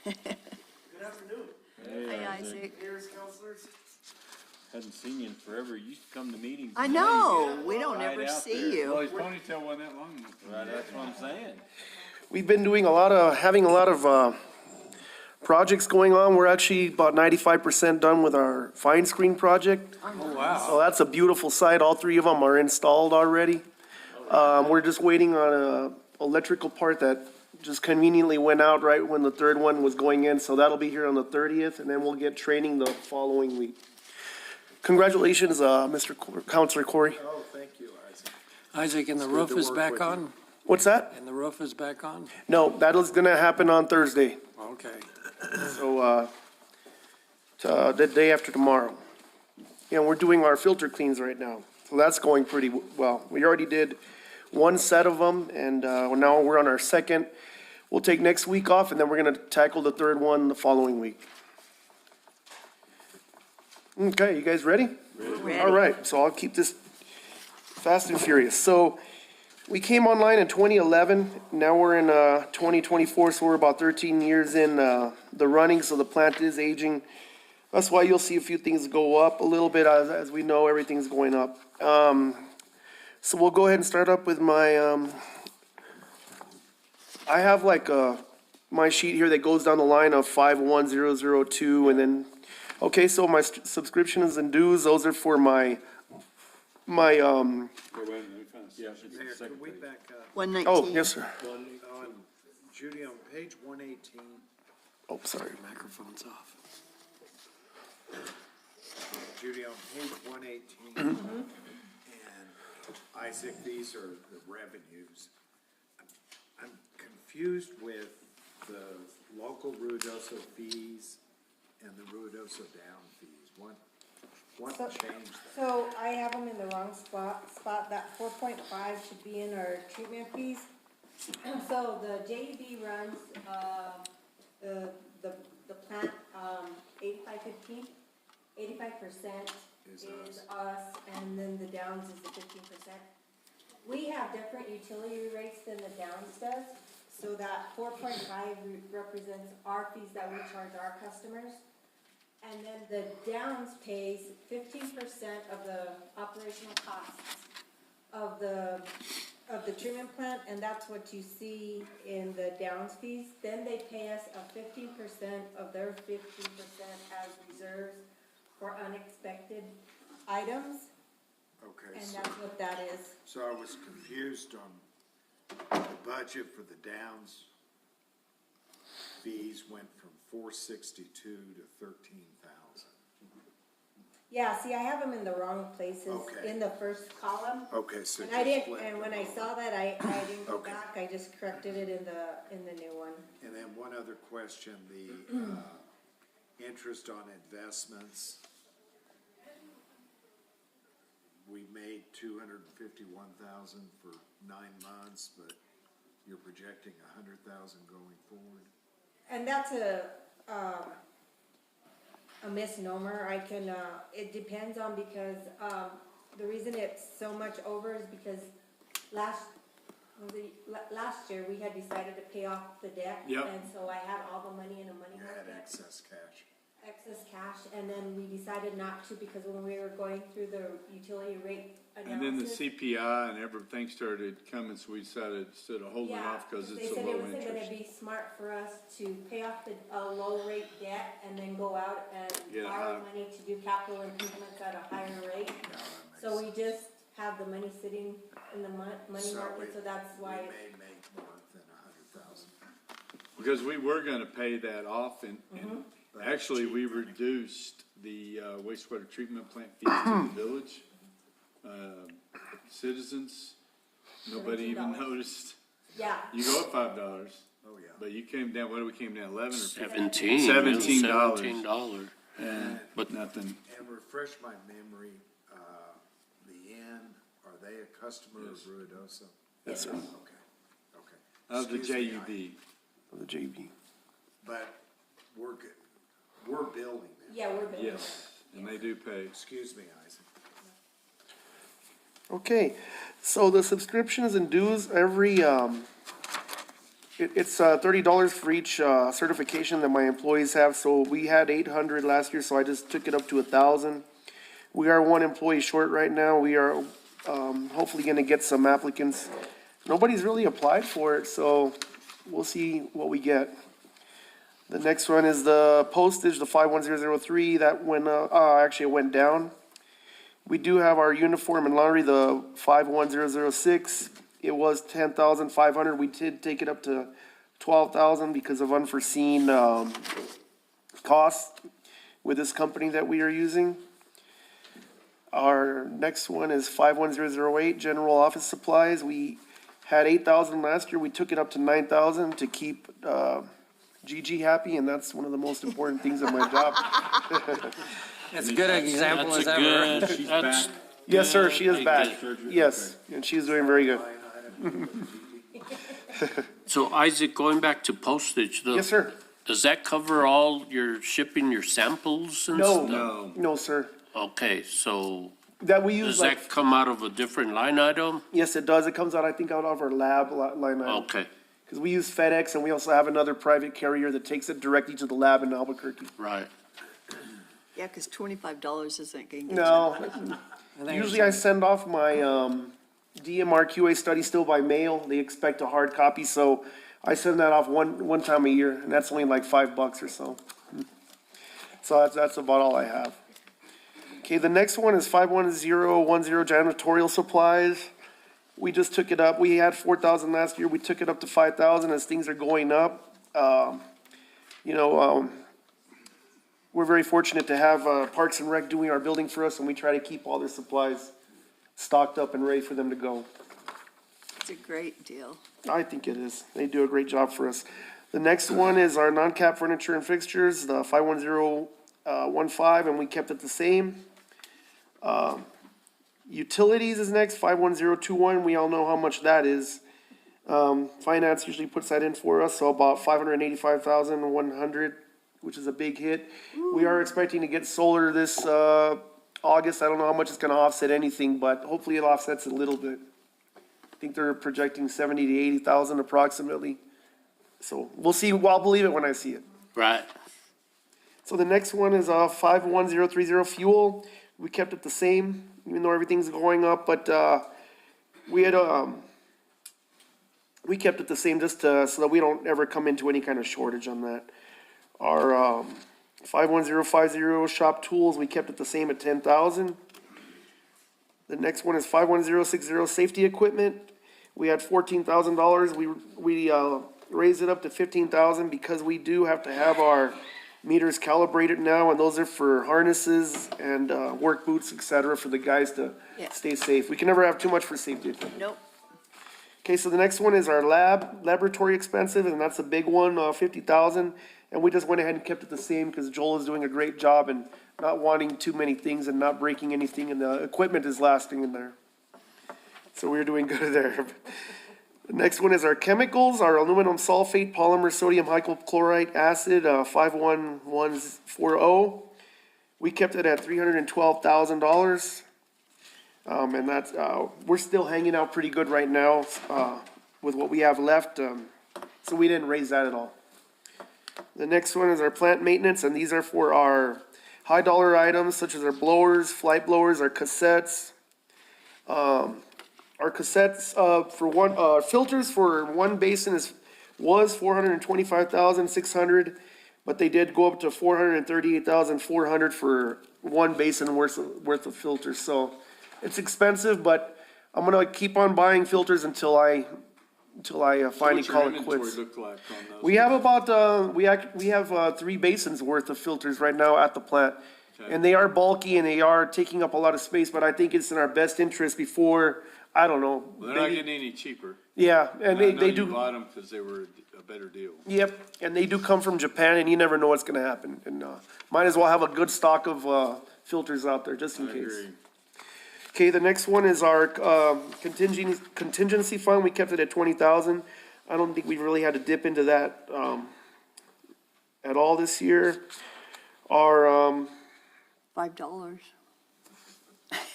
Good afternoon. Hey, Isaac. Mayor's, councilors. Hadn't seen you in forever. You used to come to meetings. I Now know, you we get don't right ever out see there. you. Well, his ponytail wasn't that long. Right, that's what I'm saying. We've been doing having a lot of projects going on. We're actually about 95% done with our fine screen project. Oh, wow. So that's a beautiful sight. All three of them are installed already. We're just waiting on a electrical part that just conveniently went out right when the third one was going in. So that'll be here on the 30th, and then we'll get training the following week. Congratulations, Councilor Corey. Oh, thank you, Isaac. Isaac, and the good roof to is work back with you. on? What's that? And the roof is back on? No, that is gonna happen on Thursday. Okay. So, the day after tomorrow. Yeah, we're doing our filter cleans right now, so that's going pretty well. We already did one set of them, and, now we're on our second. We'll take next week off, and then we're gonna tackle the third one the following week. Okay, you guys ready? Ready. All right, so I'll keep this fast and furious. So, we came online in 2011, now we're in 2024, so we're about 13 years in the running, so the plant is aging. That's why you'll see a few things go up a little bit, as we know everything's going up. So we'll go ahead and start up with my, I have like my sheet here that goes down the line of 51002, and then, okay, so my subscriptions and dues, those are for my Wait, wait a minute, we found a Yeah, section. it's Mayor, the second can we page. back up? 119. oh, yes, sir. On, Judy, on page 118, Oh, sorry. Microphone's off. Judy, on page 118, and Isaac, these are the revenues. I'm confused with the local Ruidoso fees and the Ruidoso down fees. What changed that? So I have them in the wrong spot, that 4.5 should be in our treatment fees. So the JEB runs, the plant, 85/15, 85% is us, and then the downs is the 15%. We have different utility rates than the downs does, so that 4.5 represents our fees that we charge our customers. And then the downs pays 15% of the operational costs of the treatment plant, and that's what you see in the downs fees. Then they pay us a 15% of their 15% as reserves for unexpected items, Okay, and so, that's what that is. so I was confused on the budget for the downs. Fees went from 462 to 13,000. Yeah, see, I have them in the wrong places, Okay. in the first column. Okay, so And just I didn't, flip and when them I over. saw that, I didn't go Okay. back, I just corrected it in the new one. And then one other question, the interest on investments. We made 251,000 for 9 months, but you're projecting 100,000 going forward. And that's a misnomer. I can, it depends on, because, the reason it's so much over is because last year, we had decided to pay off the debt. Yep. And so I had all the money in a money You had market, excess cash. excess cash, and then we decided not to, because when we were going through the utility rate And then the analysis. CPI and everything started coming, so we decided instead of holding Yeah, off because they it's a said low it wasn't gonna interest. be smart for us to pay off a low rate debt and then go out and Yeah, borrow money to do capital improvements at a higher rate. Yeah, that makes So we sense. just have the money sitting in the money So market, so that's We why. may make more than 100,000. Because we were gonna pay that off and But actually, it's we cheap money. reduced the wastewater treatment plant fees to the village. Citizens, nobody even $17. noticed. Yeah, You go up $5, Oh, yeah. but you came down, what did we came down, 11 or 15? $17. $17. And, but nothing. And refresh my memory, the inn, are they a customer of Ruidoso? Yes, sir. Okay, okay. Of the Excuse me, JUB. The JV. But we're good, we're building them. yeah, we're building. Yes, and they do pay. Excuse me, Isaac. Okay, so the subscriptions and dues, It's $30 for each certification that my employees have, so we had 800 last year, so I just took it up to 1,000. We are one employee short right now. We are hopefully gonna get some applicants. Nobody's really applied for it, so we'll see what we get. The next one is the postage, the 51003, that went, actually it went down. We do have our uniform and laundry, the 51006. It was 10,500. We did take it up to 12,000 because of unforeseen costs with this company that we are using. Our next one is 51008, general office supplies. We had 8,000 last year. We took it up to 9,000 to keep Gigi happy, and that's one of the most important things in my job. That's a good example That's as a ever. good, that's. Yes, sir, she is back. good. Yes, and she's doing very good. So Isaac, going back to postage, Yes, sir. does that cover all your shipping, your samples and No, stuff? no, sir. Okay, so That we does use like, that come out of a different line item? yes, it does. It comes out, I think, out of our lab line item. Okay, Because we use FedEx and we also have another private carrier that takes it directly to the lab in Albuquerque. right. Yeah, because $25 isn't going to get you. No, think usually I send off my DMR QA study still by mail. They expect a hard copy, so I send that off one time a year, and that's only like $5 or so. So that's about all I have. Okay, the next one is 51010 janitorial supplies. We just took it up. We had 4,000 last year. We took it up to 5,000 as things are going up. We're very fortunate to have Parks and Rec doing our building for us, and we try to keep all their supplies stocked up and ready for them to go. It's a great deal. I think it is. They do a great job for us. The next one is our non-cap furniture and fixtures, the 51015, and we kept it the same. Utilities is next, 51021. We all know how much that is. Finance usually puts that in for us, so about 585,100, which is a big hit. We are expecting to get solar this August. I don't know how much it's gonna offset anything, but hopefully it offsets a little bit. I think they're projecting 70 to 80,000 approximately. So we'll see. Well, I'll believe it when I see it. Right. So the next one is 51030 fuel. We kept it the same, even though everything's going up, but we kept it the same just so that we don't ever come into any kind of shortage on that. Our 51050 shop tools, we kept it the same at 10,000. The next one is 51060 safety equipment. We had $14,000. We raised it up to 15,000 because we do have to have our meters calibrated now, and those are for harnesses and work boots, et cetera, for the guys to Yeah. stay safe. We can never have too much for safety equipment. Nope. Okay, so the next one is our laboratory expensive, and that's a big one, 50,000. And we just went ahead and kept it the same because Joel is doing a great job and not wanting too many things and not breaking anything, and the equipment is lasting in there. So we're doing good there. The next one is our chemicals, our aluminum sulfate, polymer sodium hypochlorite acid, 51140. We kept it at $312,000. And that's, we're still hanging out pretty good right now, with what we have left, so we didn't raise that at all. The next one is our plant maintenance, and these are for our high dollar items such as our blowers, flight blowers, our cassettes. Our cassettes, for one, filters for one basin was 425,600, but they did go up to 438,400 for one basin worth of filters, so it's expensive, but I'm gonna keep on buying filters until I finally call it What's your quits. inventory look like on those? We have about, we have 3 basins worth of filters right now at the plant. Okay. And they are bulky and they are taking up a lot of space, but I think it's in our best interest before, I don't know. They're not maybe- getting any cheaper. Yeah, and I know they you do, bought them because they were a better deal. yep, and they do come from Japan and you never know what's gonna happen. And, might as well have a good stock of, filters out there, just I in case. agree. Okay, the next one is our contingency fund. We kept it at 20,000. I don't think we really had to dip into that at all this year. Our $5.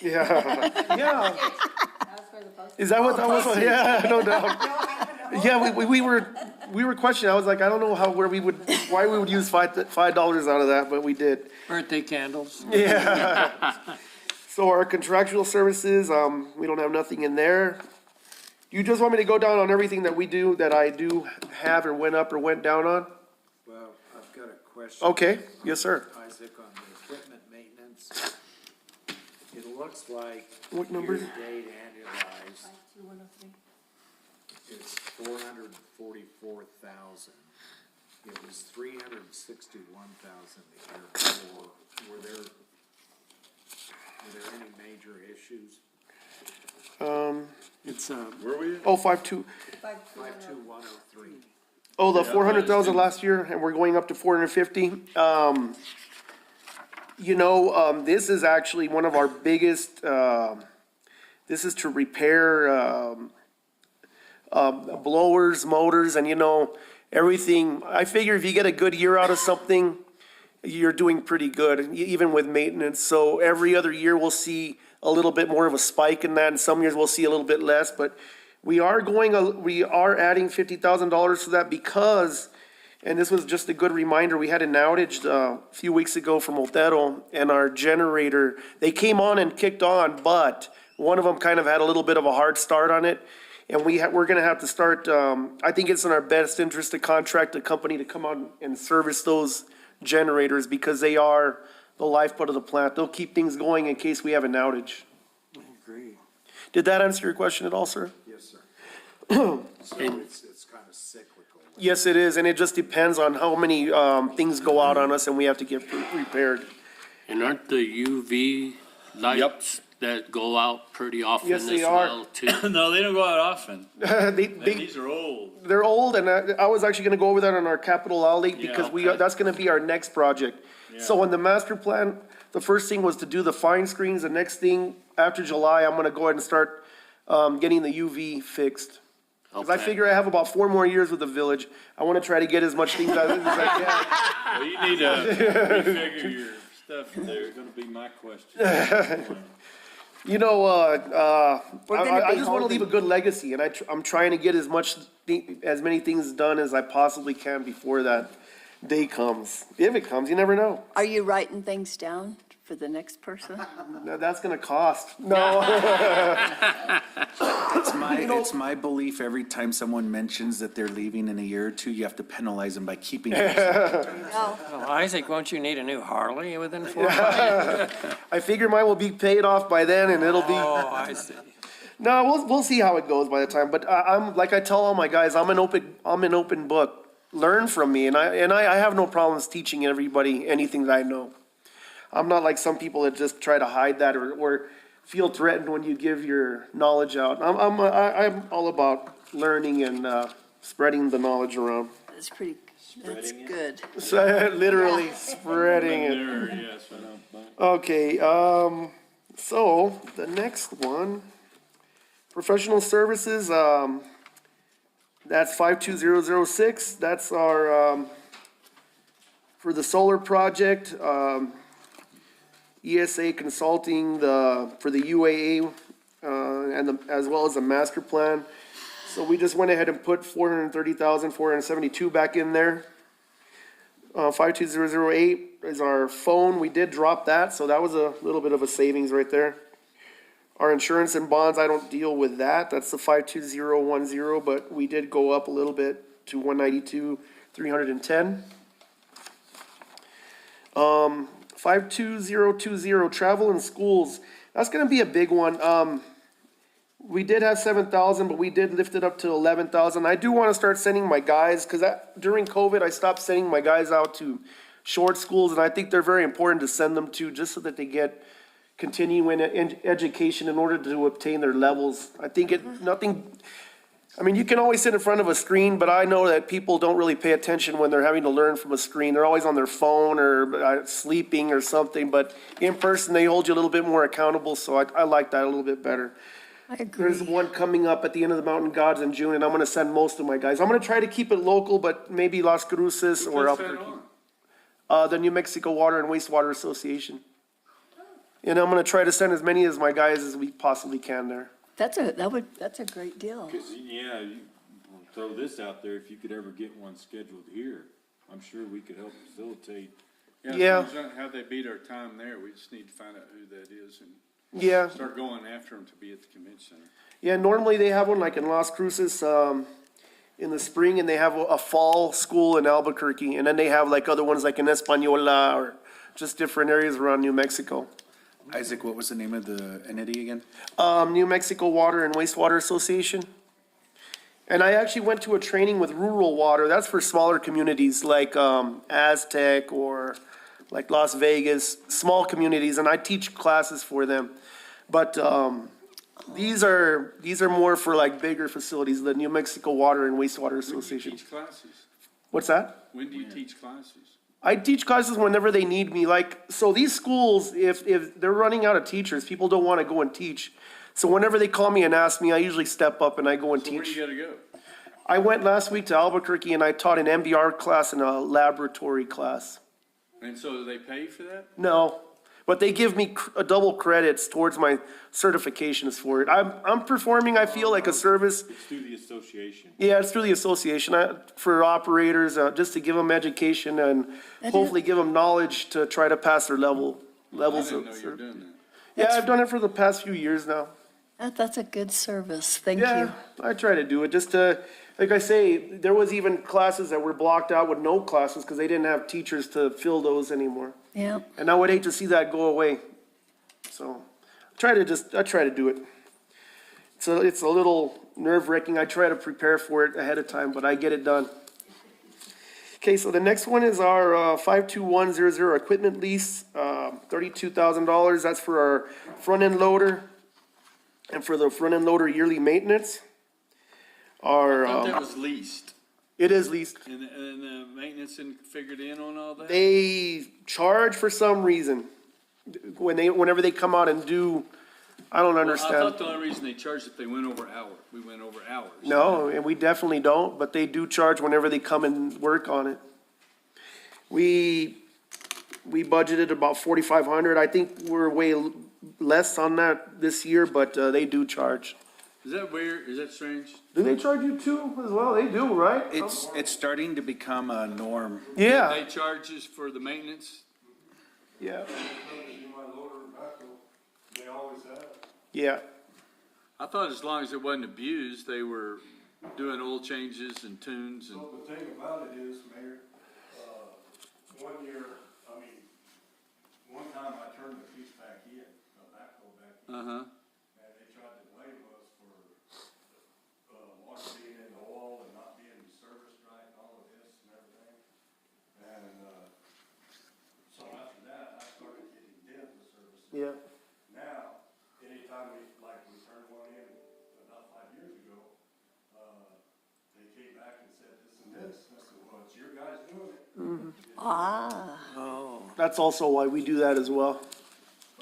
yeah, yeah. That was for the post. Is that what that was? Yeah, no doubt. No, I don't know Yeah, we were questioning, I was like, I don't know why we would use $5 out of that, but we did. Birthday candles. Yeah. So our contractual services, we don't have nothing in there. You just want me to go down on everything that we do, that I do have or went up or went down on? Well, I've got a question. Okay, yes, sir. Isaac, on the equipment maintenance. It looks like What number? year-to-date annualized, it's 444,000. It was 361,000 the year before. Were there any major issues? It's, Where were you? Oh, 5.2, 52103. oh, the Yeah, 400,000 last year, and we're going up to 450. This is actually one of our biggest, this is to repair, blowers, motors, and everything. I figure if you get a good year out of something, you're doing pretty good, even with maintenance. So every other year, we'll see a little bit more of a spike in that, and some years we'll see a little bit less, but we are adding $50,000 to that because, and this was just a good reminder, we had an outage a few weeks ago from Otero, and our generator, they came on and kicked on, but one of them kind of had a little bit of a hard start on it. And we're gonna have to start, I think it's in our best interest to contract a company to come on and service those generators because they are the lifeblood of the plant. They'll keep things going in case we have an outage. I agree. Did that answer your question at all, sir? Yes, sir. So it's kind of cyclical. Yes, it is, and it just depends on how many, things go out on us and we have to get repaired. And aren't the UV lights that go out pretty often Yes, as they are. well too? No, they don't go out often. And They, these are old. they're old, and I was actually gonna go over that on our capital outlay because okay. that's gonna be our next project. So in the master plan, the first thing was to do the fine screens. The next thing, after July, I'm gonna go ahead and start, getting the UV fixed. Cause I Okay. figure I have about 4 more years with the village. I wanna try to get as much things out of it as I Well, you need to refigure your stuff there, gonna be my question. can. We're gonna I be just wanna leave a holding- good legacy, and I'm trying to get as many things done as I possibly can before that day comes. If it comes, you never know. Are you writing things down for the next person? Now, that's gonna cost. No. It's my belief, every time someone mentions that they're leaving in a year or two, you have to penalize them by keeping it. No. Well, Isaac, won't you need a new Harley within 4 months? I figure mine will be paid off by then, and it'll be. Oh, I see. No, we'll see how it goes by the time. But I'm like I tell all my guys, I'm an open book. Learn from me, and I have no problems teaching everybody anything that I know. I'm not like some people that just try to hide that or feel threatened when you give your knowledge out. I'm all about learning and spreading the knowledge around. That's good. So literally spreading it. There, yes, I know. Okay, so the next one, professional services, that's 52006. That's our, for the solar project, ESA Consulting, for the UAA, as well as the master plan. So we just went ahead and put 430,472 back in there. 52008 is our phone. We did drop that, so that was a little bit of a savings right there. Our insurance and bonds, I don't deal with that. That's the 52010, but we did go up a little bit to 192,310. 52020, travel and schools. That's gonna be a big one. We did have 7,000, but we did lift it up to 11,000. I do wanna start sending my guys, cause during COVID, I stopped sending my guys out to short schools, and I think they're very important to send them to, just so that they get continuing education in order to obtain their levels. I think you can always sit in front of a screen, but I know that people don't really pay attention when they're having to learn from a screen. They're always on their phone or sleeping or something, but in person, they hold you a little bit more accountable, so I like that a little bit better. I There's agree. one coming up at the end of the Mountain Gods in June, and I'm gonna send most of my guys. I'm gonna try to keep it local, but maybe Las Cruces or Albuquerque. The New Mexico Water and Wastewater Association. And I'm gonna try to send as many as my guys as we possibly can there. That's a great deal. Cause, yeah, throw this out there, if you could ever get one scheduled here, I'm sure we could help facilitate. Yeah. As long as how they beat our time there, we just need to find out who that is and Yeah, start going after them to be at the convention center. yeah, normally they have one like in Las Cruces, in the spring, and they have a fall school in Albuquerque, and then they have like other ones like in Española or just different areas around New Mexico. Isaac, what was the name of the entity again? New Mexico Water and Wastewater Association. And I actually went to a training with Rural Water, that's for smaller communities like, Aztec or like Las Vegas, small communities, and I teach classes for them. But, these are more for like bigger facilities, the New Mexico Water and Wastewater When do you Association. teach classes? What's that? When do you teach classes? I teach classes whenever they need me, like, so these schools, if they're running out of teachers, people don't wanna go and teach. So whenever they call me and ask me, I usually step up and I go and So where do teach. you gotta go? I went last week to Albuquerque and I taught an MBR class and a laboratory class. And so do they pay for that? No, but they give me a double credits towards my certifications for it. I'm performing, I feel like a service. It's through the association. Yeah, it's through the association, for operators, just to give them education and hopefully give them knowledge to try to pass their levels. I didn't know of you were cert- doing that. Yeah, I've done it for the past few years now. That's a good service, thank Yeah, you. I try to do it just to, like I say, there was even classes that were blocked out with no classes because they didn't have teachers to fill those anymore. Yeah, And I would hate to see that go away. So I try to do it. So it's a little nerve-wracking. I try to prepare for it ahead of time, but I get it done. Okay, so the next one is our 52100 equipment lease, $32,000. That's for our front-end loader and for the front-end loader yearly maintenance. Our, I thought that was leased, it is leased. and the maintenance and figured in on all that? They charge for some reason. Whenever they come out and do, I don't Well, I understand. thought the only reason they charged if they went over hours, we went over hours. No, and we definitely don't, but they do charge whenever they come and work on it. We budgeted about 4,500. I think we're way less on that this year, but, they do charge. Is that weird? Is that strange? Do they charge you too as well? They do, right? It's starting to become a norm. Yeah, They charge us for the maintenance? yeah, They always have. yeah. I thought as long as it wasn't abused, they were doing oil changes and tunes and. Well, the thing about it is, Mayor, one year, one time I turned the piece back in, the backhoe back in, Uh-huh. and they tried to blame us for, water being in the oil and not being serviced right and all of this and everything. And, so after that, I started getting them to service it. Yeah. Now, anytime we turned one in about 5 years ago, they came back and said this and this. I said, well, it's your guys doing it. ah, That's also why we do that as well.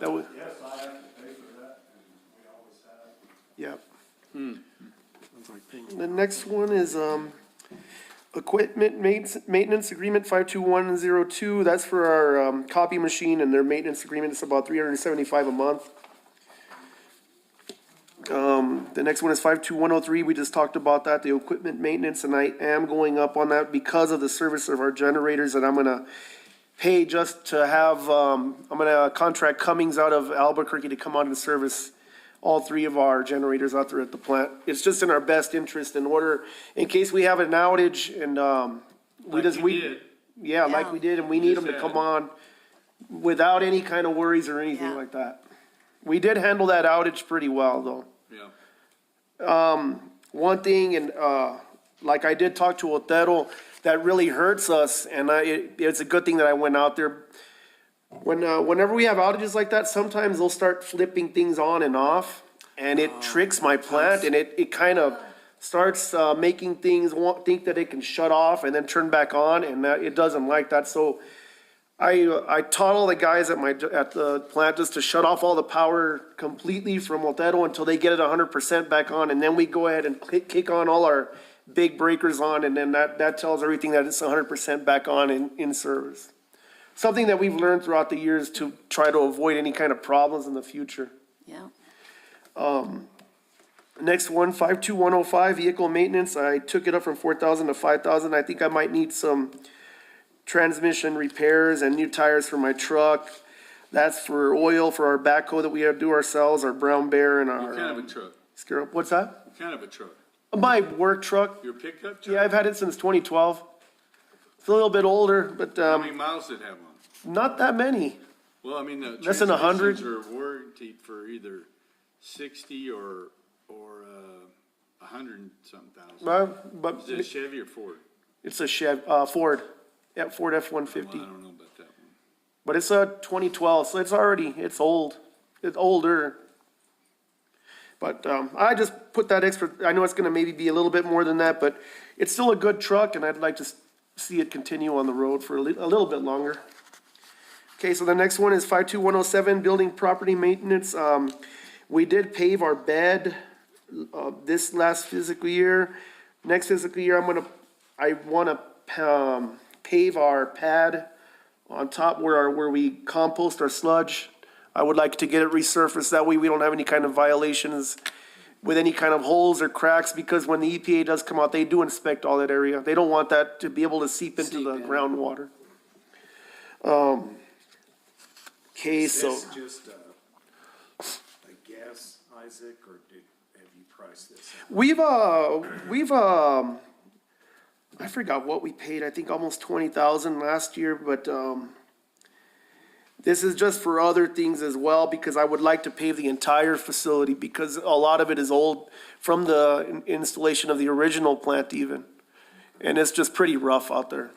That would, Yes, I have to pay for that, and we always have. yeah. The next one is, equipment maintenance agreement 52102. That's for our, copy machine and their maintenance agreement. It's about $375 a month. The next one is 52103. We just talked about that, the equipment maintenance, and I am going up on that because of the service of our generators that I'm gonna pay just to have, I'm gonna contract Cummings out of Albuquerque to come out and service all three of our generators out there at the plant. It's just in our best interest in order, in case we have an outage and, Like you did. yeah, like we did, and we need them to come on without any kind of worries or anything Yeah. like that. We did handle that outage pretty well, though. Yeah. One thing, and, like I did talk to Otero, that really hurts us, and it's a good thing that I went out there. Whenever we have outages like that, sometimes they'll start flipping things on and off, and it tricks my plant, and it kind of starts, making things think that it can shut off and then turn back on, and that, it doesn't like that, so I taught all the guys at the plant just to shut off all the power completely from Otero until they get it 100% back on, and then we go ahead and kick on all our big breakers on, and then that tells everything that it's 100% back on in service. Something that we've learned throughout the years to try to avoid any kind of problems in the future. yeah. Next one, 52105, vehicle maintenance. I took it up from 4,000 to 5,000. I think I might need some transmission repairs and new tires for my truck. That's for oil for our backhoe that we have to do ourselves, our Brown Bear and What our. kind of a truck? Scarab. What's that? What kind of a truck? My work truck. Your pickup truck? Yeah, I've had it since 2012. It's a little bit older, but, How many miles did it have on? not that many. Well, I mean, the Less than 100. transmissions are warranted for either 60 or 100 and something thousand. But Is it a Chevy or Ford? it's a Ford. Yeah, Ford F-150. Well, I don't know about that one. But it's a 2012, so it's old. It's older. But, I just put that extra, I know it's gonna maybe be a little bit more than that, but it's still a good truck and I'd like to see it continue on the road for a little bit longer. Okay, so the next one is 52107, building property maintenance. We did pave our bed, this last fiscal year. Next fiscal year, I wanna, pave our pad on top where we compost our sludge. I would like to get it resurfaced, that way we don't have any kind of violations with any kind of holes or cracks, because when the EPA does come out, they do inspect all that area. They don't want that to be able to seep into the groundwater. Okay, Is so, this just a guess, Isaac, or have you priced this out? we've, I forgot what we paid, I think almost 20,000 last year, but, this is just for other things as well, because I would like to pave the entire facility, because a lot of it is old from the installation of the original plant even. And it's just pretty rough out there.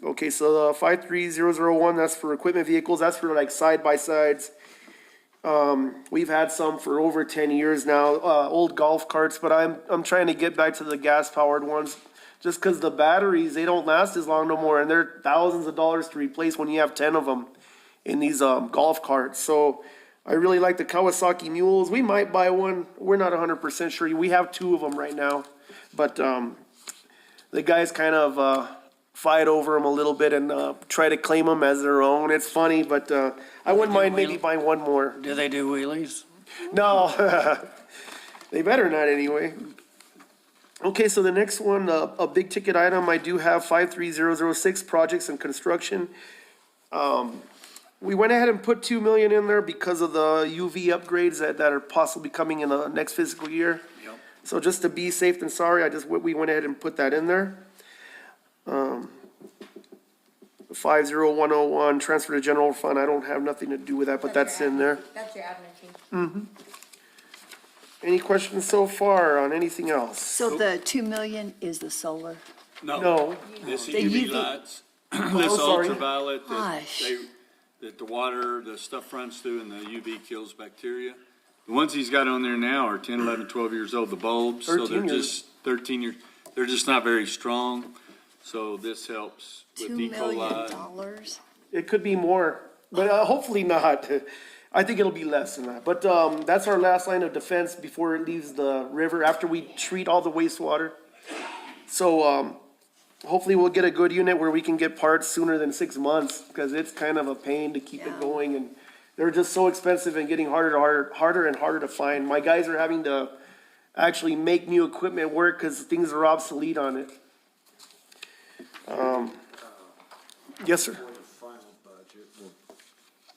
Okay, so the 53001, that's for equipment vehicles, that's for like side-by-sides. We've had some for over 10 years now, old golf carts, but I'm trying to get back to the gas-powered ones. Just because the batteries, they don't last as long no more, and they're thousands of dollars to replace when you have 10 of them in these golf carts. So I really like the Kawasaki Mules. We might buy one. We're not 100% sure. We have 2 of them right now, but the guys kind of fight over them a little bit and try to claim them as their own. It's funny, but I wouldn't mind maybe buying one more. Do they do wheelies? No, they better not anyway. Okay, so the next one, a big ticket item, I do have 53006, projects and construction. We went ahead and put 2 million in there because of the UV upgrades that are possibly coming in the next fiscal year. Yep. So just to be safe than sorry, we went ahead and put that in there. 50101, transfer to general fund, I don't have nothing to do with that, but that's in there. That's your admin fee. Any questions so far on anything else? So the 2 million is the solar? No, This The UV UV. lights, this Oh, sorry. ultraviolet Gosh. that the water, the stuff runs through and the UV kills bacteria. The ones he's got on there now are 10, 11, 12 years old, the bulbs, so 13 they're years. just 13 years, they're just not very strong. So this helps with $2 E. million coli. dollars? it could be more, but hopefully not. I think it'll be less than that. But that's our last line of defense before it leaves the river, after we treat all the wastewater. So hopefully we'll get a good unit where we can get parts sooner than 6 months, because it's kind of a pain to keep it Yeah. going, and they're just so expensive and getting harder and harder to find. My guys are having to actually make new equipment work because things are obsolete on it. Yes, sir. For the final budget, we'll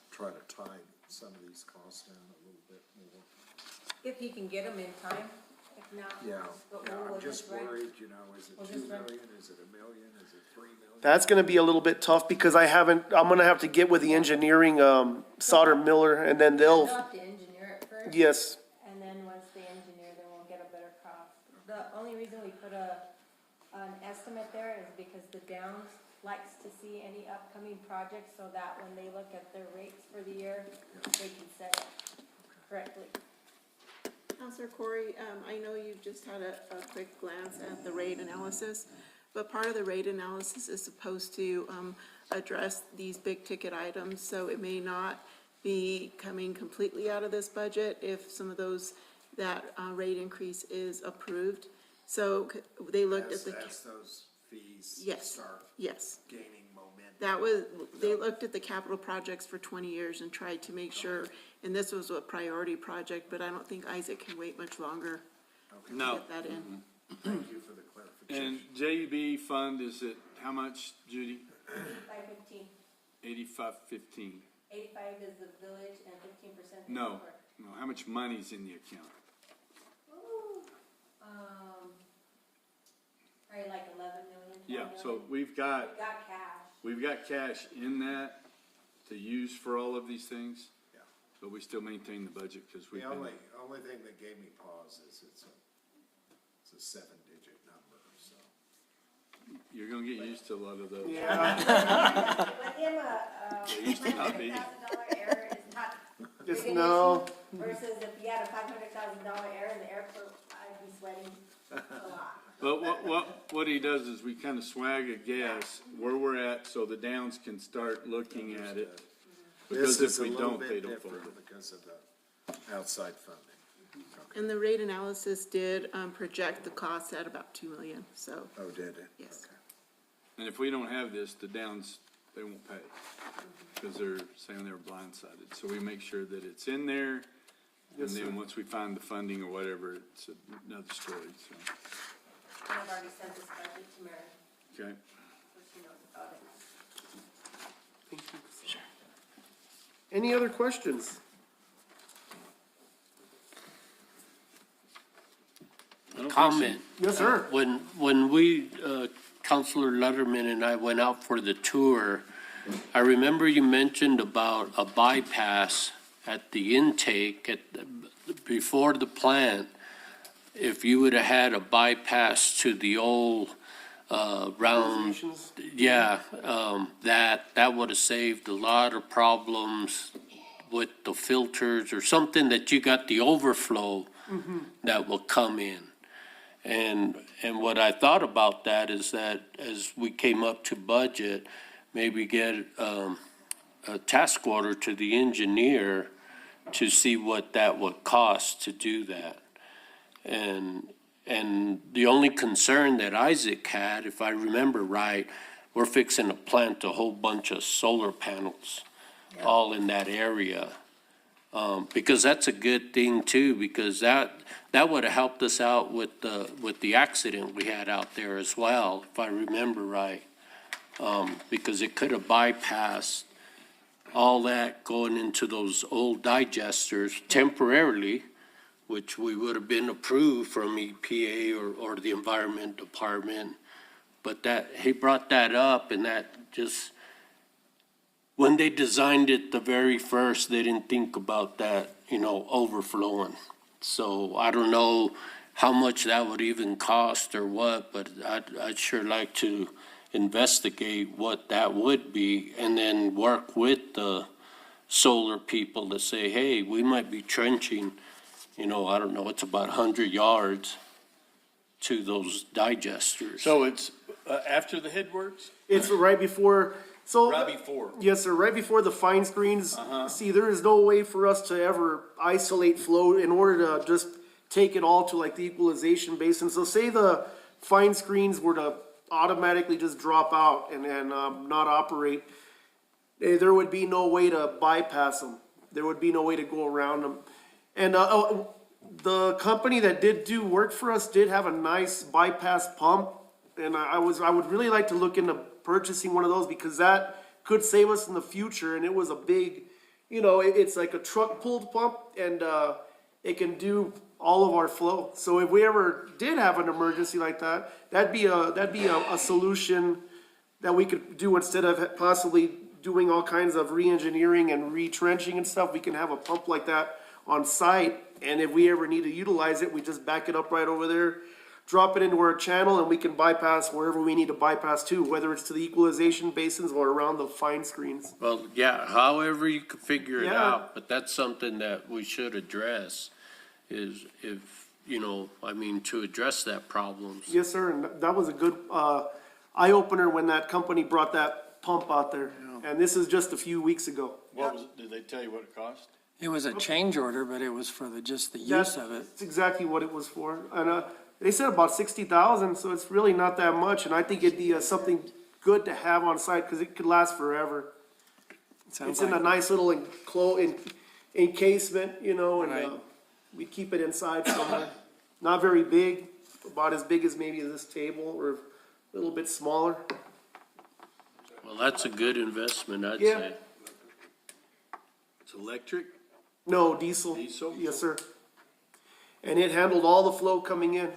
try to tie some of these costs down a little bit more. If you can get them in time, if not. Yeah, but yeah, we'll I'm just run- worried, is We'll it just 2 run- million, is it 1 million, is it 3 million? That's gonna be a little bit tough because I'm gonna have to get with the engineering, Sauter Miller, and then We'll they'll, have to engineer it first. yes. And then once they engineer, then we'll get a better cost. The only reason we put an estimate there is because the Downs likes to see any upcoming projects so that when they look at their rates for the year, they can set it correctly. Counselor Corey, I know you've just had a quick glance at the rate analysis, but part of the rate analysis is supposed to address these big ticket items, so it may not be coming completely out of this budget if some of that rate increase is approved. So they looked at the. As those fees Yes. start Yes. gaining momentum. That was, they looked at the capital projects for 20 years and tried to make sure, and this was a priority project, but I don't think Isaac can wait much longer to No. get that in. Thank you for the clarification. And JUB fund is at how much, Judy? 85-15. 85-15. 85 is the village and 15% is No, corporate. no, how much money's in the account? Ooh, probably like 11 million, 12 Yeah, million. so we've got, We've got cash. in that to use for all of these things, Yeah. but we still maintain the budget because we've The been. only thing that gave me pause is it's a 7-digit number, so. You're gonna get used to a lot of those. With him, used to not be. $500,000 error is not Just big an no. issue versus if you had a $500,000 error in the airport, I'd be sweating a lot. But what he does is we kind of swag a guess where we're at so the downs can start looking at it. Because This is if a we little don't, they bit don't fold different it. because of the outside funding. And the rate analysis did project the cost at about 2 million, so, Oh, did it? yes. And if we don't have this, the downs, they won't pay. Because they're saying they were blindsided. So we make sure that it's in there. And then once we find the funding or whatever, it's another story, so, And I've already sent this budget to Mary, okay? so she knows about it. Any other questions? Comment. Yes, sir. When we, Counselor Letterman and I went out for the tour, I remember you mentioned about a bypass at the intake before the plant. If you would have had a bypass to the old, round, Organizations? yeah, that would have saved a lot of problems with the filters or something that you got the overflow that will come in. And what I thought about that is that as we came up to budget, maybe get a task order to the engineer to see what that would cost to do that. And the only concern that Isaac had, if I remember right, we're fixing to plant a whole bunch of solar panels all in that area. Because that's a good thing too, because that would have helped us out with the accident we had out there as well, if I remember right. Because it could have bypassed all that going into those old digesters temporarily, which we would have been approved from EPA or the Environment Department. But he brought that up, and that just, when they designed it the very first, they didn't think about that, overflowing. So I don't know how much that would even cost or what, but I'd sure like to investigate what that would be and then work with the solar people to say, hey, we might be trenching, I don't know, it's about 100 yards to those digesters. So it's, after the headworks? It's right before, so. Right before. Yes, sir, right before the fine screens. See, there is no way for us to ever isolate flow in order to just take it all to like the equalization basin. So say the fine screens were to automatically just drop out and not operate, there would be no way to bypass them. There would be no way to go around them. And the company that did do work for us did have a nice bypass pump. And I would really like to look into purchasing one of those because that could save us in the future. And it was a big, it's like a truck pulled pump and it can do all of our flow. So if we ever did have an emergency like that, that'd be a solution that we could do instead of possibly doing all kinds of re-engineering and retrenching and stuff. We can have a pump like that on site, and if we ever need to utilize it, we just back it up right over there, drop it into our channel, and we can bypass wherever we need to bypass to, whether it's to the equalization basins or around the fine screens. Well, yeah, however you could figure it Yeah. out, but that's something that we should address is to address that problem. Yes, sir, and that was a good eye-opener when that company brought that pump out there. And this is just a few weeks ago. What was it, did they tell you what it cost? It was a change order, but it was for just the use of it. That's exactly what it was for. And They said about 60,000, so it's really not that much, and I think it'd be something good to have on site, because it could last forever. It's in a nice little encasement, you know, and, Right. we keep it inside somewhere. Not very big, about as big as maybe this table, or a little bit smaller. Well, that's a good investment, I'd Yeah. say. It's electric? No, diesel. Diesel? Yes, sir. And it handled all the flow coming in.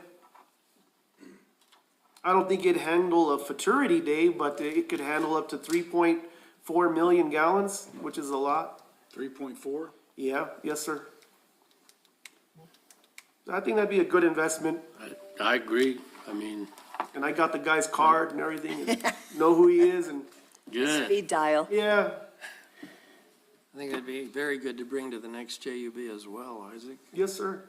I don't think it'd handle a futurity day, but it could handle up to 3.4 million gallons, which is a lot. 3.4? Yeah, yes, sir. I think that'd be a good investment, I agree. I mean, and I got the guy's card and everything, and know who he is, and, good. Speed dial. yeah, I think that'd be very good to bring to the next JUB as well, Isaac. yes, sir.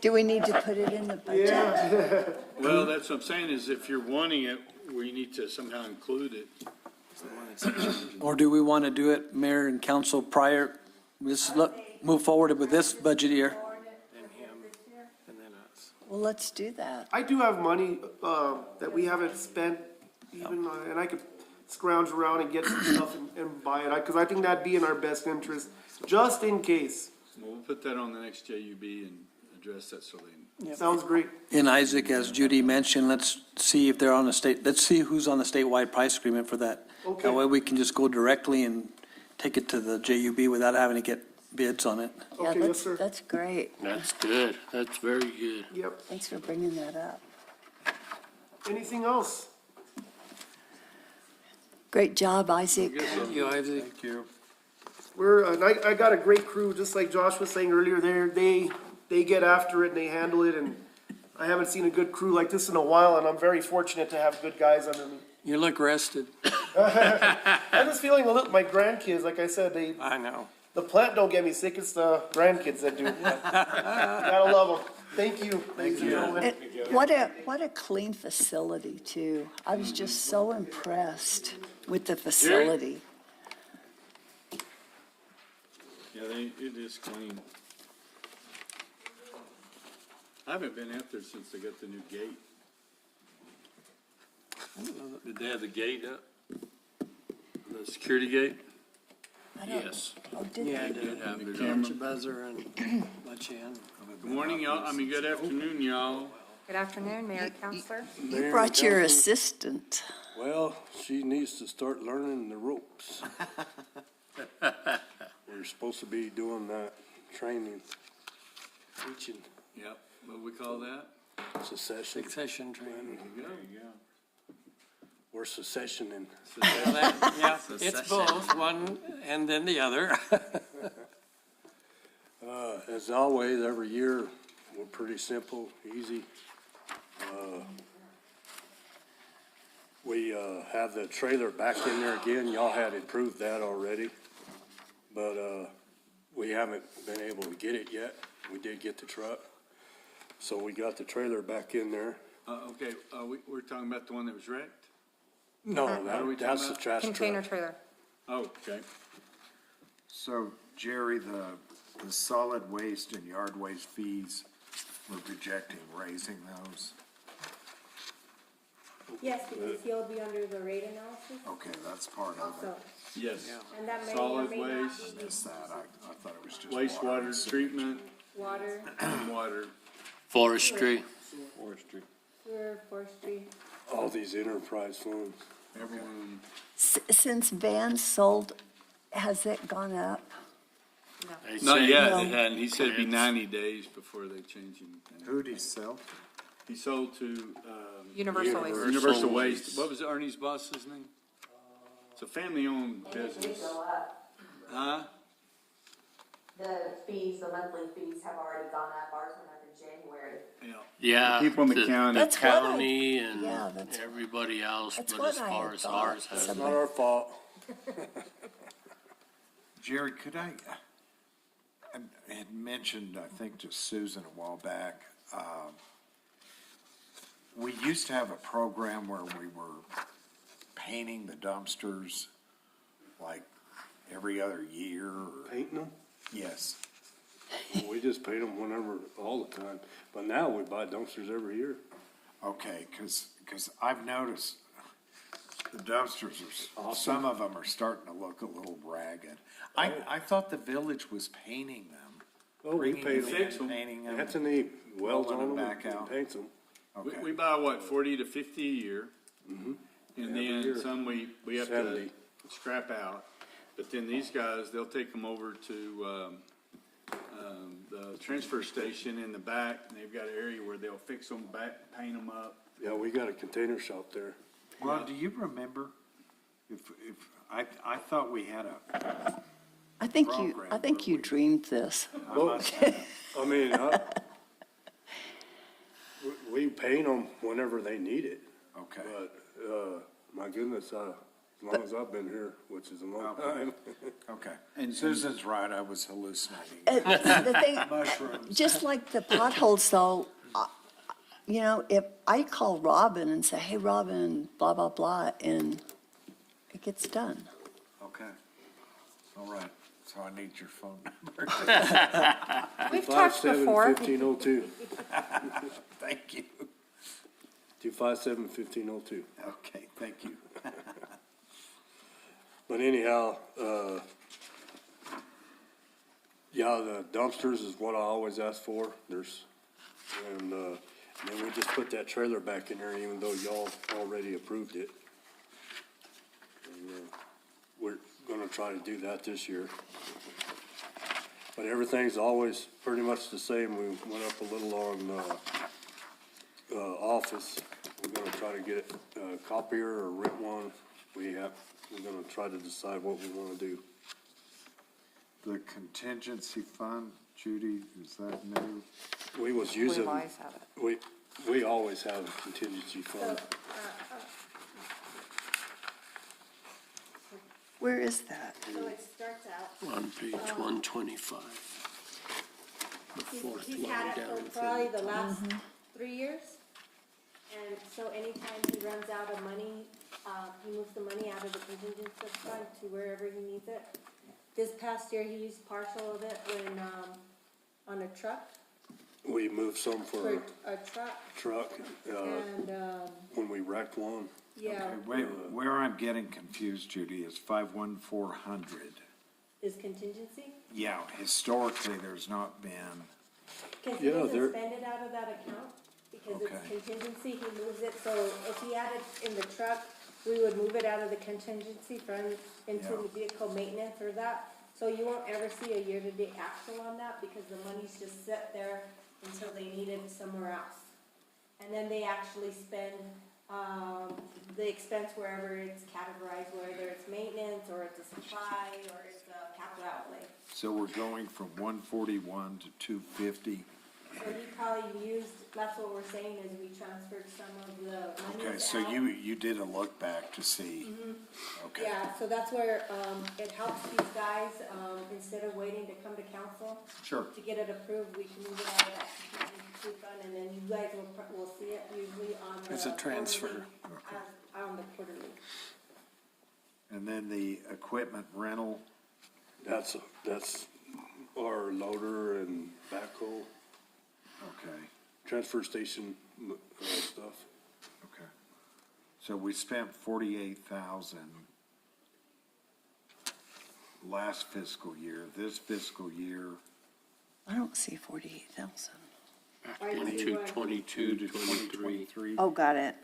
Do we need to put it in the budget? Yeah, Well, that's what I'm saying, is if you're wanting it, we need to somehow include it. Or do we want to do it, mayor and council, prior, move forward with this budget year? Then him, and then us. Well, let's do that. I do have money, that we haven't spent even, and I could scrounge around and get some stuff and buy it, cause I think that'd be in our best interest, just in case. Well, we'll put that on the next JUB and address that so they. Sounds great. And Isaac, as Judy mentioned, let's see if they're on the let's see who's on the statewide price agreement for that. Okay. That way we can just go directly and take it to the JUB without having to get bids on it. Yeah, Okay, yes, sir. that's great. That's good. That's very good. Yep. Thanks for bringing that up. Anything else? Great job, Isaac. Thank you, Isaac. We're, and I got a great crew, just like Josh was saying earlier, they get after it and they handle it, and I haven't seen a good crew like this in a while, and I'm very fortunate to have good guys under me. You look rested. I'm just feeling a little, my grandkids, like I said, I know. the plant don't get me sick, it's the grandkids that do. Gotta love them. Thank you, ladies and gentlemen. And what a clean facility too. I was just so impressed with the facility. Yeah, it is clean. I haven't been out there since they got the new gate. Did they have the gate up? The security gate? I don't- Yes. Oh, did Yeah, I they? did. The Put camera. your buzzer and let you in. Good morning, y'all. Good afternoon, y'all. Good afternoon, Mayor, Counselor. You brought your assistant. Well, she needs to start learning the ropes. We're supposed to be doing that training, teaching Yep, what we call that? secession. Succession training. There you go. We're secessioning. Well, that- Yeah, it's both, one and then the other. As always, every year, we're pretty simple, easy. We have the trailer back in there again. Y'all had improved that already. But we haven't been able to get it yet. We did get the truck. So we got the trailer back in there. Okay, we're talking about the one that was wrecked? No, What are we that's talking the trash truck. trailer. Oh, okay. So Jerry, the solid waste and yard waste fees, we're projecting raising those. Yes, because he'll be under the rate analysis Okay, that's part of also, it. Yes. and that may or Solid may not waste. be Missed that. I thought it was just water. Wastewater treatment water, and water. Forestry. Forestry. sewer, forestry. All these enterprise funds. Everyone, Since Van sold, has it gone up? They not say- yet, No. they hadn't. He said it'd be It's- 90 days before they change anything. Who'd he sell? He sold to, Universal Waste. Universal Waste. What was Ernie's boss's name? It's a family-owned business. Huh? The fees, the monthly fees have already gone up. Ours went up in January. Yeah. Yeah. People in the county. That's what I- County and yeah, that's- everybody else, that's but what as I far had as thought. ours has. It's not our fault. Jerry, could I had mentioned, I think to Susan a while back, we used to have a program where we were painting the dumpsters like every other year or, Painting them? yes. We just paint them whenever, all the time. But now we buy dumpsters every year. Okay, cause I've noticed the dumpsters are, some of them are starting to look a little ragged. I thought the village was painting them. Oh, we Bringing paint them them. in, Painting them. Anthony welds Rolling on them them back and out. paints them. We, Okay. we buy what, 40 to 50 a year? And Every then year. some we have to 70. scrap out. But then these guys, they'll take them over to, the transfer station in the back, and they've got an area where they'll fix them back, paint them up. Yeah, we got a container shop there. Ron, do you remember if, I thought we had a, I think Program you where dreamed this. I must have, I mean, we paint them whenever they need it. okay. But, my goodness, as long as I've been here, which is a long time. Okay. And Susan's right, I was hallucinating. The thing, Mushrooms. just like the potholes though, you know, if I call Robin and say, hey, Robin, blah, blah, blah, and it gets done. Okay. All right. So I need your phone number. We've talked before. 257-1502. Thank you. 257-1502. Okay, thank you. But anyhow, yeah, the dumpsters is what I always ask for. And then we just put that trailer back in there even though y'all already approved it. And, we're gonna try to do that this year. But everything's always pretty much the same. We went up a little on, office. We're gonna try to get a copier or rent one. We're gonna try to decide what we wanna do. The contingency fund, Judy, is that new? We was using, always had it. we always have a contingency fund. Where is that? So it starts out, On page 125. The fourth he's line had it down for from probably the last 3 years. And so anytime he runs out of money, he moves the money out of the contingency fund to wherever he needs it. This past year, he used partial of it when, on a truck, We moved some for for a truck, truck, and, when we wrecked one. yeah, Okay, where I'm getting confused, Judy, is 51400. is contingency. Yeah, historically, there's not been, Cause he Yeah, doesn't there- spend it out of that account, because it's Okay. contingency, he moves it, so if he had it in the truck, we would move it out of the contingency fund into Yeah. the vehicle maintenance or that. So you won't ever see a year-to-date actual on that, because the money's just set there until they need it somewhere else. And then they actually spend, the expense wherever it's categorized, whether it's maintenance, or it's a supply, or it's a capital outlay. so we're going from 141 to 250. So he probably used, that's what we're saying, is we transferred some of the money Okay, so out. you did a look back to see. Okay, Yeah, so that's where, it helps these guys, instead of waiting to come to council sure. to get it approved, we can move it out of that contingency fund, and then you guys will see it usually on the. It's a transfer. quarterly, on the quarterly. And then the equipment rental, That's our loader and backhoe, okay, transfer station, stuff. okay. So we spent 48,000 last fiscal year. This fiscal year, I don't see 48,000. Right, into you want- 22 to 23. 23. Oh, got it.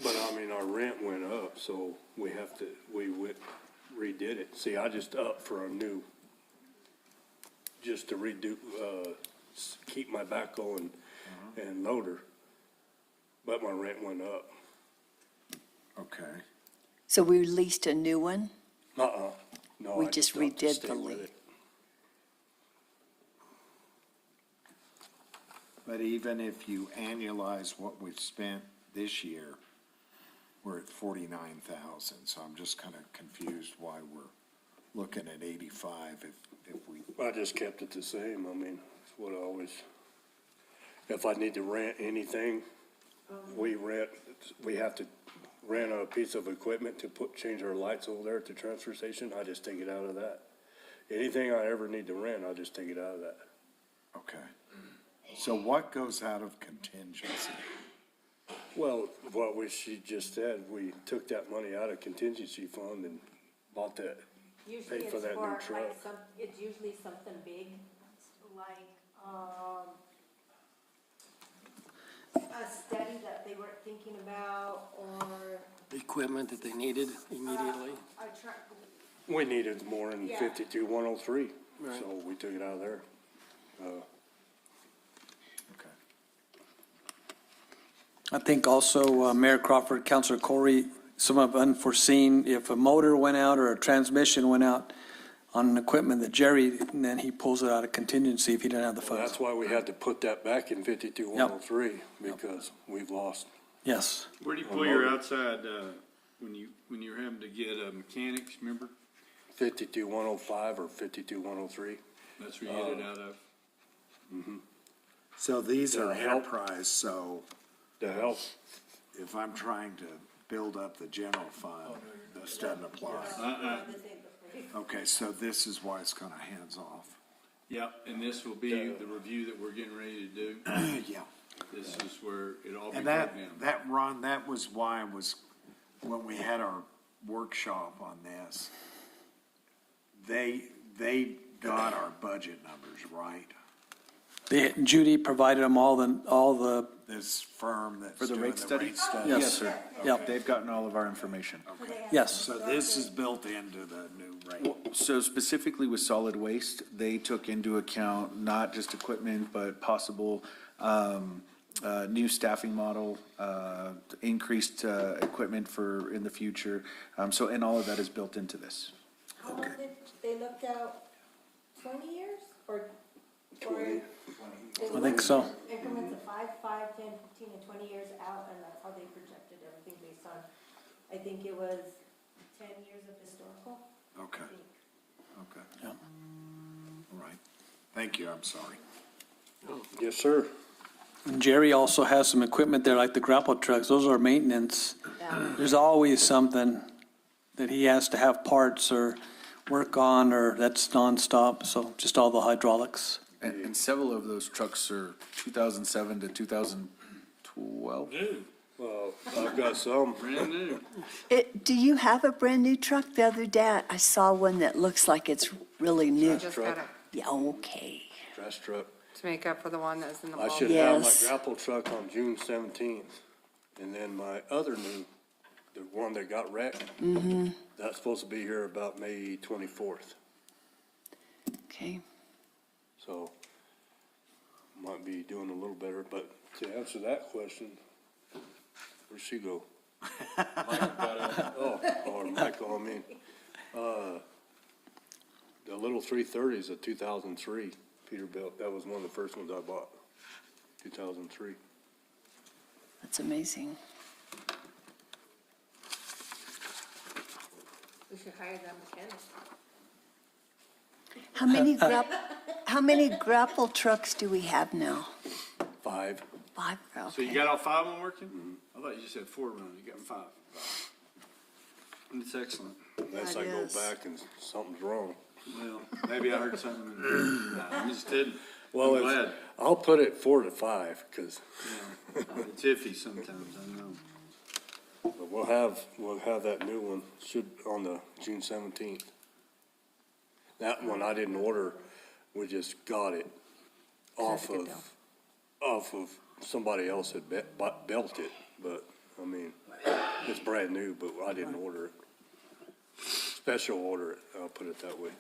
But I mean, our rent went up, so we redid it. See, I just upped for a new, just to redo, keep my backhoe and loader. But my rent went up. Okay, So we released a new one? No, We I just upped to redid stay the with lead. it. but even if you annualize what we've spent this year, we're at 49,000, so I'm just kind of confused why we're looking at 85 if we, I just kept it the same. I mean, it's what I always, if I need to rent anything, we have to rent a piece of equipment to change our lights over there at the transfer station. I just take it out of that. Anything I ever need to rent, I'll just take it out of that. Okay. So what goes out of contingency? Well, she just said, we took that money out of contingency fund and bought that. Usually Pay for it's that new for, like, truck. it's usually something big, like, a study that they weren't thinking about, or Equipment that they needed immediately. a truck. We needed more than Yeah. 52,103, Right. so we took it out of there. Okay. I think also, Mayor Crawford, Councilor Corey, some of unforeseen, if a motor went out or a transmission went out on equipment that Jerry, then he pulls it out of contingency if he didn't have the Well, funds. that's why we had to put that back in 52,103, because we've lost. Yes. Where do you pull your outside, when you're having to get mechanics, remember? 52,105 or 52,103. That's where you get it out of. So these are help. enterprise, so To help, if I'm trying to build up the general fund, this doesn't apply. Okay, so this is why it's kind of hands-off. Yep, and this will be the review that we're getting ready to do. Yeah. This is where it all be And broke down. that, Ron, that was why I was, when we had our workshop on this, they got our budget numbers, right? Judy provided them all the, This firm that's For the doing rate the study? rate study. Yes. Yes, sir. Yep. They've gotten all of our information. yes. So this is built into the new rate. So specifically with solid waste, they took into account not just equipment, but possible new staffing model, increased equipment for in the future. And all of that is built into this. How long did they looked out, 20 years, or? I think so. Increments of 5, 10, 15, and 20 years out, and that's how they projected everything based on, I think it was 10 years of historical. Okay, I think. okay. Yeah. All right. Thank you, I'm sorry. yes, sir. And Jerry also has some equipment there, like the grapple trucks. Those are maintenance. There's always something that he has to have parts or work on, or that's nonstop, so just all the hydraulics. And several of those trucks are 2007 to 2012. New, Well, I've got some. brand new. Do you have a brand-new truck? The other day, I saw one that looks like it's really new. Trash truck, Yeah, okay. trash truck. To make up for the one that's in the I mall. should have my Yes. grapple truck on June 17th. And then my other new, the one that got wrecked, that's supposed to be here about May 24th. Okay. So might be doing a little better, but to answer that question, where'd she go? Or Michael, I mean, the little 330 is a 2003 Peterbilt. That was one of the first ones I bought, 2003. That's amazing. We should hire that mechanic. How many grapple trucks do we have now? 5. 5, So you okay. got all 5 of them working? I thought you just had 4 running, you got 5. It's excellent. Unless That I go is. back and something's wrong. Well, maybe I heard something. Nah, I'm just kidding. Well, I'm glad. I'll put it 4 to 5, because It's iffy sometimes, I know. we'll have that new one, on the June 17th. That one I didn't order, we just got it off of somebody else had built it, but, I mean, it's brand new, but I didn't order it. Special order it, I'll put it that way.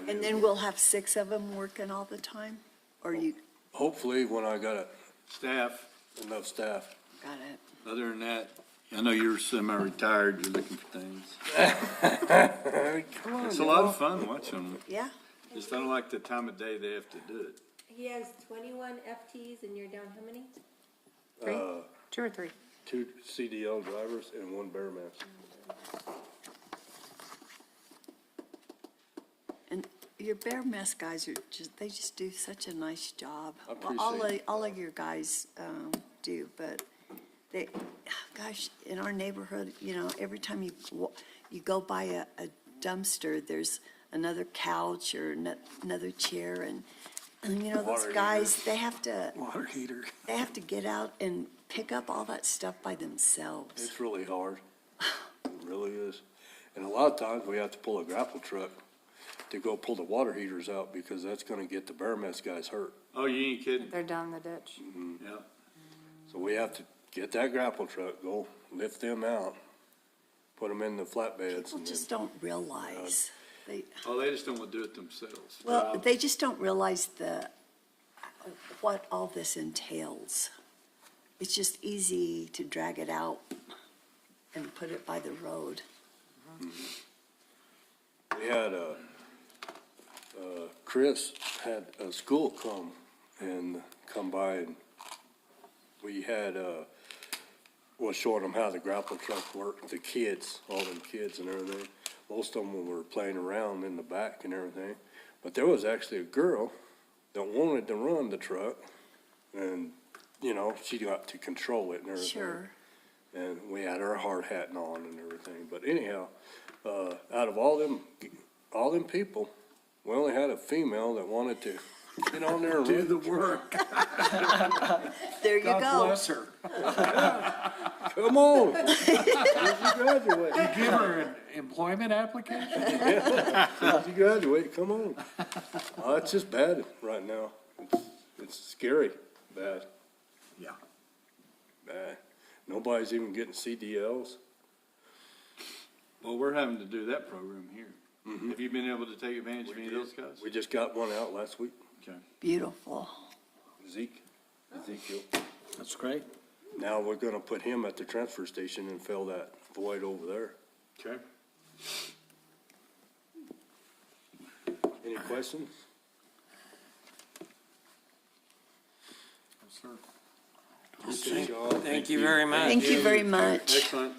And then we'll have 6 of them working all the time? Or you, Hopefully, when I got Staff, enough staff. got it? other than that, I know you're semi-retired, you're looking for things. Come on, It's a lot of fun watching them. Yeah? Just don't like the time of day they have to do it. He has 21 FTs, and you're down how many? 2 or 3. 2 CDL drivers and 1 Bearman. And your Bear Mess guys they just do such a nice job. I Well, all appreciate all of your guys do, but gosh, in our neighborhood, every time you go by a dumpster, there's another couch or another chair, and you know, those guys, they have to, Water heater. they have to get out and pick up all that stuff by themselves. It's really hard. It really is. And a lot of times we have to pull a grapple truck to go pull the water heaters out because that's gonna get the bear mess guys hurt. Oh, you ain't kidding? They're down the ditch. Yeah. So we have to get that grapple truck, go lift them out, put them in the flatbeds. People And just then, don't realize, Oh, they just don't want to do it themselves. well, they just don't realize what all this entails. It's just easy to drag it out and put it by the road. we had Chris had a school come by and we had, was showing them how the grapple truck worked, the kids, all them kids and everything. Most of them were playing around in the back and everything. But there was actually a girl that wanted to run the truck and, you know, she got to control it and everything. Sure. And we had our hard hat on and everything. But anyhow, out of all them people, we only had a female that wanted to get on there and Do run the work. There you God go. bless her. Come on. Where'd you graduate? Give her an employment application? Where'd you graduate? Come on. Oh, it's just bad right now. It's scary, bad, Yeah. bad. Nobody's even getting CDLs. Well, we're having to do that program here. Have you been able to take advantage of any of those guys? We just got one out last week. Okay. Beautiful. Ezekiel. That's great. Now we're gonna put him at the transfer station and fill that void over there. Okay. Any questions? Thank you very much. Thank you very much, Excellent.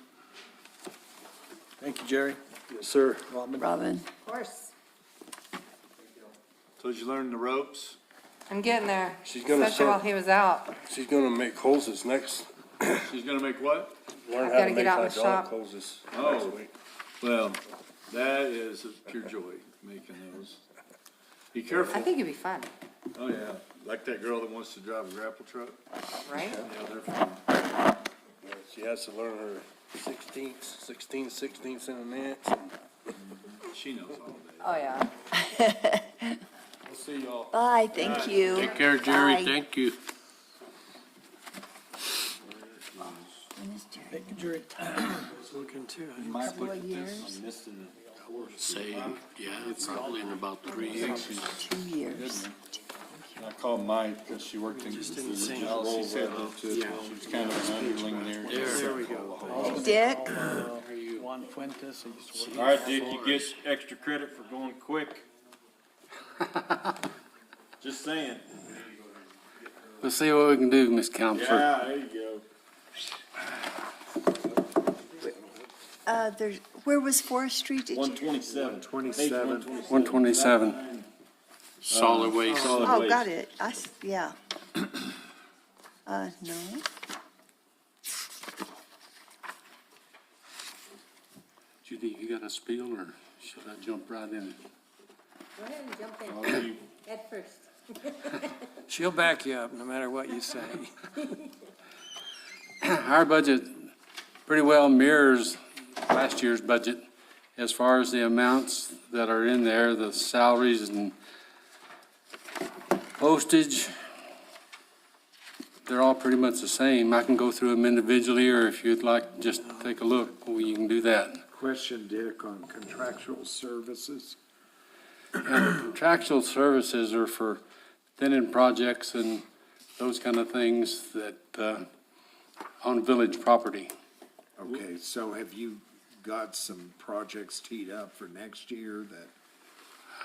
Thank you, Jerry. Yes, sir. Robin. Of course. So did you learn the ropes? I'm getting there. She's gonna Especially while start- he was out. She's gonna make hoses next. She's gonna make what? Learn I've how gotta to get make out in the hydraulic shop. hoses Oh. next week. Well, that is a pure joy, making those. Be I careful. think it'd be fun, Oh, yeah. Like that girl that wants to drive a grapple truck. right? Yeah, they're fun. Yeah, she has to learn her sixteenths in an inch. She knows all that. Oh, yeah. We'll see y'all. Bye, thank you. Take care, Jerry, Bye. thank you. When is Jerry? Thank you, Jerry. Looking too. Couple of years, Say, yeah, probably in about 3 years. 2 years. I called Mike because she worked in the jail. She said that she was kind of an underling there. There we go. Dick? Juan Fuentes, I used to work. All right, Dick, you get extra credit for going quick. Just saying. Let's see what we can do, Miss Counselor. Yeah, there you go. There's, where was Forest Street? Did you? 127. 27. 127. Solid waste. Oh, got it. Yeah. No. Judy, you got a spiel or should I jump right in? Go ahead and jump Oh, in. Head first. She'll back you up no matter what you say. Our budget pretty well mirrors last year's budget as far as the amounts that are in there, the salaries and postage. They're all pretty much the same. I can go through them individually, or if you'd like, just take a look, well, you can do that. Question, Dick, on contractual services. And contractual services are for thinning projects and those kind of things that, on village property. Okay, so have you got some projects teed up for next year that?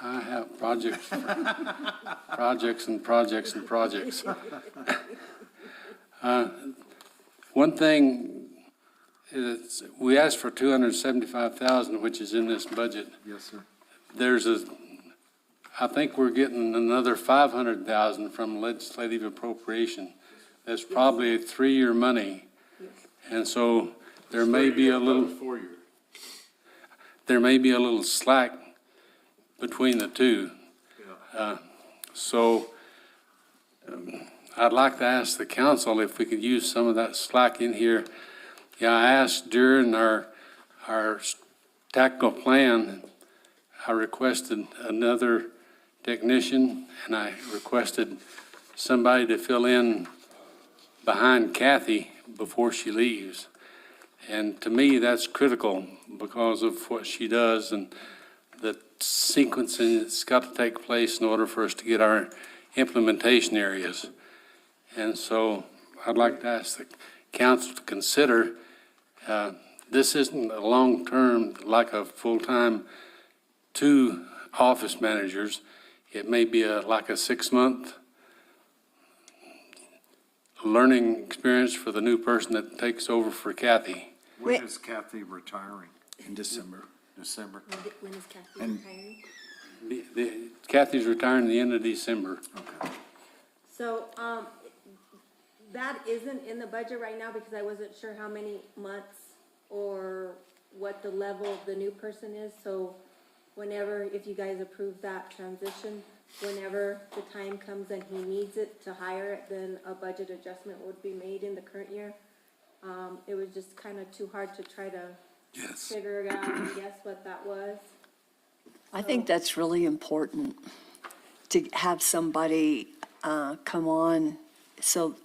I have projects, projects and projects and projects. One thing is, we asked for 275,000, which is in this budget. Yes, sir. I think we're getting another 500,000 from legislative appropriation. That's probably 3-year money. And so there may be a little, 4 year. there may be a little slack between the two. So I'd like to ask the council if we could use some of that slack in here. Yeah, I asked during our tactical plan, I requested another technician, and I requested somebody to fill in behind Kathy before she leaves. And to me, that's critical because of what she does and the sequencing that's got to take place in order for us to get our implementation areas. And so I'd like to ask the council to consider, this isn't a long-term, like a full-time 2 office managers. It may be like a 6-month learning experience for the new person that takes over for Kathy. When is Kathy retiring? In December. December? When is Kathy And- retiring? Kathy's retiring the end of December. Okay. So, that isn't in the budget right now because I wasn't sure how many months or what the level of the new person is. So whenever, if you guys approve that transition, whenever the time comes and he needs it to hire it, then a budget adjustment would be made in the current year. It was just kind of too hard to try to figure it out and guess what that was. I think that's really important to have somebody come on so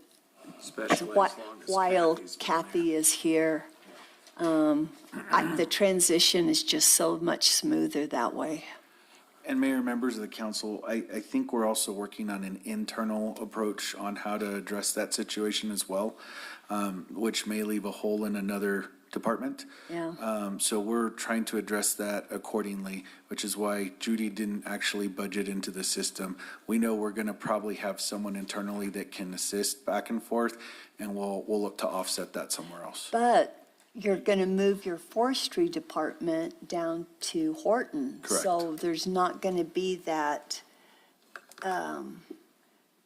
Especially as Whi- long as while Kathy's been Kathy is here, the transition is just so much smoother that way. And Mayor, members of the council, I think we're also working on an internal approach on how to address that situation as well, which may leave a hole in another department. Yeah. So we're trying to address that accordingly, which is why Judy didn't actually budget into the system. We know we're going to probably have someone internally that can assist back and forth, and we'll look to offset that somewhere else. But you're going to move your forestry department down to Horton. Correct. So there's not going to be that,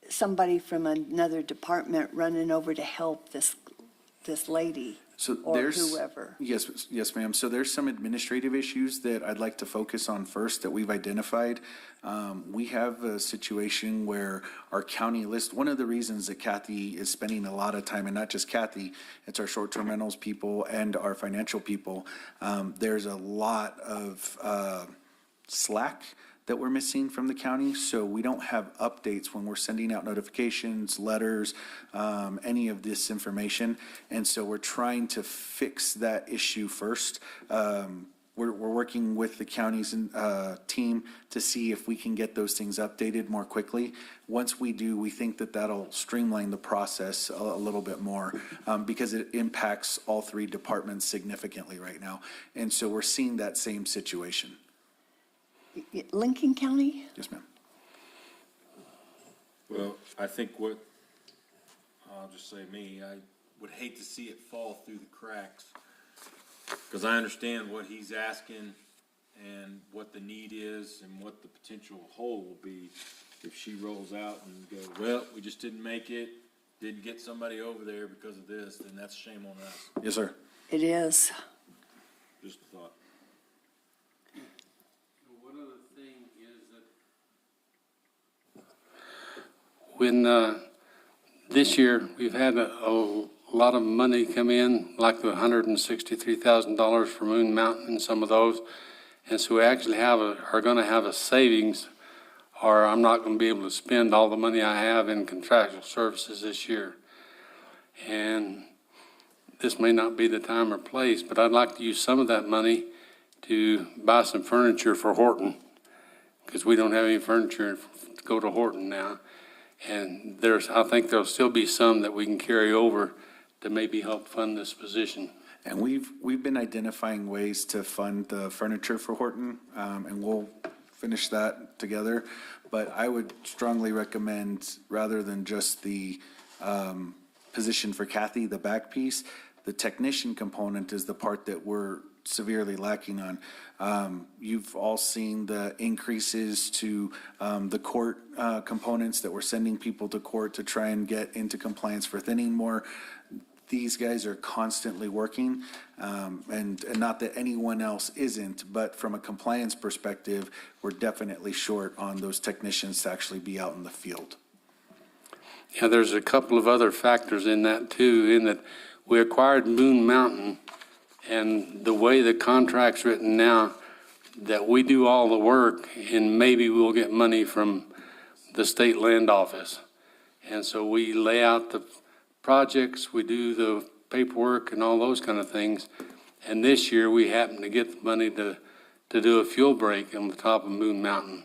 somebody from another department running over to help this lady So or there's. whoever. Yes, ma'am. So there's some administrative issues that I'd like to focus on first that we've identified. We have a situation where our county list, one of the reasons that Kathy is spending a lot of time, and not just Kathy, it's our short-term rentals people and our financial people. There's a lot of slack that we're missing from the county, so we don't have updates when we're sending out notifications, letters, any of this information. And so we're trying to fix that issue first. We're working with the county's team to see if we can get those things updated more quickly. Once we do, we think that that'll streamline the process a little bit more because it impacts all 3 departments significantly right now. And so we're seeing that same situation. Lincoln County? Yes, ma'am. Well, I think I'll just say me, I would hate to see it fall through the cracks. Because I understand what he's asking and what the need is and what the potential hole will be if she rolls out and go, well, we just didn't make it, didn't get somebody over there because of this, then that's shame on us. Yes, sir. It is. Just a thought. One other thing is that when this year, we've had a lot of money come in, like the $163,000 for Moon Mountain and some of those. And so we actually are going to have a savings, or I'm not going to be able to spend all the money I have in contractual services this year. And this may not be the time or place, but I'd like to use some of that money to buy some furniture for Horton, because we don't have any furniture to go to Horton now. And I think there'll still be some that we can carry over to maybe help fund this position. And we've been identifying ways to fund the furniture for Horton, and we'll finish that together. But I would strongly recommend, rather than just the position for Kathy, the back piece, the technician component is the part that we're severely lacking on. You've all seen the increases to the court components that we're sending people to court to try and get into compliance for thinning more. these guys are constantly working, and not that anyone else isn't, but from a compliance perspective, we're definitely short on those technicians to actually be out in the field. Yeah, there's a couple of other factors in that too, in that we acquired Moon Mountain, and the way the contract's written now, that we do all the work, and maybe we'll get money from the state land office. And so we lay out the projects, we do the paperwork and all those kind of things. And this year, we happen to get the money to do a fuel break on the top of Moon Mountain.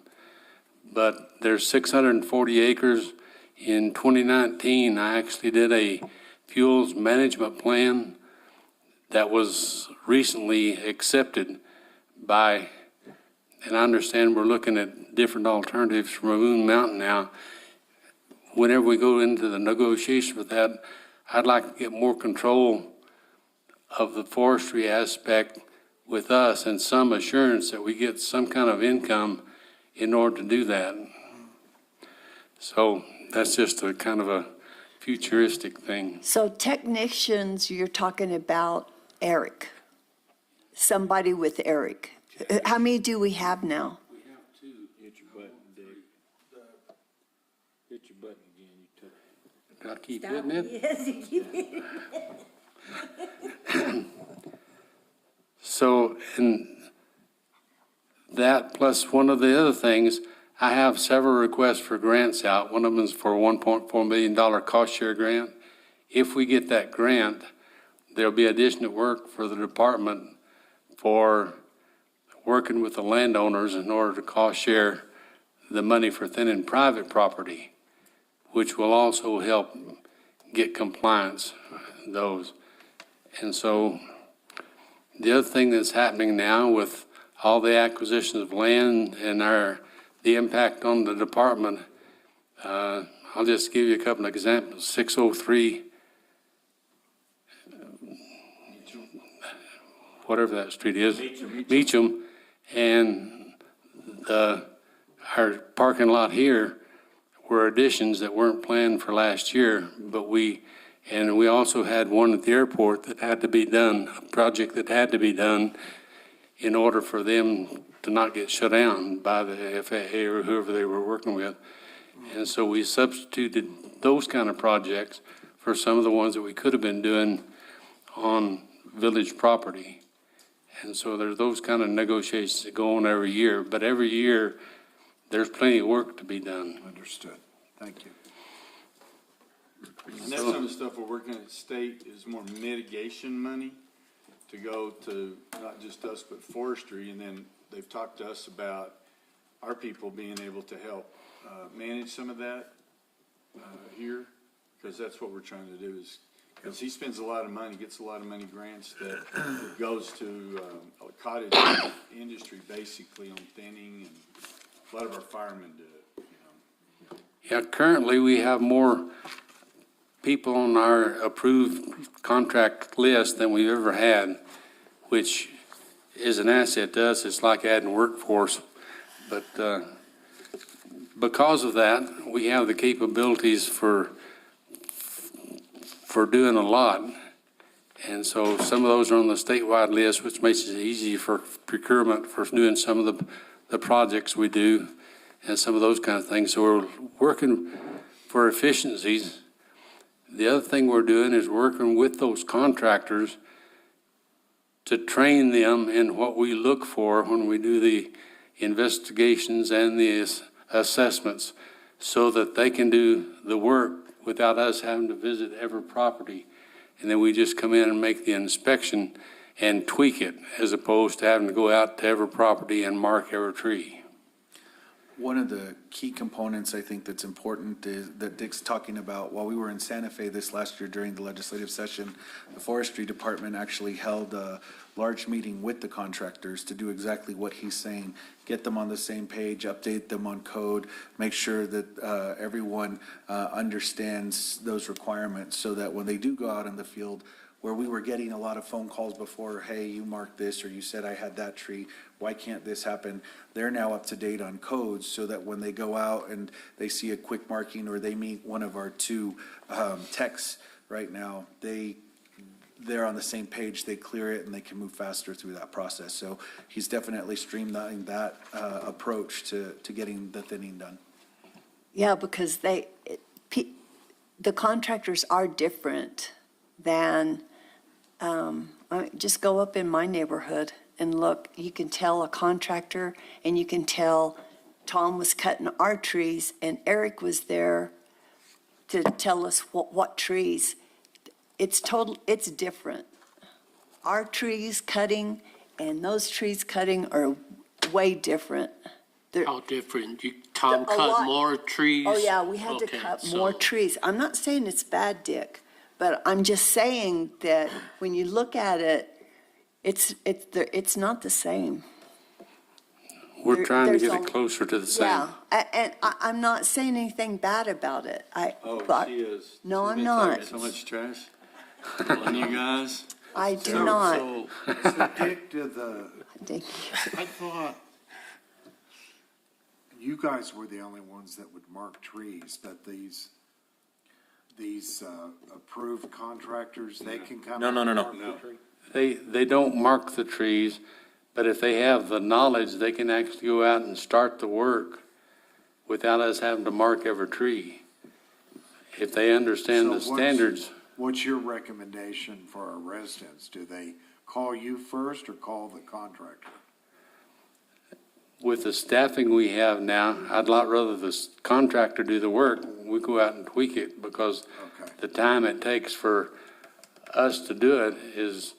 But there's 640 acres. In 2019, I actually did a fuels management plan that was recently accepted by, and I understand we're looking at different alternatives for Moon Mountain now. Whenever we go into the negotiation with that, I'd like to get more control of the forestry aspect with us and some assurance that we get some kind of income in order to do that. So that's just a kind of a futuristic thing. So technicians, you're talking about Eric, somebody with Eric. How many do we have now? We have two. Hit your button, Dick. Hit your button again, you took it. Did I keep Stop. hitting it? Yes, you keep hitting it. So, and that plus one of the other things, I have several requests for grants out. One of them is for a $1.4 million cost share grant. If we get that grant, there'll be additional work for the department for working with the landowners in order to cost share the money for thinning private property, which will also help get compliance, those. And so the other thing that's happening now with all the acquisitions of land and the impact on the department, I'll just give you a couple of examples. 603, whatever that street is, Meacham, and our parking lot here were additions that weren't planned for last year, but we also had one at the airport that had to be done, a project that had to be done in order for them to not get shut down by the FAA or whoever they were working with. And so we substituted those kind of projects for some of the ones that we could have been doing on village property. And so there's those kind of negotiations that go on every year, but every year there's plenty of work to be done. Understood. Thank you. And that's some of the stuff we're working at state is more mitigation money to go to not just us, but forestry. And then they've talked to us about our people being able to help manage some of that here, because that's what we're trying to do is, because he spends a lot of money, gets a lot of money grants that goes to cottage industry basically on thinning, and a lot of our firemen do it, you know. Yeah, currently we have more people on our approved contract list than we've ever had, which is an asset to us. It's like adding workforce. But because of that, we have the capabilities for doing a lot. And so some of those are on the statewide list, which makes it easy for procurement for doing some of the projects we do and some of those kind of things. So we're working for efficiencies. The other thing we're doing is working with those contractors to train them in what we look for when we do the investigations and the assessments, so that they can do the work without us having to visit every property. And then we just come in and make the inspection and tweak it, as opposed to having to go out to every property and mark every tree. One of the key components I think that's important is that Dick's talking about. While we were in Santa Fe this last year during the legislative session, the forestry department actually held a large meeting with the contractors to do exactly what he's saying, get them on the same page, update them on code, make sure that everyone understands those requirements, so that when they do go out in the field, where we were getting a lot of phone calls before, hey, you marked this, or you said I had that tree, why can't this happen? They're now up to date on codes, so that when they go out and they see a quick marking, or they meet one of our two techs right now, they they're on the same page, they clear it and they can move faster through that process. So he's definitely streamlining that approach to getting the thinning done. Yeah, because the contractors are different than, just go up in my neighborhood and look, you can tell a contractor and you can tell Tom was cutting our trees and Eric was there to tell us what trees. It's different. Our trees cutting and those trees cutting are way different. How different? Tom A cut lot. more trees? Oh, yeah, we had to Okay, cut more so- trees. I'm not saying it's bad, Dick, but I'm just saying that when you look at it, it's not the same. We're trying to there's get a- it closer to the same. Yeah, and I'm not saying anything bad about it. Oh, But- she is. No, She's I'm been not. talking so much trash on you guys. I do not. So Dick, Dick. I thought, you guys were the only ones that would mark trees, but these approved contractors, they can come. No, no, no, no. and mark the tree? They don't mark the trees, but if they have the knowledge, they can actually go out and start the work without us having to mark every tree. If they understand the So what's- standards, What's your recommendation for our residents? Do they call you first or call the contractor? with the staffing we have now, I'd lot rather the contractor do the work. We go out and tweak it because Okay. the time it takes for us to do it is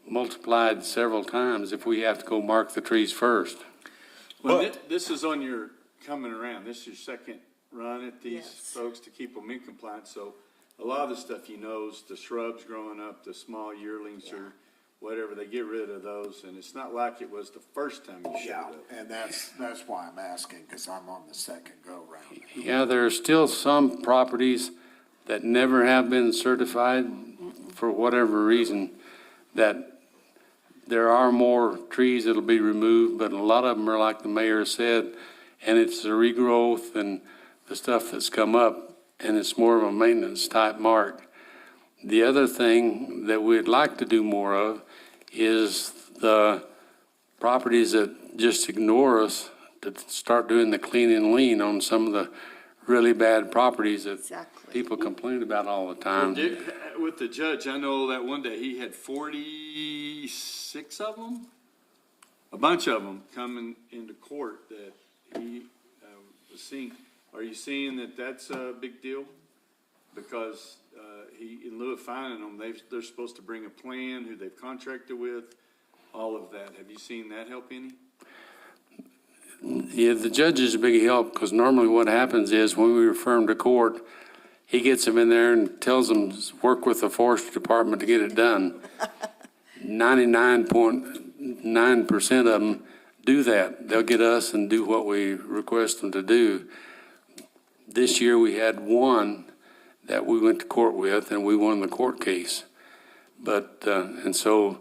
multiplied several times if we have to go mark the trees first. Well, this is on your coming around. This is your second run at these Yes. folks to keep them in compliance. So a lot of the stuff he knows, the shrubs growing up, the small yearlings or whatever, they get rid of those. And it's not like it was the first time you showed Yeah, up. and that's why I'm asking, because I'm on the second go-round. Yeah, there are still some properties that never have been certified for whatever reason, that there are more trees that'll be removed, but a lot of them are like the mayor said, and it's the regrowth and the stuff that's come up, and it's more of a maintenance type mark. The other thing that we'd like to do more of is the properties that just ignore us, to start doing the clean and lean on some of the really bad properties that Exactly. people complain about all the time. With the judge, I know that one day he had 46 of them, a bunch of them coming into court that he was seeing. Are you seeing that that's a big deal? Because he, in lieu of fining them, they're supposed to bring a plan, who they've contracted with, all of that. Have you seen that help any? Yeah, the judge is a big help, because normally what happens is when we refer them to court, he gets them in there and tells them, work with the forestry department to get it done. 99.9% of them do that. They'll get us and do what we request them to do. This year, we had one that we went to court with, and we won the court case. But, and so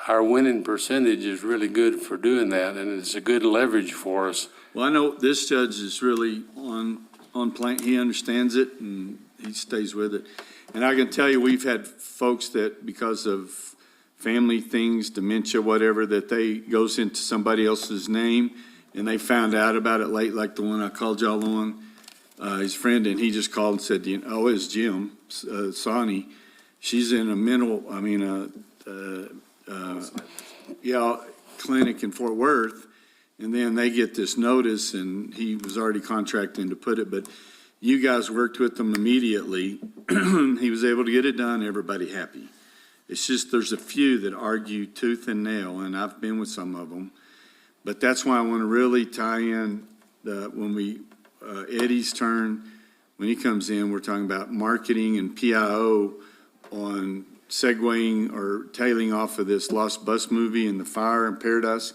our winning percentage is really good for doing that, and it's a good leverage for us. Well, I know this judge is really on plan. He understands it and he stays with it. And I can tell you, we've had folks that, because of family things, dementia, whatever, that they goes into somebody else's name and they found out about it late, like the one I called y'all on, his friend, and he just called and said, oh, it's Jim, Sonny. She's in a clinic in Fort Worth. And then they get this notice, and he was already contracting to put it, but you guys worked with them immediately. He was able to get it done, everybody happy. It's just, there's a few that argue tooth and nail, and I've been with some of them. But that's why I want to really tie in Eddie's turn, when he comes in, we're talking about marketing and PIO on segueing or tailing off of this Lost Bus movie and the fire in Paradise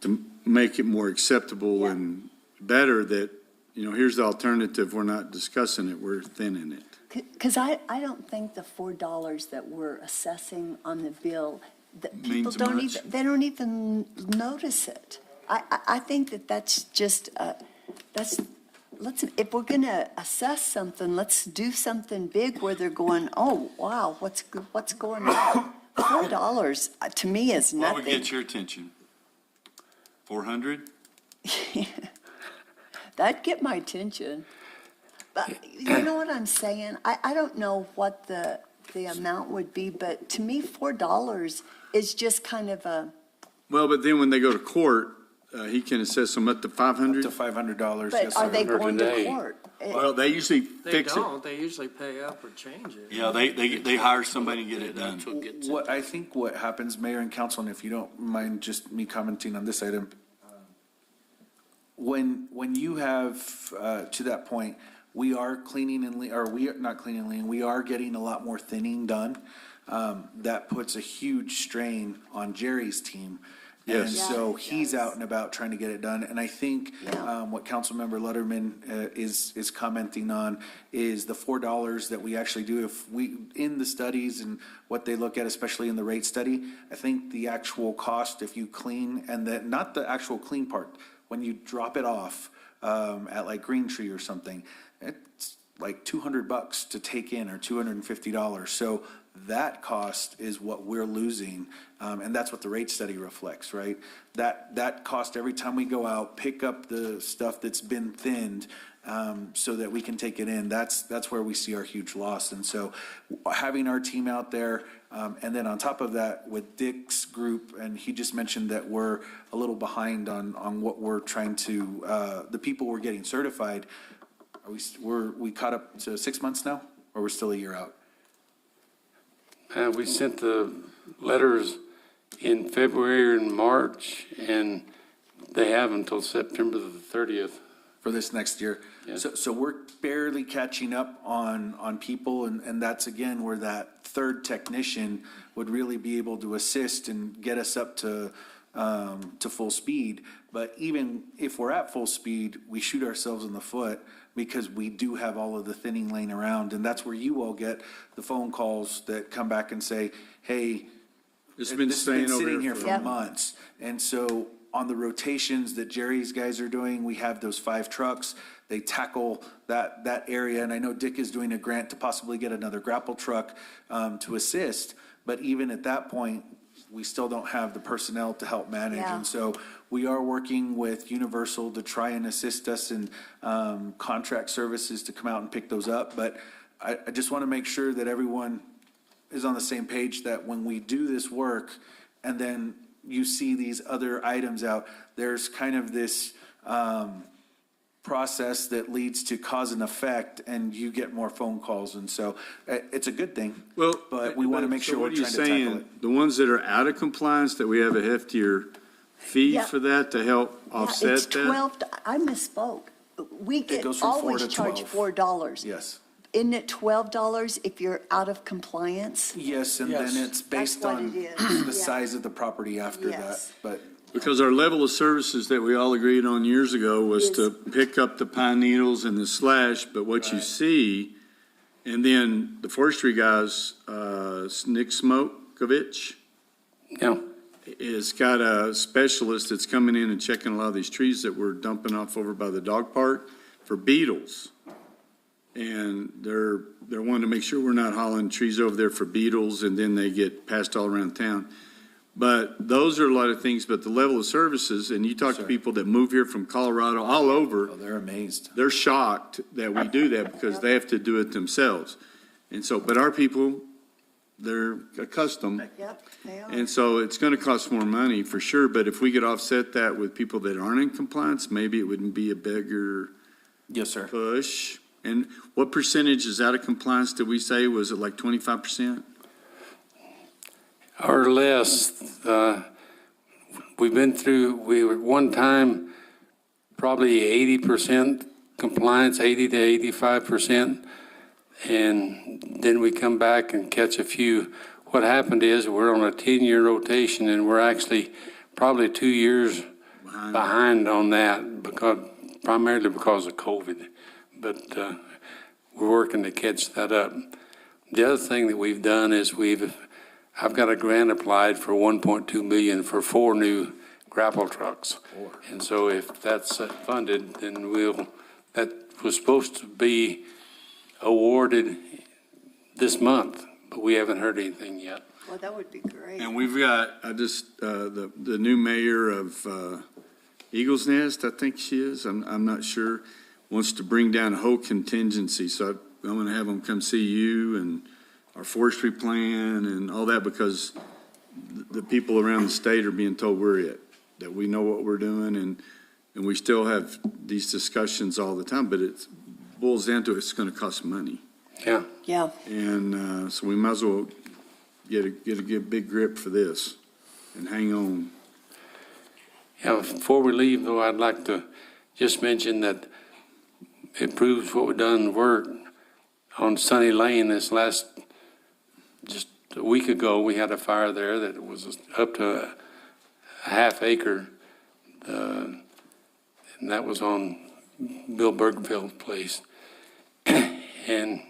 to make it more acceptable and better that, here's the alternative. We're not discussing it, we're thinning it. Because I don't think the $4 that we're assessing on the bill, that people Means don't much. even, they don't even notice it. I think that's just, if we're gonna assess something, let's do something big where they're going, oh, wow, what's going on? $4 to me is What would nothing. get your attention? 400? That'd get my attention. But you know what I'm saying? I don't know what the amount would be, but to me, $4 is just kind of a, Well, but then when they go to court, he can assess them up to Up 500? to $500, but yes, are sir. they For going to today. court? Well, they usually They fix it. don't, they usually pay up or change it. Yeah, they hire somebody to get it done. That's what gets it. What, I think what happens, Mayor and Council, and if you don't mind just me commenting on this item, when you have, to that point, we are cleaning and, or we are not cleaning and leaning, we are getting a lot more thinning done. That puts a huge strain on Jerry's team. Yes. And so he's out and about trying to get it done. And I think Yeah. what Councilmember Letterman is commenting on is the $4 that we actually do. If we, in the studies and what they look at, especially in the rate study, I think the actual cost, if you clean, and that, not the actual clean part, when you drop it off at like Green Tree or something, it's like $200 to take in, or $250. So that cost is what we're losing, and that's what the rate study reflects, right? That cost every time we go out, pick up the stuff that's been thinned, so that we can take it in. That's where we see our huge loss. And so having our team out there, and then on top of that, with Dick's group, and he just mentioned that we're a little behind on what we're trying to, the people we're getting certified. Are we caught up to 6 months now, or we're still a year out? We sent the letters in February and March, and they have until September the 30th. For this next year. Yes. So we're barely catching up on people, and that's again where that third technician would really be able to assist and get us up to full speed. But even if we're at full speed, we shoot ourselves in the foot because we do have all of the thinning laying around. And that's where you all get the phone calls that come back and say, hey, It's been this has been staying over sitting here here for. for Yep. months. And so on the rotations that Jerry's guys are doing, we have those 5 trucks. They tackle that area. And I know Dick is doing a grant to possibly get another grapple truck to assist. But even at that point, we still don't have the personnel to help manage. Yeah. And so we are working with Universal to try and assist us in contract services to come out and pick those up. But I just want to make sure that everyone is on the same page, that when we do this work and then you see these other items out, there's kind of this process that leads to cause and effect, and you get more phone calls. And so it's a good thing. Well, But we want to make so sure we're what are you trying to tackle saying? it. The ones that are out of compliance, that we have a heftier fee Yeah. for that to help yeah, offset it's that? 12, I misspoke. We get, goes from 4 always to charge 12. $4. Yes. Isn't it $12 if you're out of compliance? Yes, and Yes. then it's based what on it is, the yeah. size of the property after that. Yes. But Because our level of services that we all agreed on years ago was to pick up the pine needles and the slash, but what you see, and then the forestry guys, Nick Smokovich, Yeah. is got a specialist that's coming in and checking a lot of these trees that we're dumping off over by the dog park for beetles. And they're wanting to make sure we're not hauling trees over there for beetles, and then they get passed all around town. But those are a lot of things, but the level of services, and you talk to Sir. people that move here from Colorado, all over, oh, they're amazed. they're shocked that we do that because they have to do it themselves. And so, but our people, they're accustomed. Yep, they are. And so it's gonna cost more money for sure, but if we could offset that with people that aren't in compliance, maybe it wouldn't be a bigger Yes, sir. push. And what percentage is out of compliance, did we say? Was it like 25%? Or less. We've been through, we were one time probably 80% compliance, 80 to 85%. And then we come back and catch a few. What happened is we're on a 10-year rotation, and we're actually probably 2 years behind on that, primarily because of COVID. But we're working to catch that up. The other thing that we've done is I've got a grant applied for $1.2 million for 4 new grapple trucks. And so if that's funded, then that was supposed to be awarded this month, but we haven't heard anything yet. Well, that would be great. And we've got, the new mayor of, Eagles Nest, I think she is, I'm not sure, wants to bring down a whole contingency, so I'm gonna have them come see you and our forestry plan and all that, because the people around the state are being told we're it, that we know what we're doing, and we still have these discussions all the time, but it boils down to it's gonna cost money. Yeah. Yeah, And, so we might as well get a big grip for this and hang on. Yeah, before we leave, though, I'd like to just mention that it proves what we've done work on Sunny Lane just a week ago. We had a fire there that was up to a half acre, and that was on Bill Bergfeld's place. And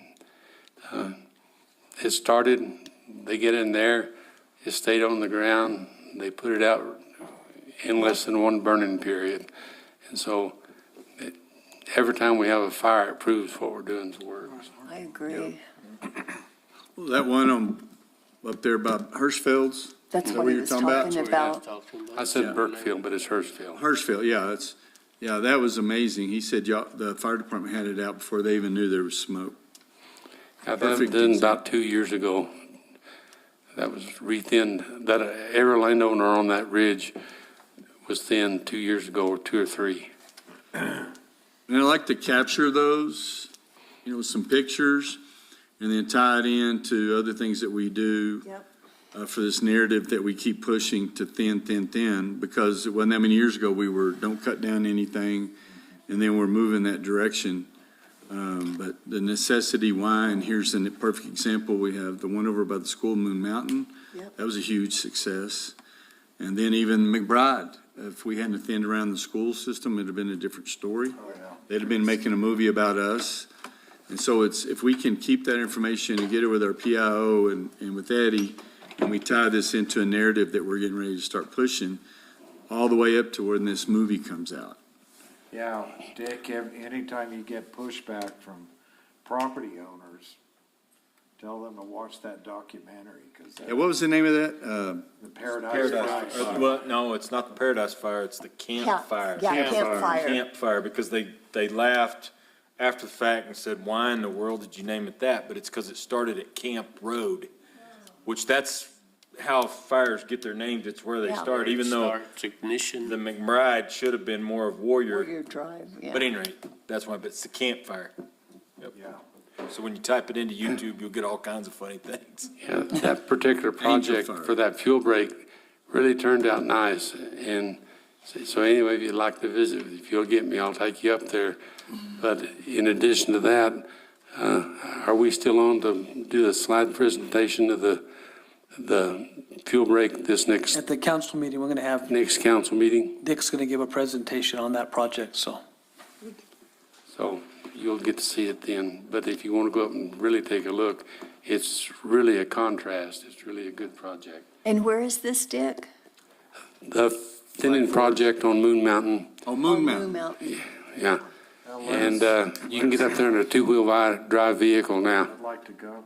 it started, they get in there, it stayed on the ground, they put it out in less than one burning period. And so every time we have a fire, it proves what we're doing works. I agree. Well, that one up there by Hirschfeld's? That's Is that what what he you're was talking about? talking about. I said Yeah. Burkefield, but it's Hirschfield. Hirschfeld, yeah, that was amazing. He said the fire department had it out before they even knew there was smoke. That Perfect done example. about 2 years ago. That was re-thinned. That every landowner on that ridge was thinned 2 years ago, or 2 or 3. And I like to capture those, with some pictures, and then tie it into other things that we do. Yep. For this narrative that we keep pushing to thin, because it wasn't that many years ago, we were, don't cut down anything, and then we're moving that direction. But the necessity why, and here's a perfect example, we have the one over by the school, Moon Mountain. Yep. That was a huge success. And then even McBride, if we hadn't thinned around the school system, it'd have been a different story. They'd have been making a movie about us. And so if we can keep that information and get it with our PIO and with Eddie, and we tie this into a narrative that we're getting ready to start pushing, all the way up to when this movie comes out. Yeah, Dick, anytime you get pushback from property owners, tell them to watch that documentary, because Yeah, what was the name of that? the Paradise Fire. Well, no, it's not the Paradise Fire, it's the Campfire. Yeah, campfire. Campfire, because they laughed after the fact and said, why in the world did you name it that? But it's because it started at Camp Road, which that's how fires get their names. It's where they Yeah. start, even though Starts ignition. the McBride should have been more of Warrior Drive, yeah. But anyway, that's why, but it's the Campfire. Yeah. So when you type it into YouTube, you'll get all kinds of funny things. Yeah, that particular project fire. for that fuel break really turned out nice. And so anyway, if you'd like to visit, if you'll get me, I'll take you up there. But in addition to that, are we still on to do the slide presentation of the fuel break this At the council meeting, we're going to have, next council meeting? Dick's going to give a presentation on that project, so. So you'll get to see it then. But if you want to go up and really take a look, it's really a contrast. It's really a good project. And where is this, Dick? The thinning project on Moon Mountain, Oh, Moon On Mountain. Mountain. yeah. And you can get up there in a two-wheel drive vehicle now. I'd like to go.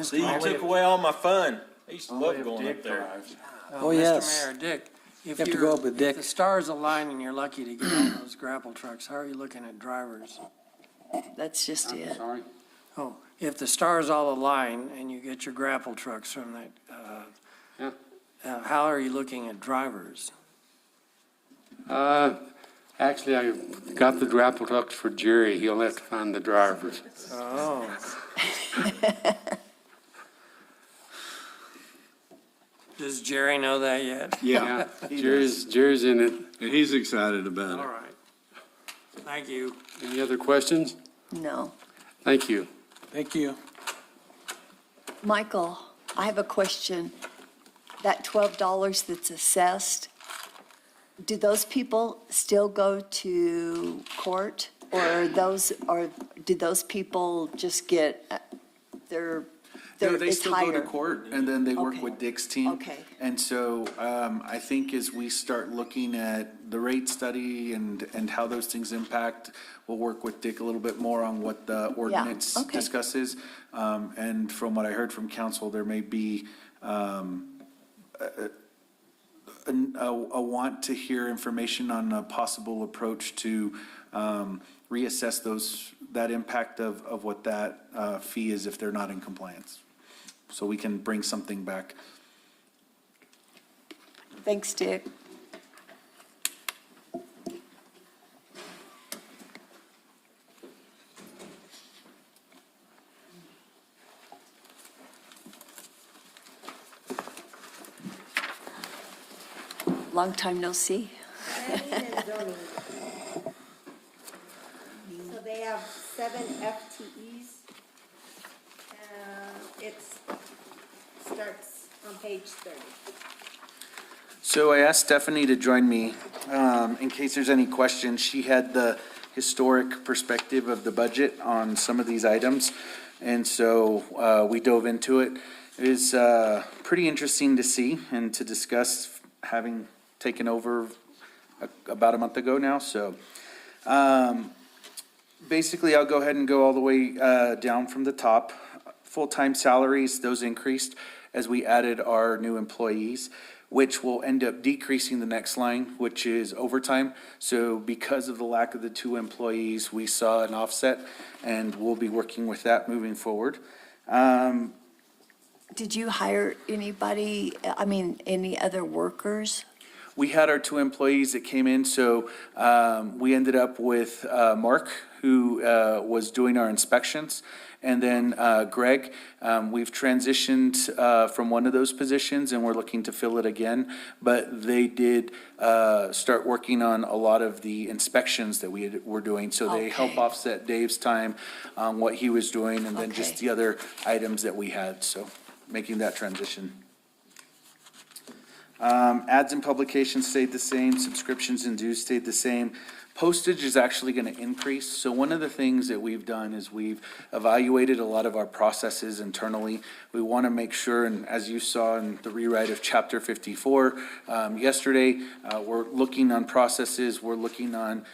See, you took away all my fun. I used to Only love if going up Dick there. drives. Oh, yes. Mr. Mayor, Dick, if have to you're, go up with Dick. if the stars align and you're lucky to get on those grapple trucks, how are you looking at drivers? That's just it. Sorry? Oh, if the stars all align and you get your grapple trucks from that, Yeah. how are you looking at drivers? Actually, I got the grapple trucks for Jerry. He'll have to find the drivers. Oh. Does Jerry know that yet? Yeah, Jerry's in it. and he's excited about All it. right. Thank you. Any other questions? No. Thank you. Thank you. Michael, I have a question. That $12 that's assessed, do those people still go to court? Or do those people just get their No, they it's still go to higher. court, and then they work Okay. with Dick's team. Okay. And so, I think as we start looking at the rate study and how those things impact, we'll work with Dick a little bit more on what the ordinance okay. discusses. And from what I heard from council, there may be, a want to hear information on a possible approach to, reassess that impact of what that, fee is if they're not in compliance. So we can bring something back. Thanks, Dick. Long time no see. Planning and zoning. So they have 7 FTEs. It starts on page 30. So I asked Stephanie to join me, in case there's any questions. She had the historic perspective of the budget on some of these items, and so, we dove into it. It is, pretty interesting to see and to discuss, having taken over about a month ago now, so. Basically, I'll go ahead and go all the way, down from the top. Full-time salaries, those increased as we added our new employees, which will end up decreasing the next line, which is overtime. So because of the lack of the 2 employees, we saw an offset, and we'll be working with that moving forward. Did you hire anybody, any other workers? We had our 2 employees that came in, so we ended up with Mark, who was doing our inspections, and then Greg. We've transitioned from one of those positions, and we're looking to fill it again. But they did start working on a lot of the inspections that were doing, so they help Okay. offset Dave's time on what he was doing, and then just Okay. the other items that we had, so making that transition. Ads and publications stayed the same, subscriptions and dues stayed the same. Postage is actually gonna increase, so one of the things that we've done is we've evaluated a lot of our processes internally. We wanna make sure, and as you saw in the rewrite of chapter 54, yesterday, we're looking on processes, we're looking on,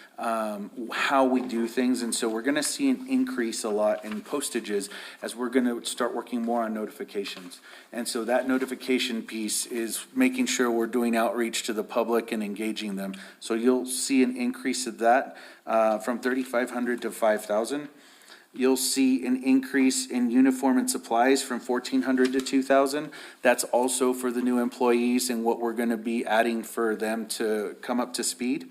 how we do things, and so we're gonna see an increase a lot in postages as we're gonna start working more on notifications. And so that notification piece is making sure we're doing outreach to the public and engaging them. So you'll see an increase of that, from 3,500 to 5,000. You'll see an increase in uniform and supplies from 1,400 to 2,000. That's also for the new employees and what we're gonna be adding for them to come up to speed.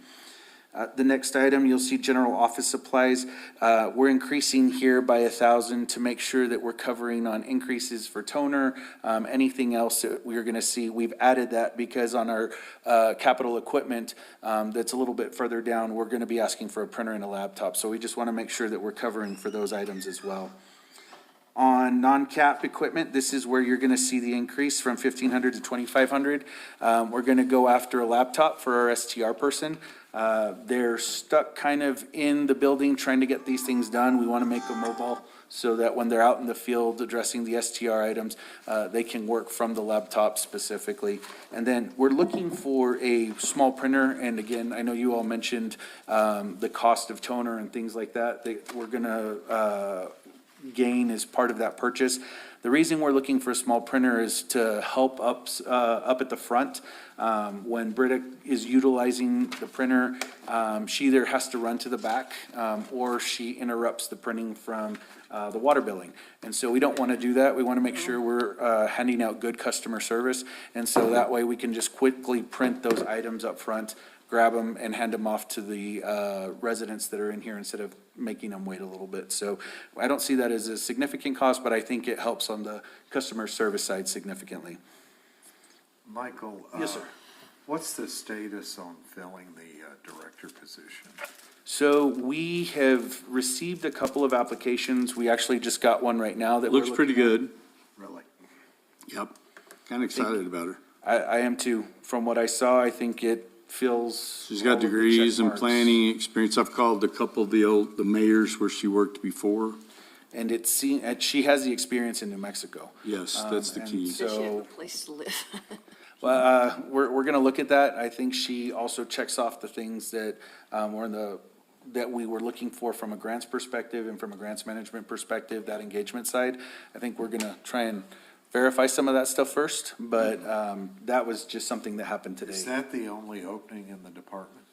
The next item, you'll see general office supplies. We're increasing here by 1,000 to make sure that we're covering on increases for toner, anything else that we're gonna see. We've added that because on our capital equipment, that's a little bit further down, we're gonna be asking for a printer and a laptop. So we just wanna make sure that we're covering for those items as well. On non-cap equipment, this is where you're gonna see the increase from 1,500 to 2,500. We're gonna go after a laptop for our STR person. They're stuck kind of in the building trying to get these things done. We wanna make them mobile so that when they're out in the field addressing the STR items, they can work from the laptop specifically. And then we're looking for a small printer, and again, I know you all mentioned, the cost of toner and things like that, that we're gonna, gain as part of that purchase. The reason we're looking for a small printer is to help up at the front. When Britta is utilizing the printer, she either has to run to the back, or she interrupts the printing from the water billing. And so we don't want to do that. We want to make sure we're handing out good customer service. And so that way we can just quickly print those items up front, grab them and hand them off to the residents that are in here instead of making them wait a little bit. So I don't see that as a significant cost, but I think it helps on the customer service side significantly. Michael? Yes, sir. What's the status on filling the director position? So we have received a couple of applications. We actually just got one right now that we're Looks pretty looking at. good. Really? Yep. Kind of excited about her. I am too. From what I saw, I think it feels. She's all got of the degrees check in marks. planning experience. I've called a couple of the mayors where she worked before, and she has the experience in New Mexico. Yes, that's the And key. Does she have a So, place to live? we're gonna look at that. I think she also checks off the things that, that we were looking for from a grants perspective and from a grants management perspective, that engagement side. I think we're gonna try and verify some of that stuff first, but, that was just something that happened today. Is that the only opening in the department?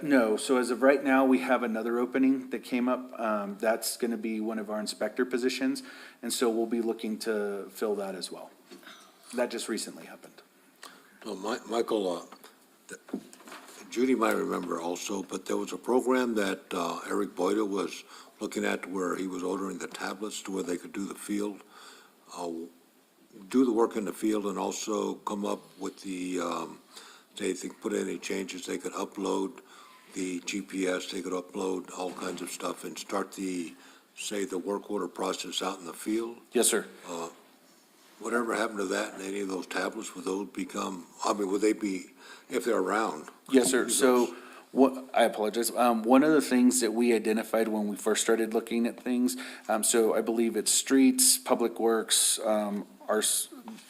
No, so as of right now, we have another opening that came up. That's gonna be one of our inspector positions, and so we'll be looking to fill that as well. That just recently happened. So Michael, Judy might remember also, but there was a program that Eric Boyda was looking at where he was ordering the tablets to where they could do the field, do the work in the field and also come up with the, they think put any changes, they could upload the GPS, they could upload all kinds of stuff and start the, say, the work order process out in the field. Yes, sir. Whatever happened to that and any of those tablets, would those become, I mean, would they be, if they're around? Yes, sir. So I apologize. One of the things that we identified when we first started looking at things, so I believe it's streets, public works,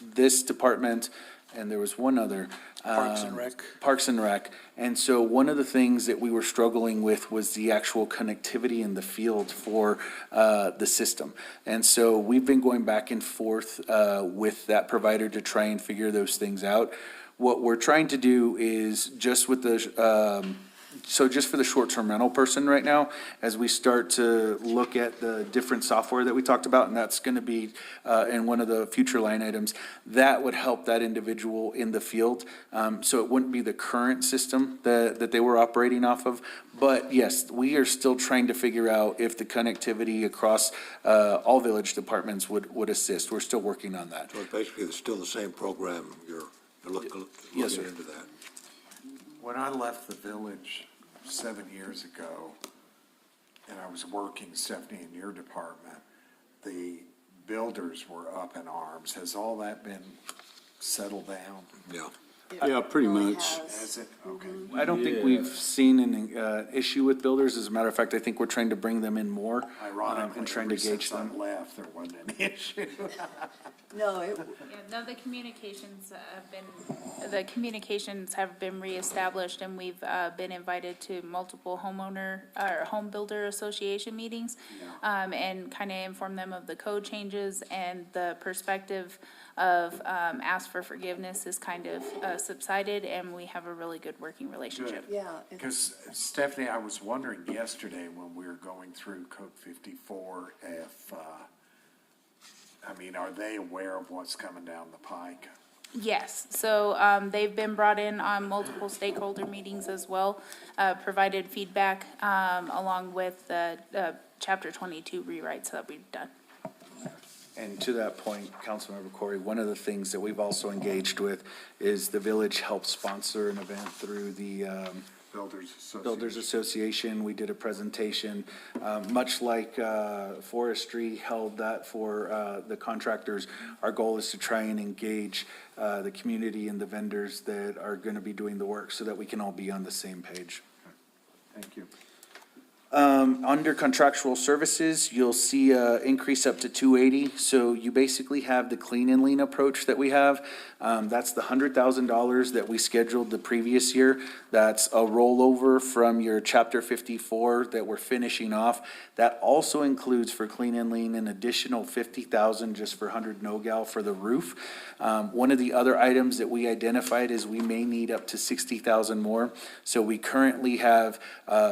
this department, and there was one other. Parks and Rec. Parks and Rec. And so one of the things that we were struggling with was the actual connectivity in the field for the system. And so we've been going back and forth with that provider to try and figure those things out. What we're trying to do is just with the, so just for the short-term rental person right now, as we start to look at the different software that we talked about, and that's gonna be in one of the future line items, that would help that individual in the field. So it wouldn't be the current system that they were operating off of. But yes, we are still trying to figure out if the connectivity across all village departments would assist. We're still working on that. So basically, it's still the same program, you're looking Yes, sir. into that. When I left the village 7 years ago, and I was working, Stephanie, in your department, the builders were up in arms. Has all that been settled down? Yeah. Yeah, pretty really much. has. Has it? Okay. I don't think we've seen an issue with builders. As a matter of fact, I think we're trying to bring them in more Ironically, and trying to ever gauge since I them. left, there wasn't any issue. No, Yeah, no, the communications have been reestablished, and we've been invited to multiple homeowner, or home builder association meetings, and kind of inform them of the code changes, and the perspective of ask for forgiveness is kind of subsided, and we have a really good working relationship. Good. yeah. Because Stephanie, I was wondering yesterday when we were going through Code 54 if, I mean, are they aware of what's coming down the pike? Yes, so they've been brought in on multiple stakeholder meetings as well, provided feedback along with the Chapter 22 rewrites that we've done. And to that point, Councilmember Corey, one of the things that we've also engaged with is the village helped sponsor an event through the Builders Association. We did a presentation, much like forestry held that for the contractors. Our goal is to try and engage the community and the vendors that are going to be doing the work so that we can all be on the same page. Thank you. Under contractual services, you'll see a increase up to 280. So you basically have the clean and lean approach that we have. That's the $100,000 that we scheduled the previous year. That's a rollover from your Chapter 54 that we're finishing off. That also includes for clean and lean an additional $50,000 just for 100 no-gal for the roof. One of the other items that we identified is we may need up to 60,000 more. So we currently have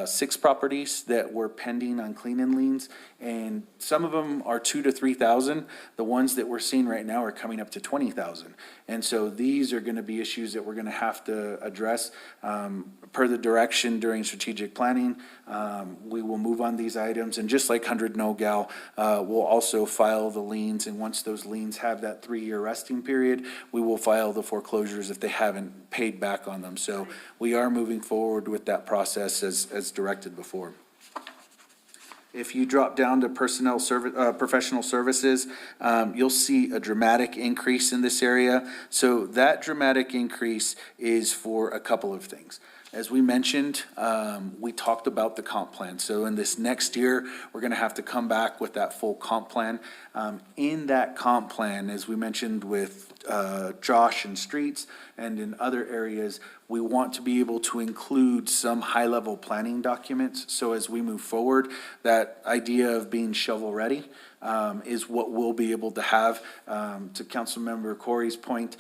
6 properties that were pending on clean and leans, and some of them are 2,000 to 3,000. The ones that we're seeing right now are coming up to 20,000. And so these are going to be issues that we're going to have to address per the direction during strategic planning. We will move on these items, and just like 100 no-gal, we'll also file the liens, and once those liens have that 3-year resting period, we will file the foreclosures if they haven't paid back on them. So we are moving forward with that process as directed before. If you drop down to professional services, you'll see a dramatic increase in this area. So that dramatic increase is for a couple of things. As we mentioned, we talked about the comp plan. So in this next year, we're gonna have to come back with that full comp plan. In that comp plan, as we mentioned with Josh and Streets and in other areas, we want to be able to include some high-level planning documents. So as we move forward, that idea of being shovel-ready is what we'll be able to have. To Councilmember Corey's point,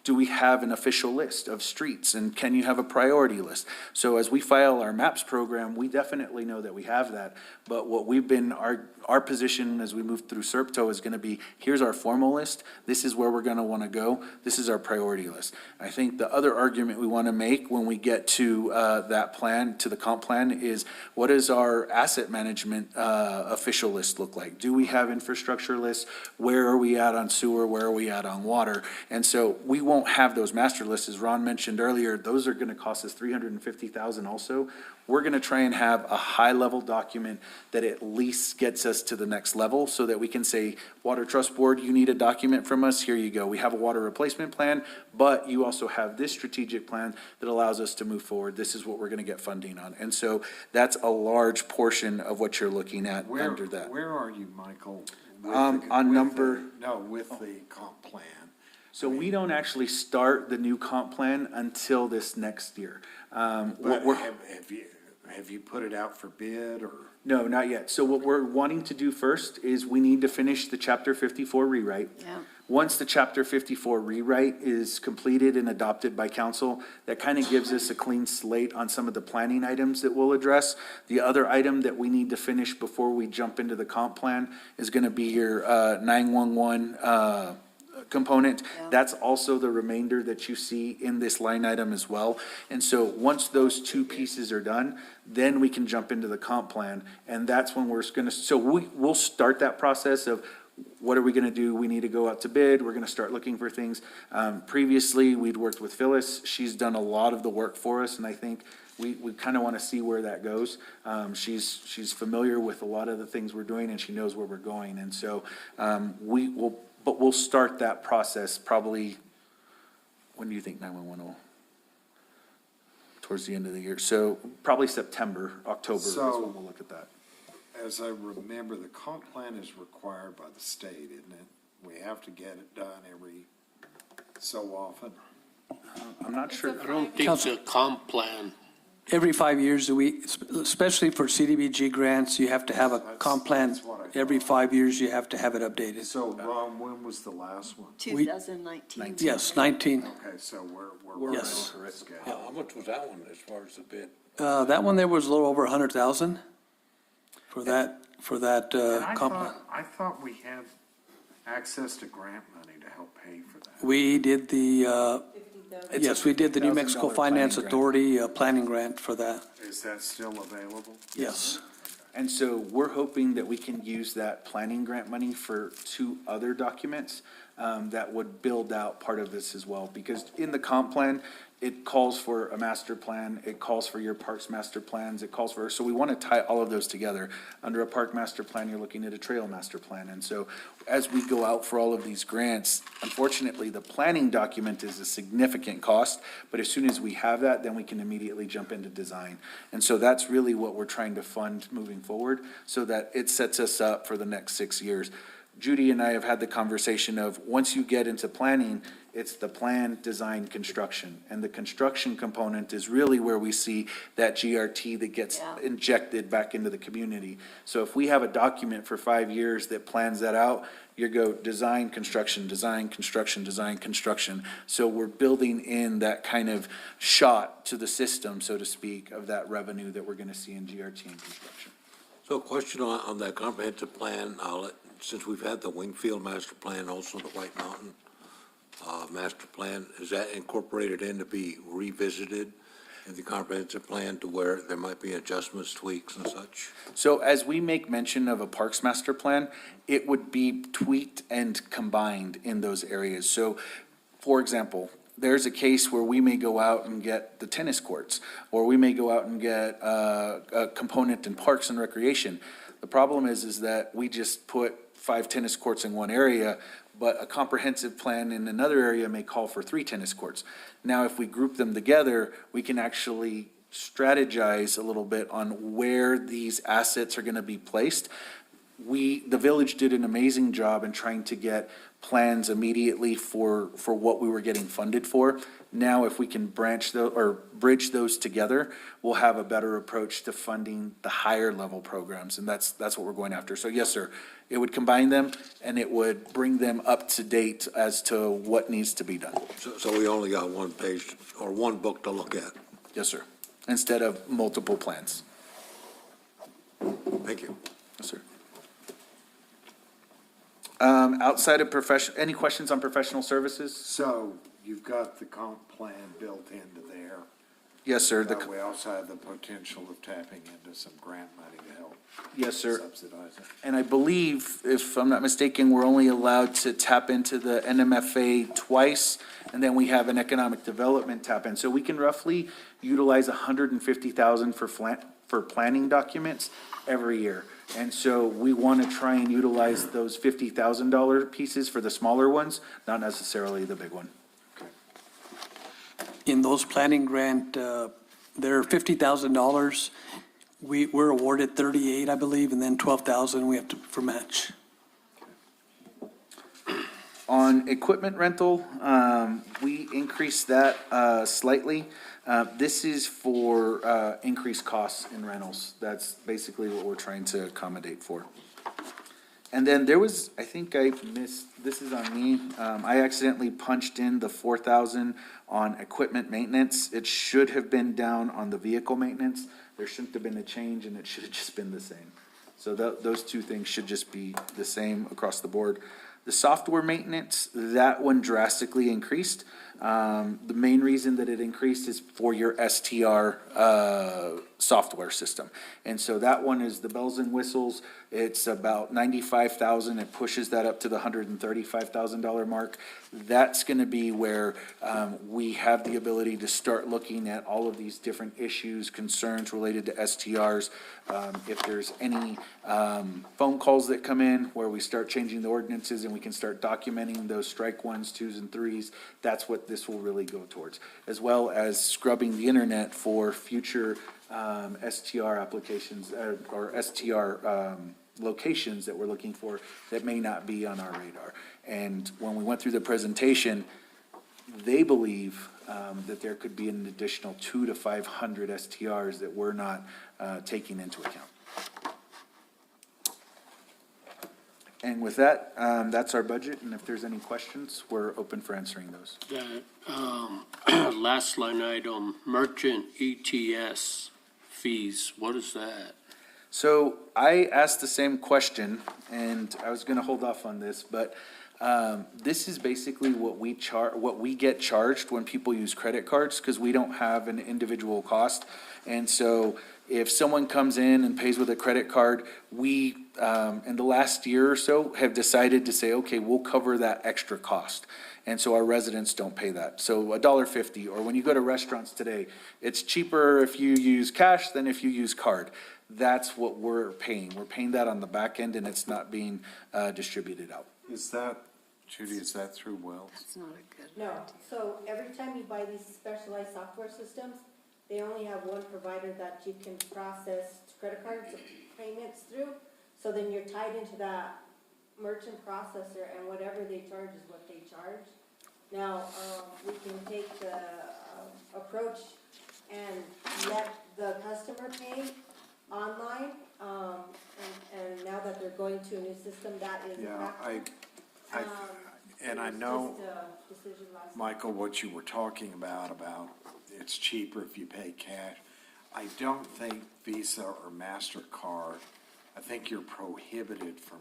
do we have an official list of streets, and can you have a priority list? So as we file our MAPS program, we definitely know that we have that, but what we've been, our position as we move through SERPTO is gonna be, here's our formal list, this is where we're gonna wanna go, this is our priority list. I think the other argument we wanna make when we get to that plan, to the comp plan, is what does our asset management official list look like? Do we have infrastructure lists? Where are we at on sewer? Where are we at on water? And so we won't have those master lists, as Ron mentioned earlier, those are gonna cost us $350,000 also. We're gonna try and have a high-level document that at least gets us to the next level, so that we can say, Water Trust Board, you need a document from us, here you go. We have a water replacement plan, but you also have this strategic plan that allows us to move forward. This is what we're gonna get funding on. And so that's a large portion of what you're looking at under that. Where are you, Michael? On number- With the comp plan. So we don't actually start the new comp plan until this next year. But have you put it out for bid, or? No, not yet. So what we're wanting to do first is we need to finish the Chapter 54 rewrite. Yeah. Once the Chapter 54 rewrite is completed and adopted by council, that kind of gives us a clean slate on some of the planning items that we'll address. The other item that we need to finish before we jump into the comp plan is going to be your 911 component. That's also the remainder that you see in this line item as well. And so once those two pieces are done, then we can jump into the comp plan. And that's when we're gonna, so we'll start that process of what are we gonna do? We need to go out to bid. We're gonna start looking for things. Previously, we'd worked with Phyllis. She's done a lot of the work for us, and I think we kind of want to see where that goes. She's familiar with a lot of the things we're doing, and she knows where we're going. And so we'll start that process probably, when do you think 911 will? Towards the end of the year. So probably September, October is when we'll look at that. As I remember, the comp plan is required by the state, isn't it? We have to get it done every so often. I'm not sure. I don't think it's a comp plan. Every 5 years, especially for CDBG grants, you have to have a comp plan. That's what I thought. Every 5 years, you have to have it updated. So, Ron, when was the last one? 2019. Yes, 19. Okay, so we're Yes. on schedule. How much was that one as far as the bid? That one there was a little over 100,000 for that And comp plan. I thought we had access to grant money to help pay for that. We did the, It's yes, a we did the New Mexico $50,000 Finance planning grant. Authority planning grant for that. Is that still available? Yes. And so we're hoping that we can use that planning grant money for two other documents that would build out part of this as well. Because in the comp plan, it calls for a master plan, it calls for your parks master plans, it calls for, so we want to tie all of those together. Under a park master plan, you're looking at a trail master plan. And so as we go out for all of these grants, unfortunately, the planning document is a significant cost, but as soon as we have that, then we can immediately jump into design. And so that's really what we're trying to fund moving forward, so that it sets us up for the next 6 years. Judy and I have had the conversation of, once you get into planning, it's the plan, design, construction. And the construction component is really where we see that GRT that gets injected back into the community. So if we have a document for 5 years that plans that out, you go design, construction, design, construction, design, construction. So we're building in that kind of shot to the system, so to speak, of that revenue that we're gonna see in GRT and construction. So a question on that comprehensive plan, since we've had the Wingfield master plan, also the White Mountain master plan, is that incorporated in to be revisited in the comprehensive plan to where there might be adjustments, tweaks and such? So as we make mention of a parks master plan, it would be tweaked and combined in those areas. So, for example, there's a case where we may go out and get the tennis courts, or we may go out and get a component in parks and recreation. The problem is that we just put 5 tennis courts in one area, but a comprehensive plan in another area may call for 3 tennis courts. Now, if we group them together, we can actually strategize a little bit on where these assets are gonna be placed. The village did an amazing job in trying to get plans immediately for what we were getting funded for. Now, if we can bridge those together, we'll have a better approach to funding the higher level programs, and that's what we're going after. So yes, sir, it would combine them, and it would bring them up to date as to what needs to be done. So we only got one page or one book to look at. Yes, sir, instead of multiple plans. Thank you. Yes, sir. Outside of any questions on professional services? So you've got the comp plan built into there. Yes, sir. We also have the potential of tapping into some grant money to help Yes, sir. subsidize it. And I believe, if I'm not mistaken, we're only allowed to tap into the NMFA twice, and then we have an economic development tap in. So we can roughly utilize 150,000 for planning documents every year. And so we want to try and utilize those $50,000 pieces for the smaller ones, not necessarily the big one. In those planning grant, they're $50,000. We're awarded 38, I believe, and then 12,000 we have to, for match. On equipment rental, we increased that slightly. This is for increased costs in rentals. That's basically what we're trying to accommodate for. And then there was, I think I missed, this is on me, I accidentally punched in the 4,000 on equipment maintenance. It should have been down on the vehicle maintenance. There shouldn't have been a change, and it should have just been the same. So those two things should just be the same across the board. The software maintenance, that one drastically increased. The main reason that it increased is for your STR software system. And so that one is the bells and whistles. It's about 95,000. It pushes that up to the $135,000 mark. That's gonna be where we have the ability to start looking at all of these different issues, concerns related to STRs. If there's any phone calls that come in where we start changing the ordinances and we can start documenting those strike 1s, 2s, and 3s, that's what this will really go towards, as well as scrubbing the internet for future STR applications or STR locations that we're looking for that may not be on our radar. And when we went through the presentation, they believe that there could be an additional 200 to 500 STRs that we're not taking into account. And with that, that's our budget, and if there's any questions, we're open for answering those. That, last line item, merchant ETS fees, what is that? So I asked the same question, and I was gonna hold off on this, but this is basically what we get charged when people use credit cards, because we don't have an individual cost. And so if someone comes in and pays with a credit card, we, in the last year or so, have decided to say, okay, we'll cover that extra cost. And so our residents don't pay that. So $1.50, or when you go to restaurants today, it's cheaper if you use cash than if you use card. That's what we're paying. We're paying that on the back end, and it's not being distributed out. Is that, Judy, is that through Wells? That's not a good No, so every time you buy these specialized software systems, they only have one provider that you can process credit cards payments through. So then you're tied into that merchant processor, and whatever they charge is what they charge. Now, we can take the approach and let the customer pay online, and now that they're going to a new system, that is Yeah, practical. and I It's know, just a decision last Michael, what you were talking about it's cheaper if you pay cash. I don't think Visa or MasterCard, I think you're prohibited from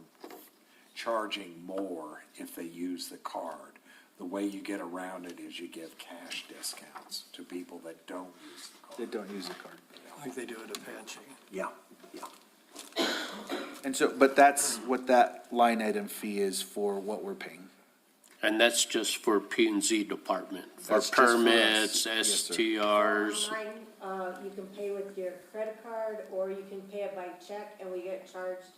charging more if they use the card. The way you get around it is you give cash discounts to people that don't use the card. They don't use the card. Like they do at Apache. Yeah, yeah. And so, but that's what that line item fee is for what we're paying. And that's just for P and Z department, for That's just for us. permits, Yes, sir. STRs. Online, you can pay with your credit card, or you can pay it by check, and we get charged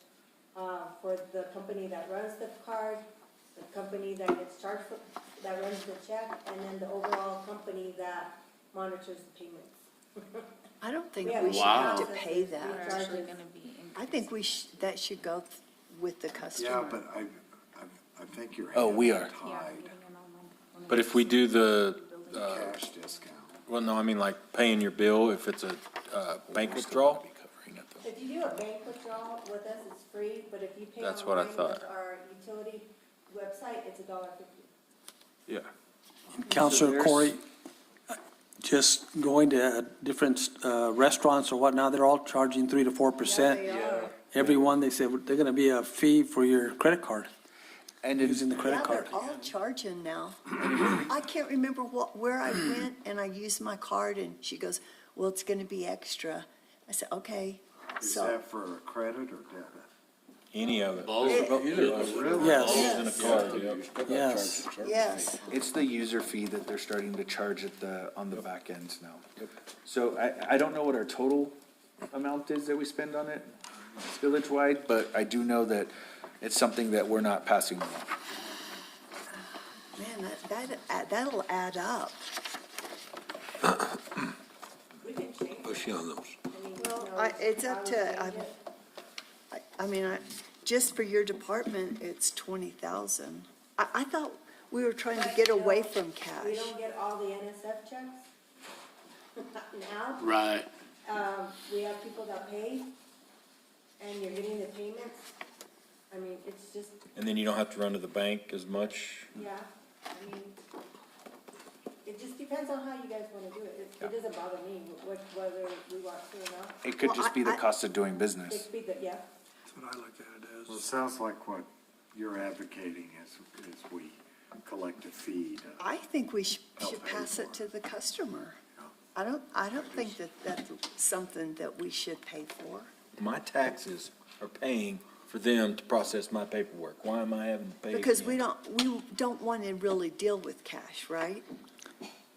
for the company that runs the card, the company that gets charged for, that runs the check, and then the overall company that monitors the payments. I don't think We have we should have to processes, pay we that. We're charge actually it. gonna be. I think that should go with the customer. Yeah, but I think your Oh, we hands are. tied. But if we do the, Cash discount. well, no, I mean like paying your bill, if it's a bank withdrawal, If you do a bank withdrawal with us, it's free, but if you pay That's what I online thought. with our utility website, it's $1.50. yeah. Counselor Corey, just going to different restaurants or whatnot, they're all charging 3 to 4%. They are. Everyone, they said, they're gonna be a fee for your credit card, And using the Yeah, credit card. they're all charging now. I can't remember where I went and I used my card and she goes, well, it's gonna be extra. I said, okay. Is So, that for a credit or debit? Any of it. Yes, In a card, yep. yes. yes. it's the user fee that they're starting to charge on the back end now. So I don't know what our total amount is that we spend on it village-wide, but I do know that it's something that we're not passing along. Man, that'll add up. We can change. Push you on those. I mean, Well, you know, it's up would to, change it. I mean, just for your department, it's 20,000. I thought we were trying to But, get you know, away from We cash. don't get all the NSF checks now. Right. We have people that pay, and you're getting the payments. I mean, it's just, And then you don't have to run to the bank as much. yeah, I mean, it just depends on how you guys wanna do it. It doesn't bother me, whether we want to or not. It could just be the cost of doing It business. could be the, yeah. That's what I look at it Well, it as. sounds like what you're advocating is we collect a fee to. I think we should Help pay pass for it to the customer. Yeah. I don't think that that's something that we should pay for. My taxes are paying for them to process my paperwork. Why am I having to pay? Because again? we don't want to really deal with cash, right?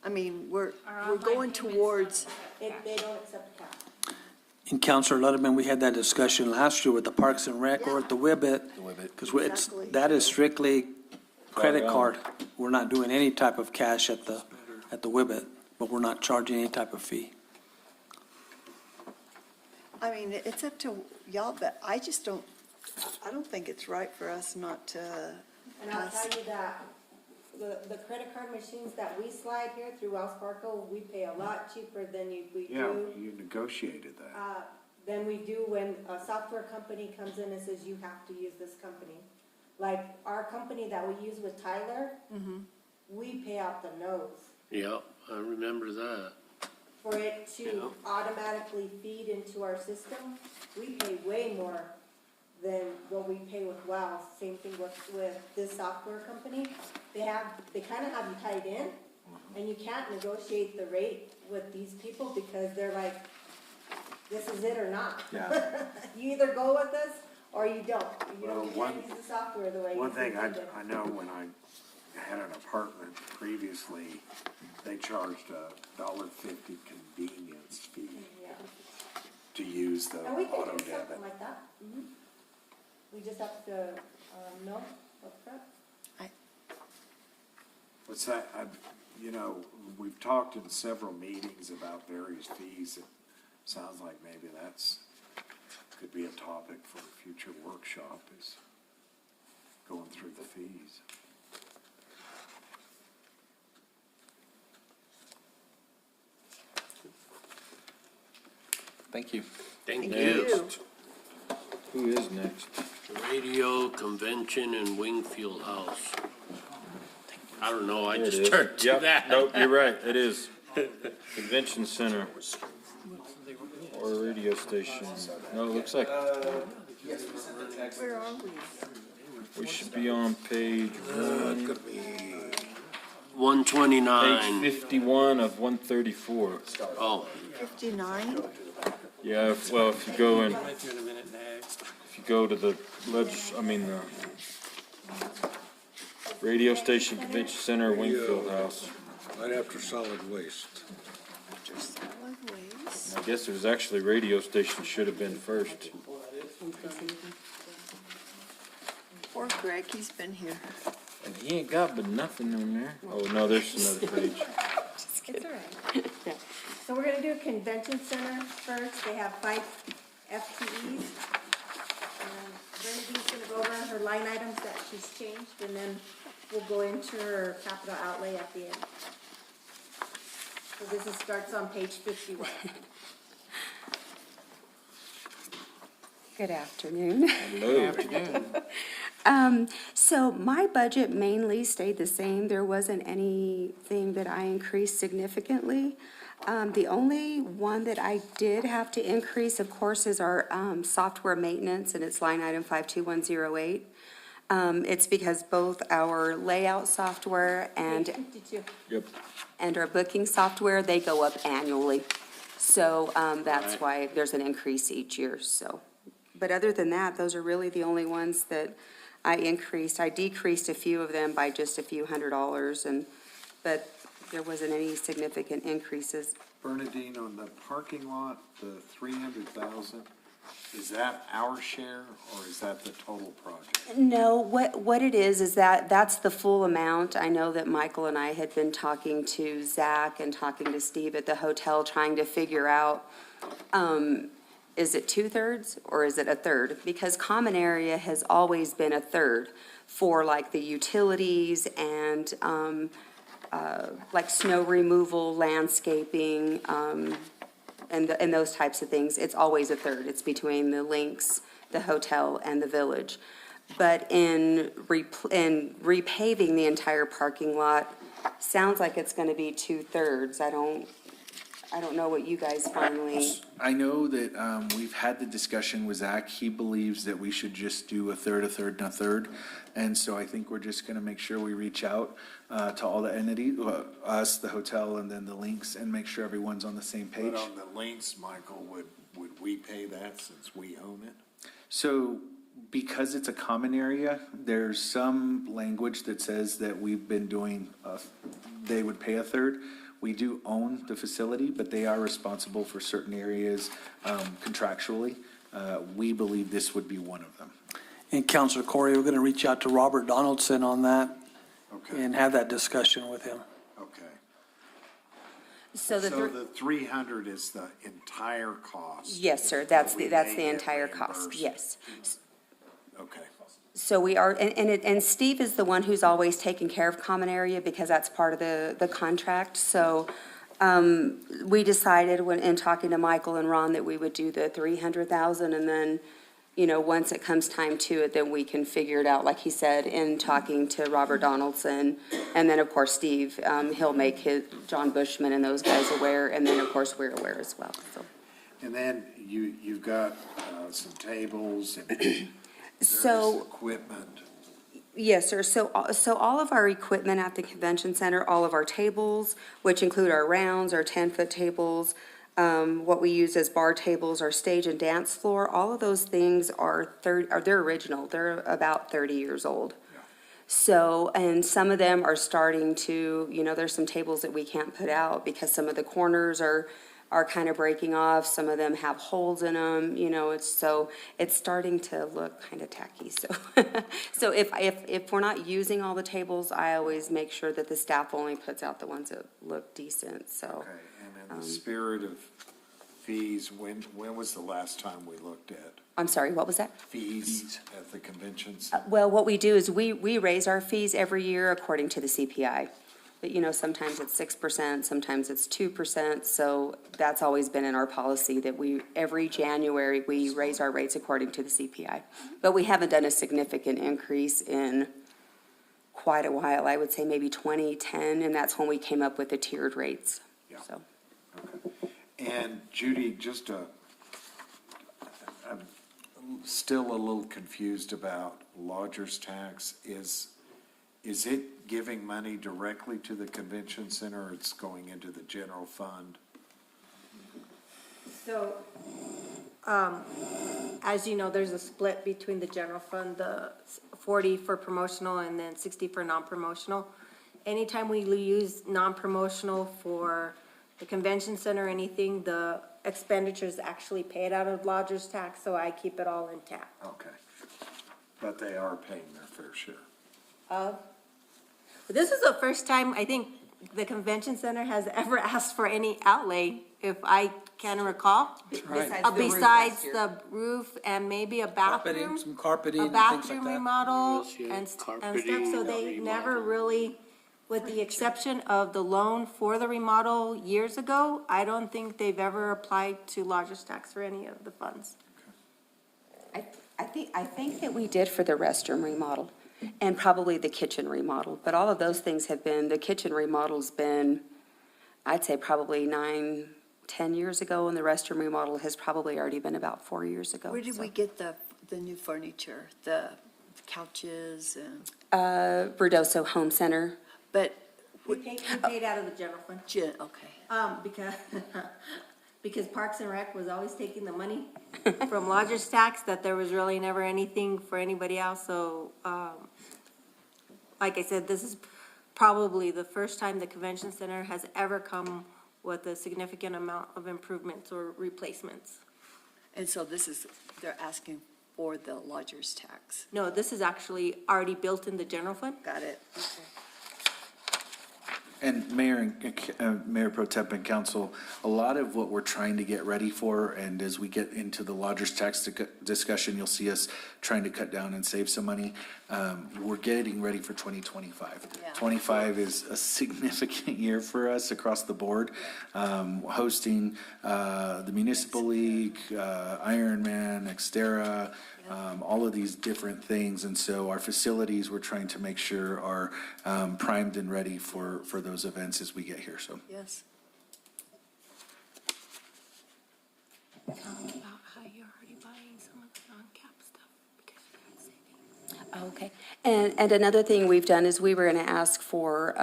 I mean, we're Our online going payments towards, They don't accept cash. In Counselor Letterman, we had that discussion last year with the Parks and Rec or at the Whibbit, because Exactly. that is strictly credit Card card. We're not doing any type of cash at the Whibbit, but we're not charging any type of fee. I mean, it's up to y'all, but I don't think it's right for us not to And I'll pass. tell you that the credit card machines that we slide here through Wells Fargo, we pay a lot cheaper than we Yeah, do. you negotiated that. Than we do when a software company comes in and says, you have to use this company. Like our company that we use with Tyler, we pay out the nose Yeah, I remember that. for it to automatically feed into our system. We pay way more than what we pay with Wells. Same thing with this software company. They kind of have you tied in, and you can't negotiate the rate with these people because they're like, this is it or not. Yeah. You either go with us or you don't. You Well, can't use the software the way you One thing I intended. know when I had an apartment previously, they charged $1.50 convenience fee Yeah. to use the And we can auto do debit. something like that. We just have to, know upfront. What's that, we've talked in several meetings about various fees. It sounds like maybe could be a topic for a future workshop, is going through the fees. Thank you. Thank Thank you. you. Who is next? Radio Convention in Wingfield House. I don't know, I There it just is. turned to Yep. that. Nope, you're right, it is. Convention Center. Or radio station. No, it looks like Where are we? we should be on page Could be 129. 51 of 134. Oh, 59? Yeah, if you go in, Right there in a minute next. if you go to the the radio station, Convention Center, Wingfield House. right after solid waste. Solid waste. I guess it was actually radio station should have been first. Poor Greg, he's been here. And he ain't got but nothing on there. Oh, no, there's another page. It's all right. So we're gonna do a convention center first. They have 5 FTEs. Bernadine's gonna go over her line items that she's changed, and then we'll go into her capital outlay at the end. So this starts on page 51. Good afternoon. Hello. So my budget mainly stayed the same. There wasn't anything that I increased significantly. The only one that I did have to increase, of course, is our software maintenance, and it's line item 52108. It's because both our layout software Page 52. Yep. and our booking software, they go up annually. So that's why there's an increase each year, so. But other than that, those are really the only ones that I increased. I decreased a few of them by just a few $100s, but there wasn't any significant increases. Bernadine, on the parking lot, the 300,000, is that our share or is that the total project? No, what it is that's the full amount. I know that Michael and I had been talking to Zach and talking to Steve at the hotel, trying to figure out, is it 2/3 or is it a third? Because common area has always been a third for like the utilities and, like snow removal, landscaping, and those types of things. It's always a third. It's between the Lynx, the hotel, and the village. But in repaving the entire parking lot, sounds like it's gonna be 2/3. I don't know what you guys finally, I know that we've had the discussion with Zach. He believes that we should just do a third, and a third. And so I think we're just gonna make sure we reach out to all the entities, us, the hotel, and then the Lynx, and make sure everyone's on the same page. But on the links, Michael, would we pay that since we own it? So because it's a common area, there's some language that says that we've been doing, they would pay a third. We do own the facility, but they are responsible for certain areas contractually. We believe this would be one of them. And Counselor Corey, we're going to reach out to Robert Donaldson on that Okay, and have that discussion with him. okay. So So the 300 is the entire cost? yes, sir, that's We the may get entire cost, reimbursed. yes. Okay. So we are, and Steve is the one who's always taken care of common area because that's part of the contract. So we decided when, in talking to Michael and Ron, that we would do the 300,000, and then, you know, once it comes time to it, then we can figure it out, like he said, in talking to Robert Donaldson. And then, of course, Steve, he'll make John Bushman and those guys aware, and then, of course, we're aware as well, so. And then you've got some tables and So, equipment. yes, sir. So all of our equipment at the convention center, all of our tables, which include our rounds, our 10-foot tables, what we use as bar tables, our stage and dance floor, all of those things they're original. They're about 30 years old. So, and some of them are starting to, you know, there's some tables that we can't put out because some of the corners are kind of breaking off. Some of them have holes in them, you know, it's starting to look kind of tacky, so. So if we're not using all the tables, I always make sure that the staff only puts out the ones that look decent, so. Okay, and in the spirit of fees, when was the last time we looked at I'm sorry, what was that? fees at the convention center? Well, what we do is we raise our fees every year according to the CPI. But, you know, sometimes it's 6%, sometimes it's 2%, so that's always been in our policy that every January, we raise our rates according to the CPI. But we haven't done a significant increase in quite a while, I would say maybe 2010, and that's when we came up with the tiered rates, Yeah. so. And Judy, I'm still a little confused about lodger's tax. Is it giving money directly to the convention center, or it's going into the general fund? So, as you know, there's a split between the general fund, the 40 for promotional and then 60 for non-promotional. Anytime we use non-promotional for the convention center or anything, the expenditures actually paid out of lodger's tax, so I keep it all intact. Okay. But they are paying their fair share. Of? This is the first time, I think, the convention center has ever asked for any outlay, if I can recall. Right. Besides the roof and maybe a bathroom. Carpeting, some carpeting A and things like bathroom that. remodel Yes, yeah, and stuff, carpeting, so they never remodel. really, with the exception of the loan for the remodel years ago, I don't think they've ever applied to lodger's tax for any of the funds. I think that we did for the restroom remodel and probably the kitchen remodel, but all of those things have been, the kitchen remodel's been, I'd say probably 9, 10 years ago, and the restroom remodel has probably already been about 4 years ago. Where did so. we get the new furniture, the couches and, Verdoso Home Center. but, We paid out of the general fund. okay. Because Parks and Rec was always taking the money from lodger's tax, that there was really never anything for anybody else, so, like I said, this is probably the first time the convention center has ever come with a significant amount of improvements or replacements. And so this is, they're asking for the lodger's tax. No, this is actually already built in the general fund. Got it, okay. And Mayor Pro Tem and Council, a lot of what we're trying to get ready for, and as we get into the lodger's tax discussion, you'll see us trying to cut down and save some money. We're getting ready for 2025. Yeah. 25 is a significant year for us across the board. Hosting the Municipal League, Ironman, Xterra, all of these different things. And so our facilities, we're trying to make sure are primed and ready for those events as we get here, so. Yes. Tell them about how you're already buying some of the non-cap stuff because you're not saving. Okay. And another thing we've done is we were going to ask for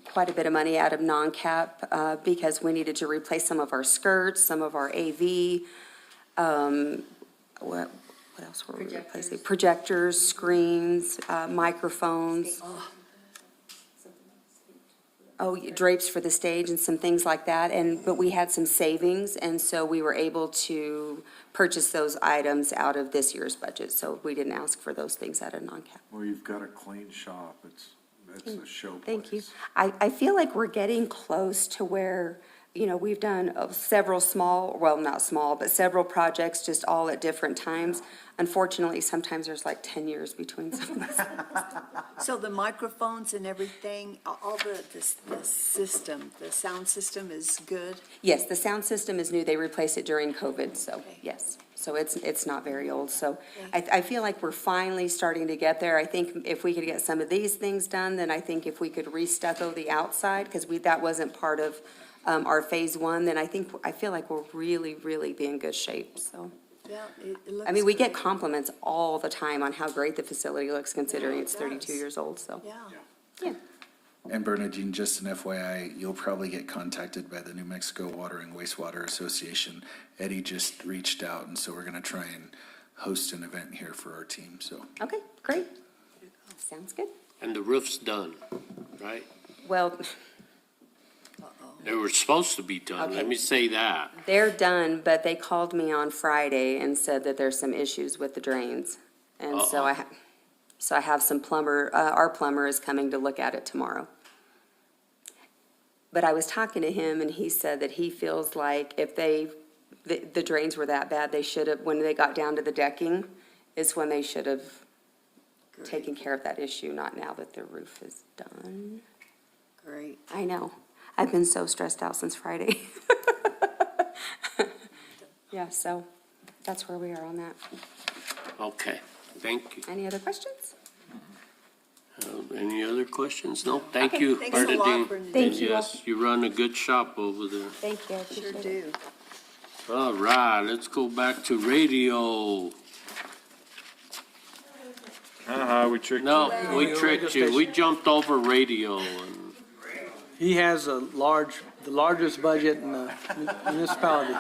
quite a bit of money out of non-cap because we needed to replace some of our skirts, some of our AV. What else were we replacing? Projectors, screens, microphones. Oh, drapes for the stage and some things like that. But we had some savings, and so we were able to purchase those items out of this year's budget. So we didn't ask for those things out of non-cap. Well, you've got a clean shop, it's a show place. Thank you. I feel like we're getting close to where, we've done several small, well, not small, but several projects just all at different times. Unfortunately, sometimes there's like 10 years between some of them. So the microphones and everything, all the system, the sound system is good? Yes, the sound system is new. They replaced it during COVID, so, Okay. yes. So it's not very old. So I feel like we're finally starting to get there. I think if we could get some of these things done, then I think if we could re-stucco the outside, because that wasn't part of our phase one, then I feel like we'll really, really be in good shape, so. Yeah, it looks. I mean, we get great. compliments all the time on how great the facility looks considering Yeah, it it's 32 does. years old, so. Yeah. And Bernadine, just an FYI, you'll probably get contacted by the New Mexico Water and Wastewater Association. Eddie just reached out, and so we're gonna try and host an event here for our team, so. Okay, great. Sounds good. And the roof's done, right? Well, They were supposed to be done, let me say that. they're done, but they called me on Friday and said that there's some issues with the drains. And so I have some plumber, our plumber is coming to look at it tomorrow. But I was talking to him and he said that he feels like if the drains were that bad, they should have, when they got down to the decking, is when they should have taken care of that issue, not now that the roof is done. Great. I know. I've been so stressed out since Friday. Yeah, so that's where we are on that. Okay, thank you. Any other questions? Any other questions? No, thank Okay, you, thanks a lot, Bernadine. Bernadine. Thank And you. yes, you run a good shop over there. Thank you, I Sure appreciate it. do. All right, let's go back to radio. We tricked you. No, we tricked you. We jumped over radio and He has the largest budget in the municipality.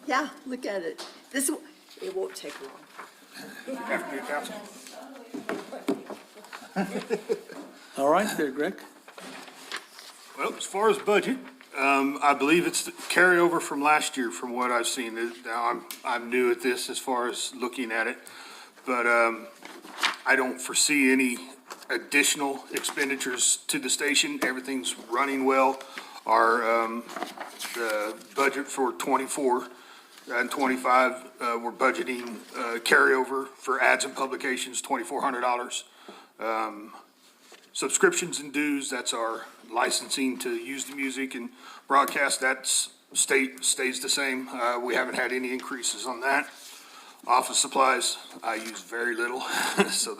Yeah, look at it. It won't take long. All right there, Greg. Well, as far as budget, I believe it's the carryover from last year from what I've seen. Now, I'm new at this as far as looking at it, but I don't foresee any additional expenditures to the station. Everything's running well. Our, the budget for 24 and 25, we're budgeting carryover for ads and publications, $2,400. Subscriptions and dues, that's our licensing to use the music and broadcast, that's stays the same. We haven't had any increases on that. Office supplies, I use very little, so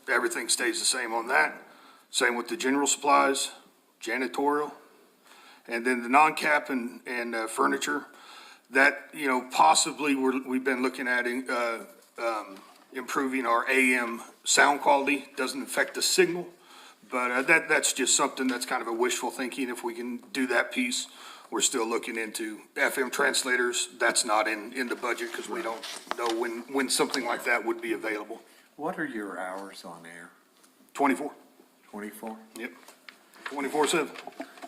everything stays the same on that. Same with the general supplies, janitorial, and then the non-cap and furniture. That, possibly we've been looking at improving our AM sound quality. Doesn't affect the signal, but that's just something that's kind of a wishful thinking. If we can do that piece, we're still looking into FM translators. That's not in the budget because we don't know when something like that would be available. What are your hours on air? 24. 24? Yep. 24/7.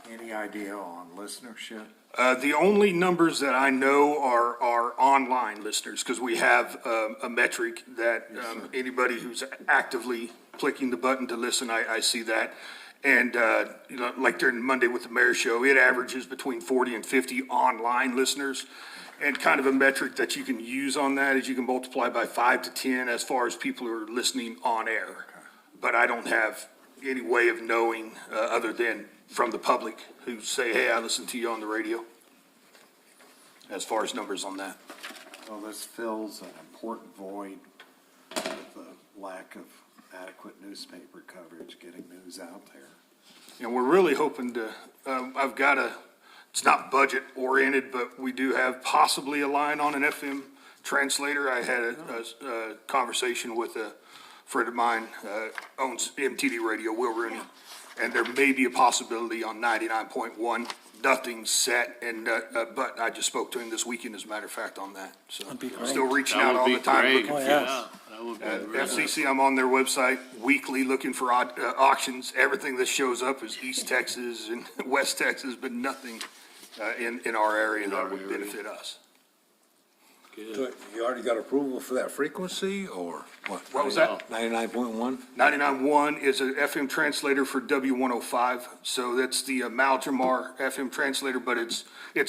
Any idea on listenership? The only numbers that I know are online listeners, because we have a metric that anybody who's actively clicking the button to listen, I see that. And, like during Monday with the Mayor Show, it averages between 40 and 50 online listeners. And kind of a metric that you can use on that is you can multiply by 5 to 10 as far as people who are listening on air. But I don't have any way of knowing, other than from the public who say, hey, I listen to you on the radio, as far as numbers on that. Well, this fills an important void with the lack of adequate newspaper coverage, getting news out there. And we're really hoping to, it's not budget oriented, but we do have possibly a line on an FM translator. I had a conversation with a friend of mine, owns MTD Radio, Will Rooney, and there may be a possibility on 99.1. Nothing's set, and but I just spoke to him this weekend, as a matter of fact, on that. So That'd be I'm great. still reaching out all the time looking for yeah. That would be really FCC. I'm on their website weekly looking for auctions. Everything that shows up is East Texas and West Texas, but nothing in our area that would benefit us. So you already got approval for that frequency, or what? What was that? 99.1? 99.1 is an FM translator for W105, so that's the Maljamar FM translator, but it's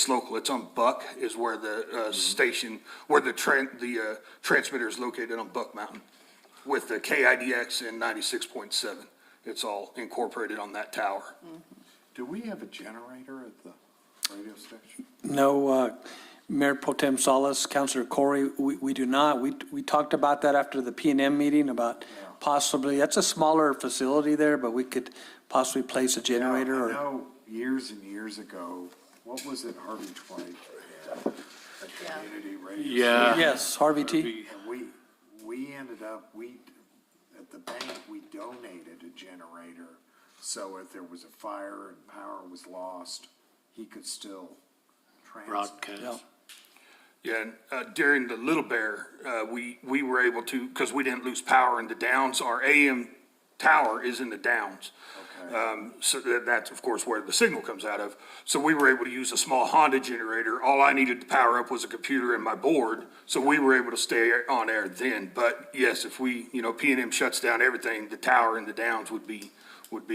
local. It's on Buck is where the station, where the transmitter is located, on Buck Mountain, with the KIDX and 96.7. It's all incorporated on that tower. Do we have a generator at the radio station? No, Mayor Pro Tem Salas, Councilor Corey, we do not. We talked about that after the P&M meeting about possibly, that's a smaller facility there, but we could possibly place a generator I or. know years and years ago, what was it Harvey Dwight had, a community radio station? Yeah. Yes, Harvey T. And we ended up, at the bank, we donated a generator, so if there was a fire and power was lost, he could still transmit. broadcast. Yeah, and during the Little Bear, we were able to, because we didn't lose power in the downs, our AM tower is in the downs. So that's, of course, where the signal comes out of. So we were able to use a small Honda generator. All I needed to power up was a computer and my board, so we were able to stay on air then. But yes, if we, P&M shuts down everything, the tower in the downs would be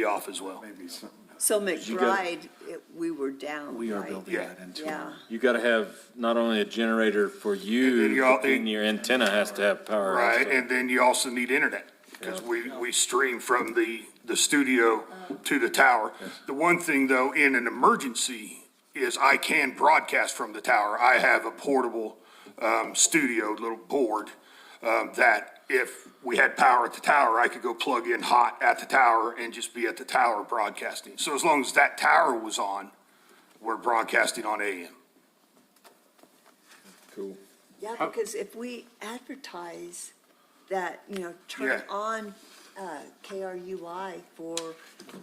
off as well. Maybe something. So McBride, we were down, We are right? building that into Yeah. our. You gotta have not only a generator for And then you, you all- but then your antenna has to have power. Right, also. and then you also need internet, because we stream from the studio to the tower. The one thing, though, in an emergency, is I can broadcast from the tower. I have a portable studio, little board, that if we had power at the tower, I could go plug in hot at the tower and just be at the tower broadcasting. So as long as that tower was on, we're broadcasting on AM. Cool. Yeah, because if we advertise that, turn Yeah. on KRUI for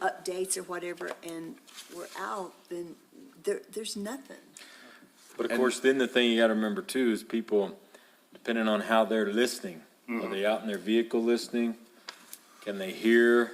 updates or whatever, and we're out, then there's nothing. But of course, then the thing you gotta remember too is people, depending on how they're listening, are they out in their vehicle listening? Can they hear?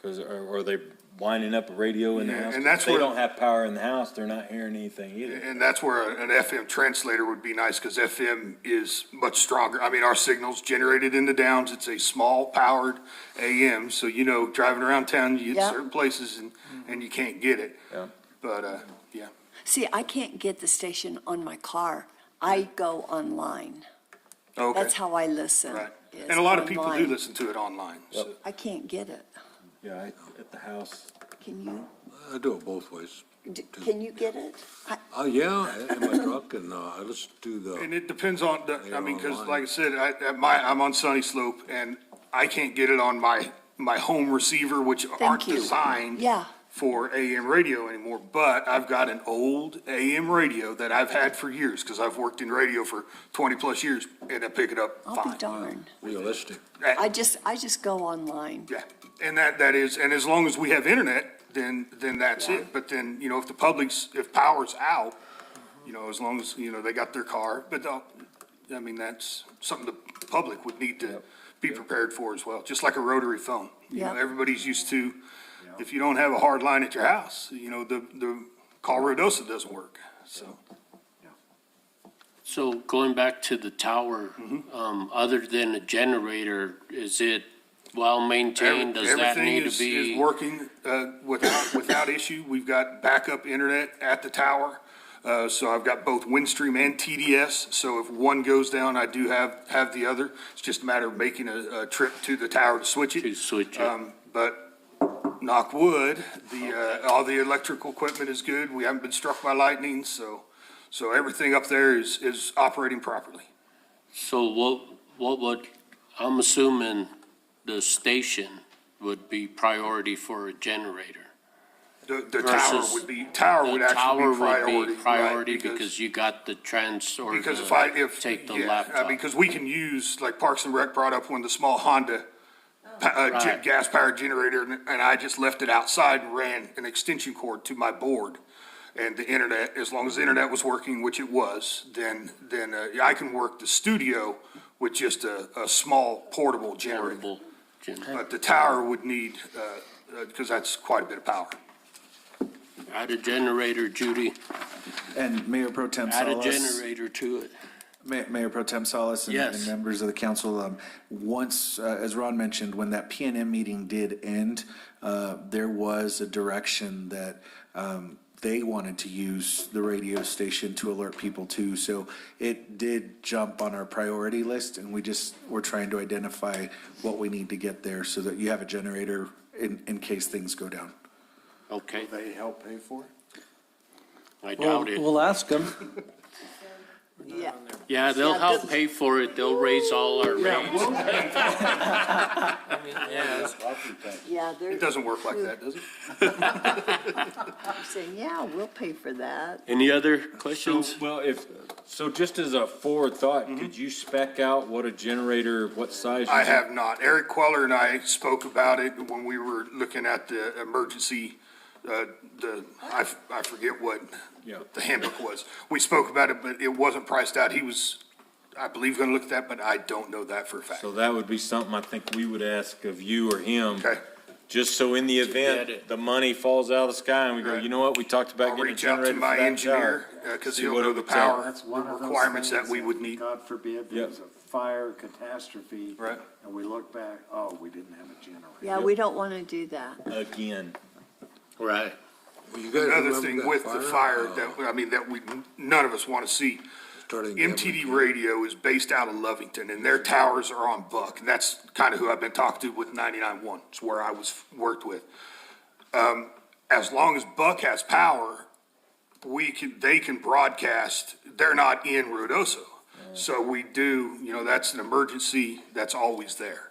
Cause, or are they winding up a radio in the Yeah, house? and 'Cause that's if they where- don't have power in the house, they're not hearing anything either. And that's where an FM translator would be nice, because FM is much stronger. I mean, our signal's generated in the Downs. It's a small powered AM, so driving around town, you get Yeah. certain places and you can't get it. Yeah. But, yeah. See, I can't get the station on my car. I go online. Okay. That's how I listen. Right. is And a lot of people do online. listen to it online, so. I can't get it. Yeah, at the house. Can you, I do it both ways. can you get it? Yeah, in my truck, and I listen to the. And it depends on, Yeah, because online. like I said, I'm on Sunny Slope, and I can't get it on my home receiver, which aren't you. designed Yeah. for AM radio anymore, but I've got an old AM radio that I've had for years, because I've worked in radio for 20-plus years, and I pick it up I'll be fine. darned. Realistic. I just go online. Yeah, and that is, and as long as we have internet, then that's it. But then, if the if power's out, as long as, they got their car, but that's something the public would need to be prepared for as well, just like a rotary phone. Yeah. Everybody's used to, if you don't have a hard line at your house, the call Ruidoso doesn't work, so. So going back to the tower, other than a generator, is it well-maintained? Does that need to Everything is be? working, without issue. We've got backup internet at the tower. So I've got both Windstream and TDS. So if one goes down, I do have the other. It's just a matter of making a trip to the tower to switch it. To switch it. But knock wood, all the electrical equipment is good. We haven't been struck by lightning, so everything up there is operating properly. So what would, I'm assuming the station would be priority for a generator? The tower versus would be, The actually be tower would priority. be priority right, because you got the or Because the, take the laptop. because we can use, like Parks and Rec brought up one of the small Honda Right. gas-powered generator, and I just left it outside and ran an extension cord to my board. And the internet, as long as the internet was working, which it was, then I can work the studio with just a small portable generator. Portable generator. But the tower would need, because that's quite a bit of power. Add a generator, Judy. And Mayor Pro Tem Add a Salas. generator to it. Mayor Pro Tem Salas and Yes. and members of the council, once, as Ron mentioned, when that PNM meeting did end, there was a direction that they wanted to use the radio station to alert people to. So it did jump on our priority list, and we're trying to identify what we need to get there so that you have a generator in case things go down. Okay, They help pay for it? I doubt it. We'll ask them. Yeah. Yeah, they'll Yeah, help the- pay for it. They'll raise all our rates. Yeah, they're It doesn't work like that, does it? saying, yeah, we'll pay for that. Any other So, questions? so just as a forward thought, could you spec out what a generator, what size? you I want? have not. Eric Queller and I spoke about it when we were looking at the emergency, I forget what Yeah. the handbook was. We spoke about it, but it wasn't priced out. He was, I believe, gonna look at that, but I don't know that for a fact. So that would be something I think we would ask of you or him. Okay. Just so in the get event it. the money falls out of the sky and we go, Right. you know what, we talked about I'll getting a reach out to generator for my that engineer, tower. because See he'll what know it the would take. power, That's the one of those requirements that things we would need. God forbid, Yep. there's a fire catastrophe. Right. And we look back, oh, we didn't have a generator. Yeah, we don't want to do that. Again. Right. Well, you guys Another remember thing that with the fire that none of us want to see. Starting MTD Radio is based out of Lovington, and their towers are on Buck, and that's kind of who I've been talking to with 99.1. It's where I worked with. As long as Buck has power, they can broadcast. They're not in Ruidoso, so we do. That's an emergency. That's always there.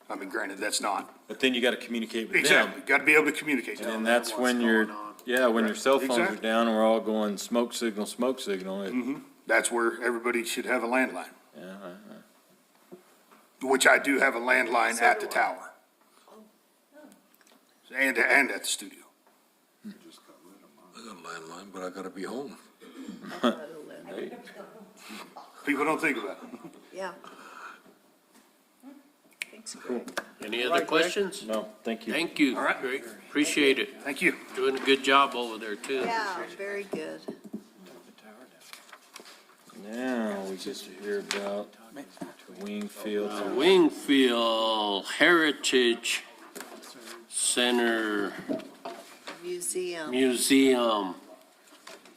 I mean, granted, that's not But then you gotta communicate with them. exactly. Got to be able to communicate. to And them. that's when your, when your cell phones are Exactly. down and we're all going smoke signal, That's where everybody should have a landline, Yeah, which I do have a landline at the tower. And at the studio. I got a landline, but I gotta be home. People don't think about it. Yeah. Thanks, Greg. Any other questions? No, thank you. Thank you. All right. Great. Appreciate it. Thank you. Doing a good job over there, too. Yeah, very good. Now, we get to hear about Wingfield. Wingfield Heritage Center Museum. Museum.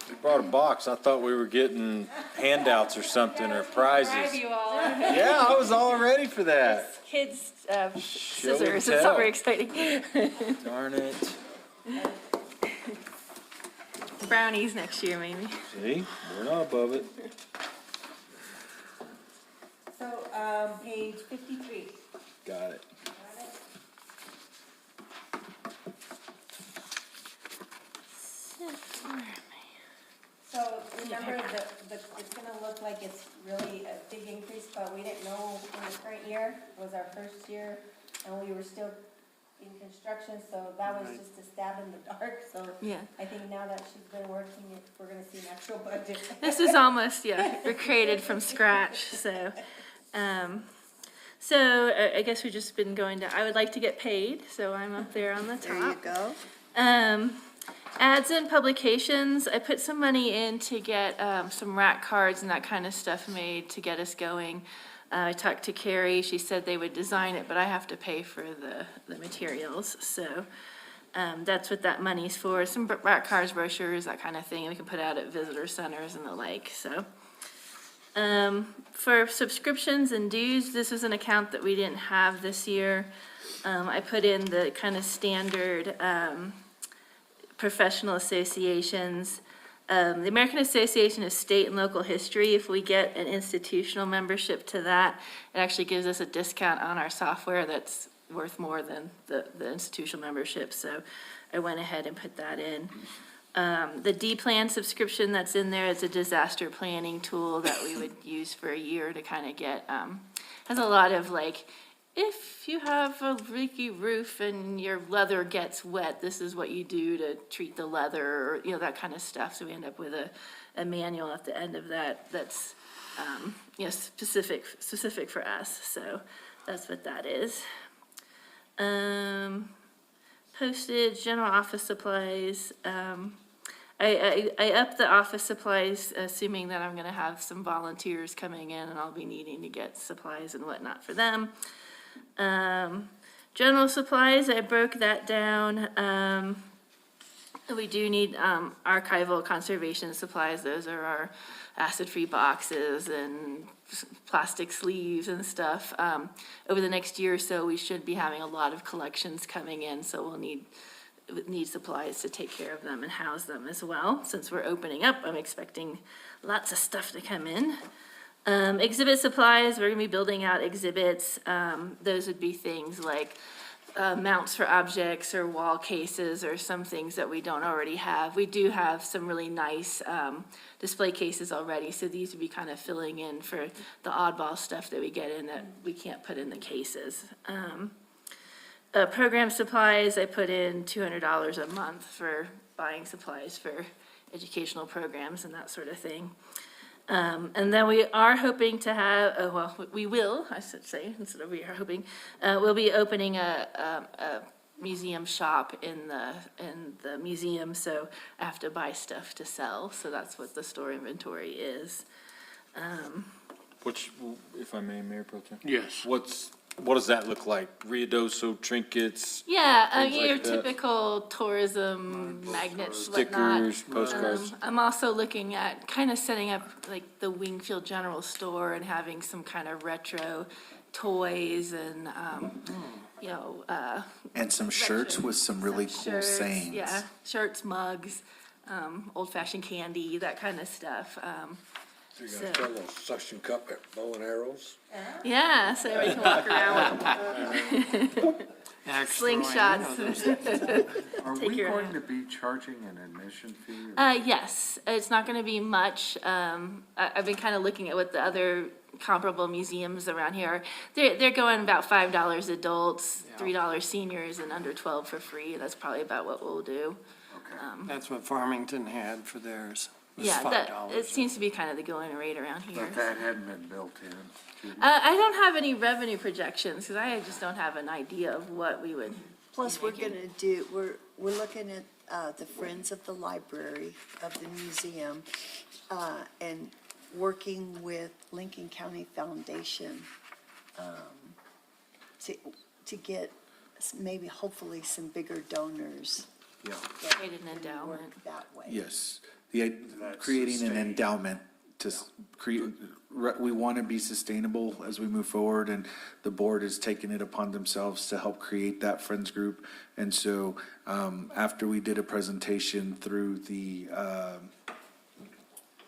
You brought a box. I thought we were getting handouts or something or prizes. You all. Yeah, I was all ready for that. Kids, Show and scissors, it's tell. not very exciting. Darn it. Brownies next year, maybe. See, we're not above it. So, page 53. Got it. So remember, it's gonna look like it's really a big increase, but we didn't know in the current year was our first year, and we were still in construction, so that was just a stab in the dark, so. Yeah. I think now that she's been working, we're gonna see an actual budget. This is almost, we're created from scratch, so. I guess we've just been going to, I would like to get paid, so I'm up there on the top. There you go. Ads and publications, I put some money in to get some rack cards and that kind of stuff made to get us going. I talked to Carrie, she said they would design it, but I have to pay for the materials, so that's what that money's for. Some rack cards, brochures, that kind of thing, we can put out at visitor centers and the like, so. For subscriptions and dues, this is an account that we didn't have this year. I put in the kind of standard professional associations. The American Association of State and Local History, if we get an institutional membership to that, it actually gives us a discount on our software that's worth more than the institutional membership, so I went ahead and put that in. The D-Plan subscription that's in there is a disaster planning tool that we would use for a year to kind of get, has a lot of like, if you have a leaky roof and your leather gets wet, this is what you do to treat the leather, or, that kind of stuff. So we end up with a manual at the end of that that's, specific for us. So that's what that is. Postage, general office supplies. I upped the office supplies, assuming that I'm gonna have some volunteers coming in and I'll be needing to get supplies and whatnot for them. General supplies, I broke that down. We do need archival conservation supplies. Those are our acid-free boxes and plastic sleeves and stuff. Over the next year or so, we should be having a lot of collections coming in, so we'll need supplies to take care of them and house them as well. Since we're opening up, I'm expecting lots of stuff to come in. Exhibit supplies, we're gonna be building out exhibits. Those would be things like mounts for objects or wall cases or some things that we don't already have. We do have some really nice display cases already, so these would be kind of filling in for the oddball stuff that we get in that we can't put in the cases. Program supplies, I put in $200 a month for buying supplies for educational programs and that sort of thing. And then we are hoping to have, we will, I should say, instead of we are hoping, we'll be opening a museum shop in the museum, so I have to buy stuff to sell, so that's what the store inventory is. Which, if I may, Mayor Pro Tem? Yes. What does that look like? Riodoso trinkets? Yeah, Things your like that. typical tourism magnets, whatnot. Stickers, postcards. I'm also looking at kind of setting up like the Wingfield General Store and having some kind of retro toys and, And some shirts with some really cool shirts, sayings. yeah, shirts, mugs, old-fashioned candy, that kind of stuff. So you're gonna sell those suction cup at bow and arrows? Yeah, so everybody can walk around with slingshots. Are Take we your- going to be charging an admission fee? Yes, it's not gonna be much. I've been kind of looking at what the other comparable museums around here are. They're going about $5 adults, $3 seniors, and under 12 for free. That's probably about what we'll do. That's what Farmington had for theirs. was Yeah, that, $5. it seems to be kind of the going rate around here. But that hadn't been built in. I don't have any revenue projections, because I just don't have an idea of what we would. Plus, we're gonna do, we're looking at the Friends of the Library of the museum, and working with Lincoln County Foundation, to get maybe hopefully some bigger donors. Yeah. Create an endowment. Work that way. Yes, creating an endowment to create, we want to be sustainable as we move forward, and the board has taken it upon themselves to help create that Friends group. And so, after we did a presentation through the,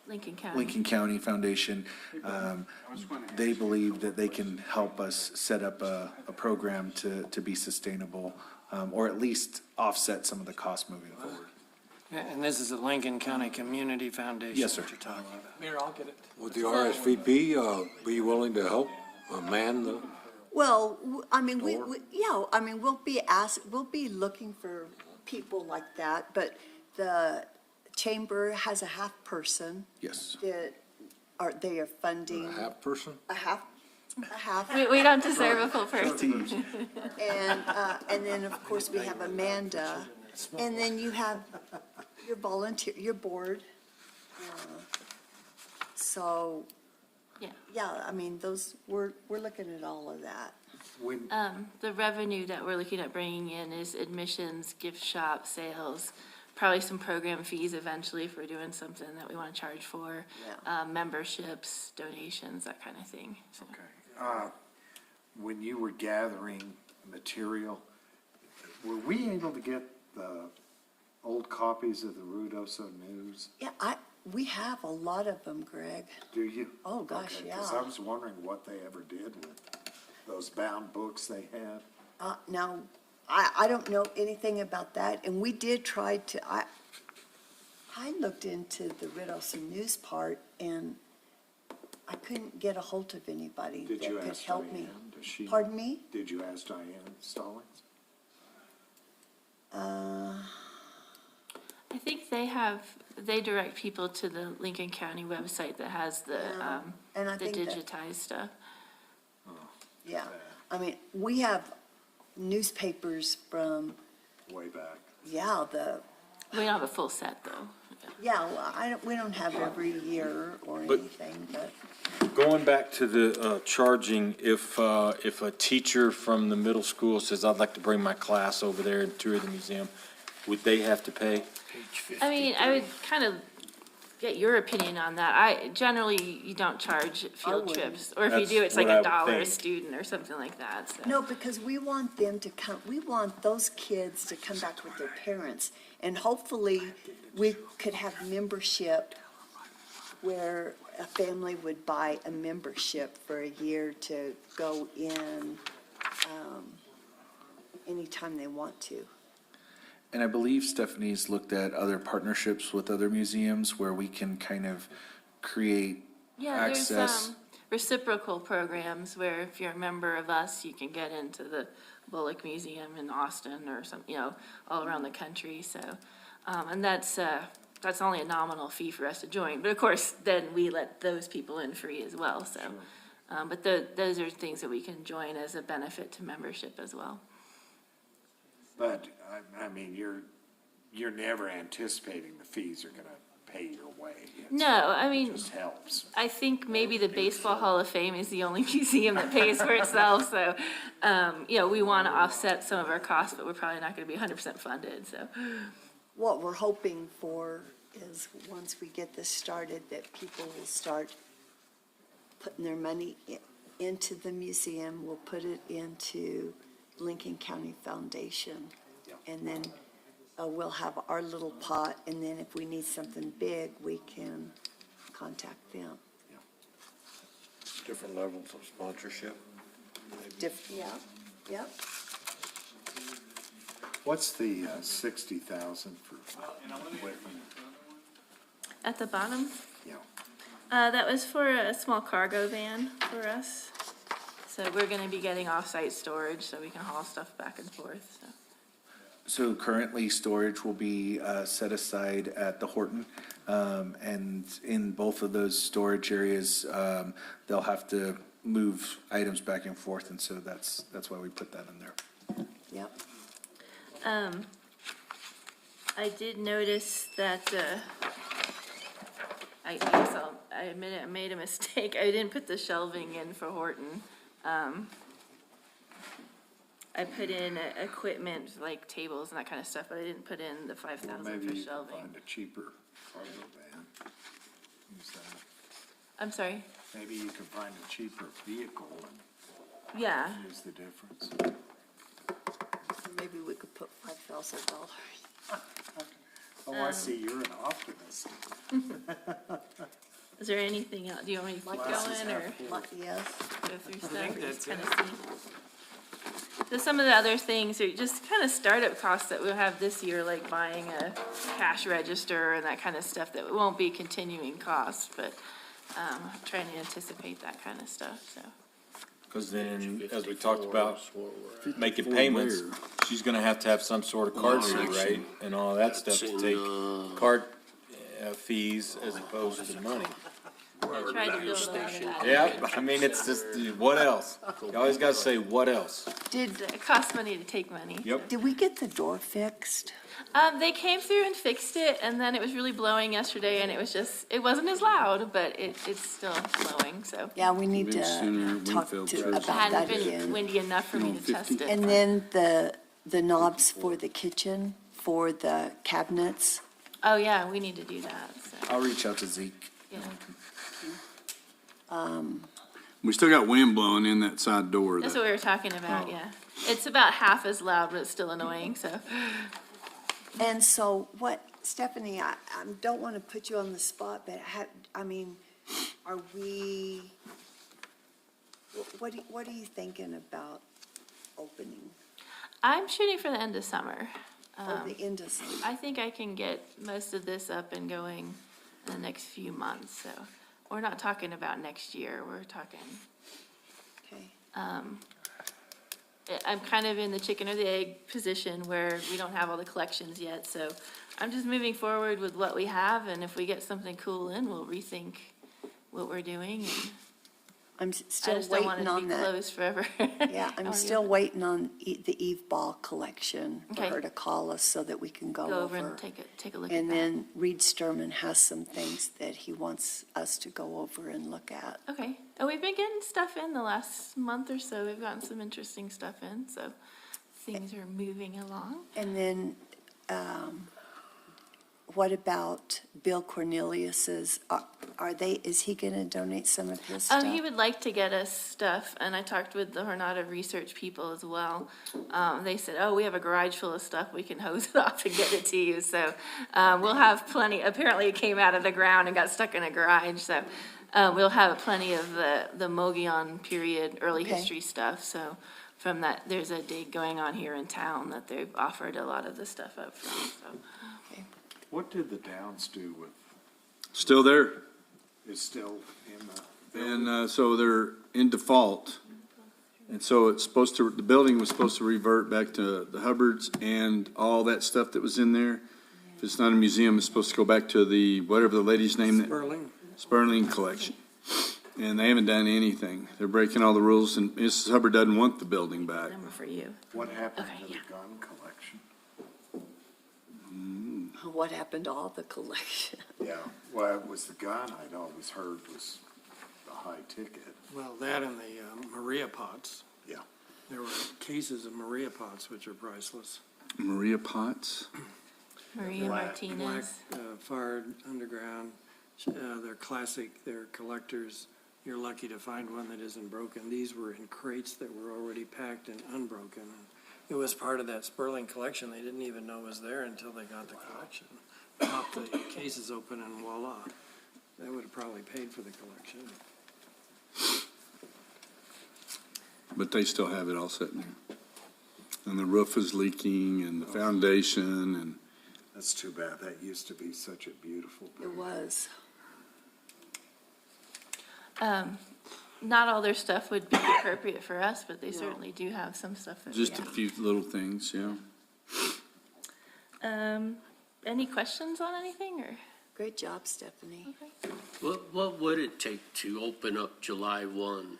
Lincoln County. Lincoln County Foundation, they believe that they can help us set up a program to be sustainable, or at least offset some of the costs moving forward. And this is the Lincoln County Community Foundation. Yes, sir. That you're talking about. Mayor, I'll get it. Would the RSVP, be willing to help man the? Well, I mean, we'll be looking for people like that, but the chamber has a half person Yes. that they are funding. A half person? A half. We don't deserve a full person. And then, of course, we have Amanda, and then you have your volunteer, your board. So, Yeah. I mean, we're looking at all of that. The revenue that we're looking at bringing in is admissions, gift shop, sales, probably some program fees eventually if we're doing something that we want to charge for, memberships, donations, that kind of thing. So. Okay. When you were gathering material, were we able to get the old copies of the Ruidoso News? Yeah, we have a lot of them, Greg. Do you? Oh, gosh, yeah. Because I was wondering what they ever did with those bound books they had. Now, I don't know anything about that, and we did try to, I looked into the Ruidoso News part, and I couldn't get a hold of anybody Did that you could ask help me. Diane? Does she? Pardon me? Did you ask Diane Stallings? I think they direct people to the Lincoln County website that has the and I the think that- digitized stuff. Yeah, I mean, we have newspapers from, Way back. We don't have a full set, though. we don't have every year or But- anything, but. Going back to the charging, if a teacher from the middle school says, I'd like to bring my class over there and tour the museum, would they have to pay? I mean, I would kind of get your opinion on that. Generally, you don't charge field wouldn't. trips, or if you That's do, it's like what I would $1 a think. student or something like that, so. No, because we want them to come, we want those kids to come back with their parents. And hopefully, we could have membership where a family would buy a membership for a year to go in anytime they want to. And I believe Stephanie's looked at other partnerships with other museums where we can kind of create Yeah, there's access. reciprocal programs where if you're a member of us, you can get into the Bullock Museum in Austin or some, all around the country, so. And that's only a nominal fee for us to join, but of course, then we let those people in free as well, so. But those are things that we can join as a benefit to membership as well. But, I mean, you're never anticipating the fees are gonna pay your way. No, I mean. It just helps. I think maybe the Baseball Hall of Fame is the only museum that pays for itself, so, we want to offset some of our costs, but we're probably not going to be 100% funded, so. What we're hoping for is, once we get this started, that people will start putting their money into the museum, we'll put it into Lincoln County Foundation. And then we'll have our little pot, and then if we need something big, we can contact them. Different levels of sponsorship. Yep. What's the 60,000 for equipment? At the bottom? Yeah. That was for a small cargo van for us. So we're gonna be getting off-site storage so we can haul stuff back and forth, so. So currently, storage will be set aside at the Horton. And in both of those storage areas, they'll have to move items back and forth, and so that's why we put that in there. Yep. I did notice that, I guess I admit it, I made a mistake. I didn't put the shelving in for Horton. I put in equipment like tables and that kind of stuff, but I didn't put in the 5,000 for Maybe you can shelving. find a cheaper cargo van. Use that. I'm sorry? Maybe you can find a cheaper vehicle and Yeah. use the difference. Maybe we could put $5,000. Oh, I see, you're an optimist. Is there anything else? Do you want me to keep Glasses going or half full. Yes. go through stuff? think or just that's kind of see? So some of the other things are just kind of startup costs that we'll have this year, like buying a cash register and that kind of stuff that won't be continuing costs, but trying to anticipate that kind of stuff, so. Cause then, as we talked about, making payments, she's gonna have to have some sort of card reader, right? And all that stuff to take card fees as opposed to money. I tried to build a lot of that. Yeah, I mean, it's just, what else? You always gotta say, what else? It costs money to take money. Yep. Did we get the door fixed? They came through and fixed it, and then it was really blowing yesterday, and it wasn't as loud, but it's still blowing, so. Yeah, we need Maybe sooner to talk Winfield to Church. about It hadn't that been again. windy enough for me to test it. And then the knobs for the kitchen, for the cabinets. Oh, yeah, we need to do that, so, I'll reach out to Zeke. yeah. We still got wind blowing in that side door. That's that- what we were talking about, yeah. It's about half as loud, but it's still annoying, so. And so what, Stephanie, I don't want to put you on the spot, but are we, what are you thinking about opening? I'm shooting for the end of summer. Or the end of summer? I think I can get most of this up and going in the next few months, so. We're not talking about next year, we're talking, Okay. I'm kind of in the chicken or the egg position where we don't have all the collections yet, so I'm just moving forward with what we have, and if we get something cool in, we'll rethink what we're doing, and I'm I still just don't want waiting it to on be that. closed forever. Yeah, I'm still waiting on the Eve Ball collection for Okay. her to call us so that we can go Go over over. and take a look at And that. then Reed Sturman has some things that he wants us to go over and look at. Okay, and we've been getting stuff in the last month or so, we've gotten some interesting stuff in, so things are moving along. And then, what about Bill Cornelius's, is he gonna donate some of his stuff? He would like to get us stuff, and I talked with the Hornado research people as well. They said, oh, we have a garage full of stuff, we can hose it off and get it to you, so, we'll have plenty, apparently it came out of the ground and got stuck in a garage, so, we'll have plenty of the Mogollon period, early Okay. history stuff, so from that, there's a dig going on here in town that they've offered a lot of the stuff up from, so. What did the Downs do with, Still there. is still in the? And so they're in default. And so it's supposed to, the building was supposed to revert back to the Hubbards and all that stuff that was in there. If it's not a museum, it's supposed to go back to the, whatever the lady's name, Sperling. Sperling Collection. And they haven't done anything. They're breaking all the rules, and Mrs. Hubbard doesn't want the building back. Number for you. What happened Okay, to the yeah. gun collection? What happened to all the collection? Yeah, well, it was the gun I'd always heard was the high ticket. Well, that and the Maria pots. Yeah. There were cases of Maria pots, which are priceless. Maria Potts. Maria Martinez. Black, fired underground. They're classic, they're collectors. You're lucky to find one that isn't broken. These were in crates that were already packed and unbroken. It was part of that Sperling collection. They didn't even know was there until they got the collection. Popped the cases open and voila. They would have probably paid for the collection. But they still have it all sitting there. And the roof is leaking and the foundation and. That's too bad. That used to be such a beautiful It building. was. Not all their stuff would be appropriate for us, but they certainly do have some stuff that we Just a have. few little things, yeah. Any questions on anything, or? Great job, Stephanie. What would it take to open up July 1?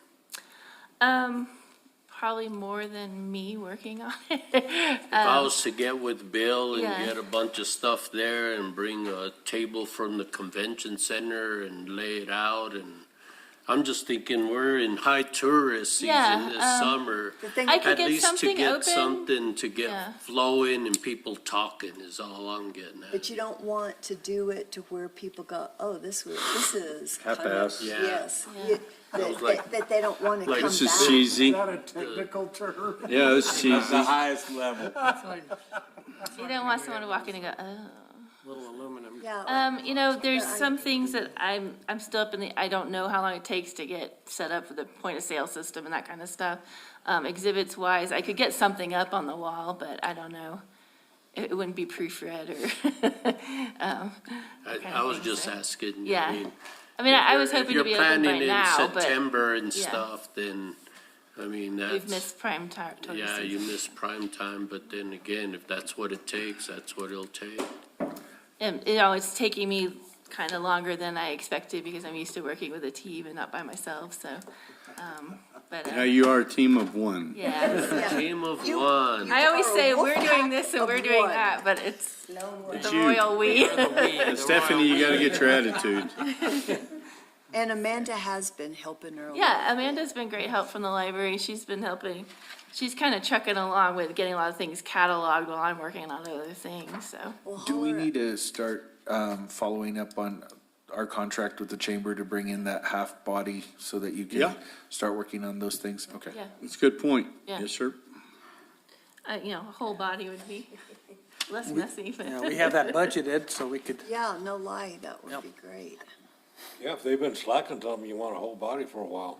Probably more than me working on it. If I was to get with Bill and yeah. get a bunch of stuff there and bring a table from the convention center and lay it out, and I'm just thinking we're in high tourist season this summer. I could At get least to something get open. something to get Yeah. flowing and people talking is all I'm getting at. But you don't want to do it to where people go, oh, this is. kind of- Half-ass. Yeah. Yes. Yeah. That they don't want to come back. This is cheesy. a technical term? Yeah, it's cheesy. highest level. You don't want someone to walk in and go, oh. Little aluminum. Yeah. You know, there's some things that I'm still up in the, I don't know how long it takes to get set up for the point of sale system and that kind of stuff. Exhibits wise, I could get something up on the wall, but I don't know. It wouldn't be proofread or, I was just asking. Yeah. I was hoping to be open by now, If you're planning in but September and yeah. stuff, then, I mean, that's. we've missed prime time. Yeah, you miss prime time, but then again, if that's what it takes, that's what it'll take. And, it's taking me kind of longer than I expected because I'm used to working with a team and not by myself, so, but, Now you are a team of one. yeah. Team of one. I always say, Or a we're wolf doing pack this and of we're doing one. that, but it's It's the you. royal we. Stephanie, you gotta get your attitude. And Amanda has been helping her. a lot. Yeah, Amanda's been great help from the library. She's been helping. She's kind of trucking along with getting a lot of things cataloged while I'm working on other things, so. Well, Do we holler- need to start following up on our contract with the chamber to bring in that half body so that you Yeah. can start working on those things? Okay. Yeah, That's a good point. Yeah. Yes, sir. a whole body would be less messy, but. Yeah, we have that budgeted, so we could, Yeah, no lie, that would be great. Yeah, if they've been slacking, tell them you want a whole body for a while.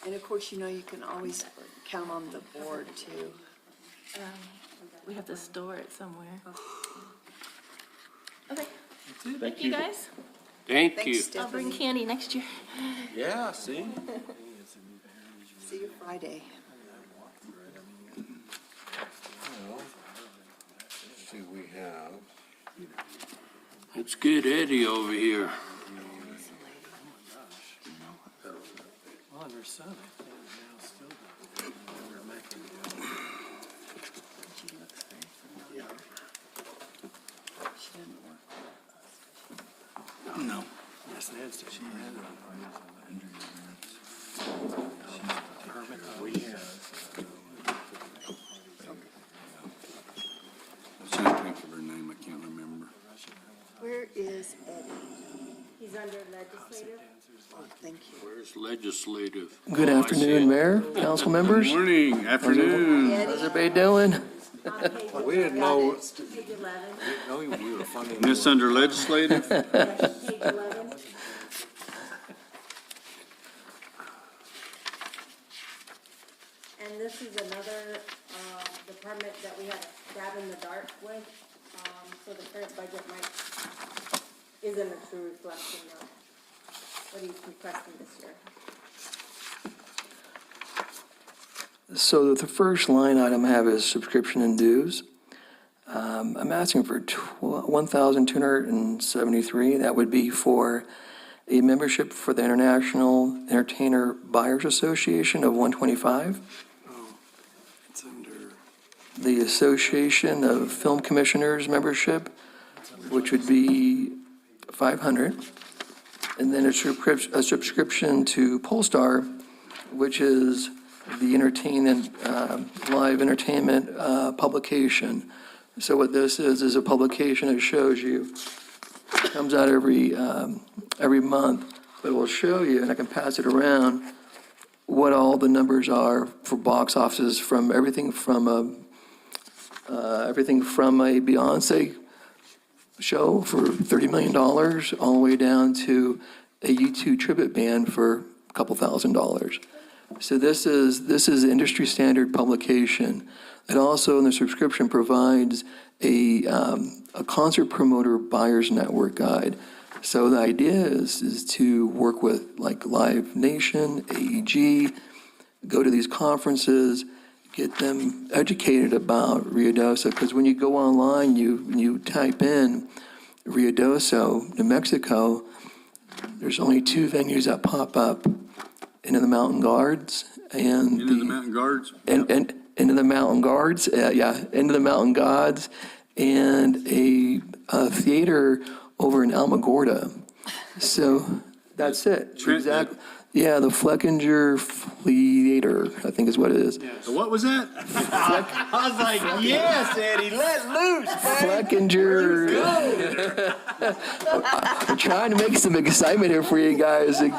And of course, you can always count on the board too. We have to store it somewhere. Okay, Thank thank you guys. Thank Thanks, you. I'll bring Stephanie. candy next year. Yeah, see? See you Friday. Let's see, we have. Let's get Eddie over here. Well, and her son, I think, now still got, they're making it. She looks very familiar. She doesn't work. No. Yes, Nancy, she had it on permit. We have. I was trying to think of her name, I can't remember. Where is Eddie? He's under legislative. Oh, thank you. Where's legislative? Good Oh, I see afternoon, it. Mayor, council members. Morning, afternoon. How's everybody doing? On page We didn't know, Page 11. no, we were funding. This under legislative? Yes, page 11. And this is another, department that we had a stab in the dark with, so the current budget isn't a true reflection of what he's requesting this year. So the first line item I have is subscription and dues. I'm asking for $1,273. That would be for a membership for the International Entertainer Buyers Association of $125. It's under, The Association of Film Commissioners membership, which would be $500. And then a subscription to Polestar, which is the live entertainment publication. So what this is a publication that shows you, comes out every month, but it will show you, and I can pass it around, what all the numbers are for box offices from everything from a Beyonce show for $30 million, all the way down to a U2 tribute band for a couple $1,000s. So this is industry standard publication. It also, in the subscription, provides a concert promoter buyer's network guide. So the idea is to work with like Live Nation, AEG, go to these conferences, get them educated about Ruidoso, because when you go online, you type in Ruidoso, New Mexico, there's only two venues that pop up, Into the Mountain Guards and Into the Mountain Guards? and Into the Mountain Guards, Into the Mountain Gods, and a theater over in Alamogordo. So that's it. Exactly. Yeah, the Fleckinger Theater, I think is what it is. What was that? I was like, yes, Eddie, let loose. Fleckinger. I'm trying to make some excitement here for you guys. We're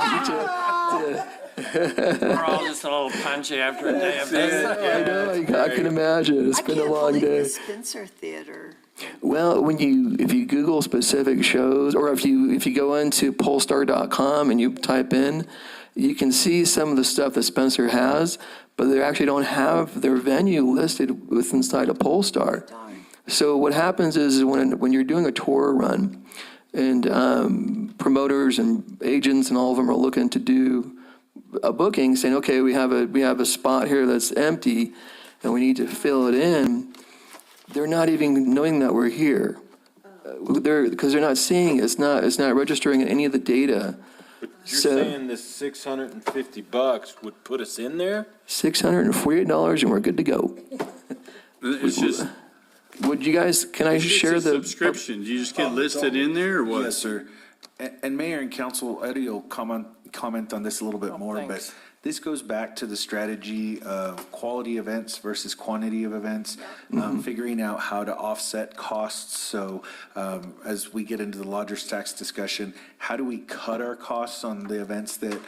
all just a little punchy after a day of this. I know, I can imagine. It's been a long day. The Spencer Theater. Well, if you Google specific shows, or if you go into Polestar.com and you type in, you can see some of the stuff that Spencer has, but they actually don't have their venue listed inside of Polestar. So what happens is when you're doing a tour run, and promoters and agents and all of them are looking to do a booking, saying, okay, we have a spot here that's empty, and we need to fill it in. They're not even knowing that we're here. Because they're not seeing it. It's not registering in any of the data. But you're saying this $650 would put us in there? $648 and we're good to go. It's just, Would you guys, can I share it's a the? subscription. Do you just get listed in there or what? Yes, sir. And Mayor and Council, Eddie will comment on this a little bit more, but this goes back to the strategy of quality events versus quantity of events, figuring out how to offset costs. So as we get into the lodger's tax discussion, how do we cut our costs on the events that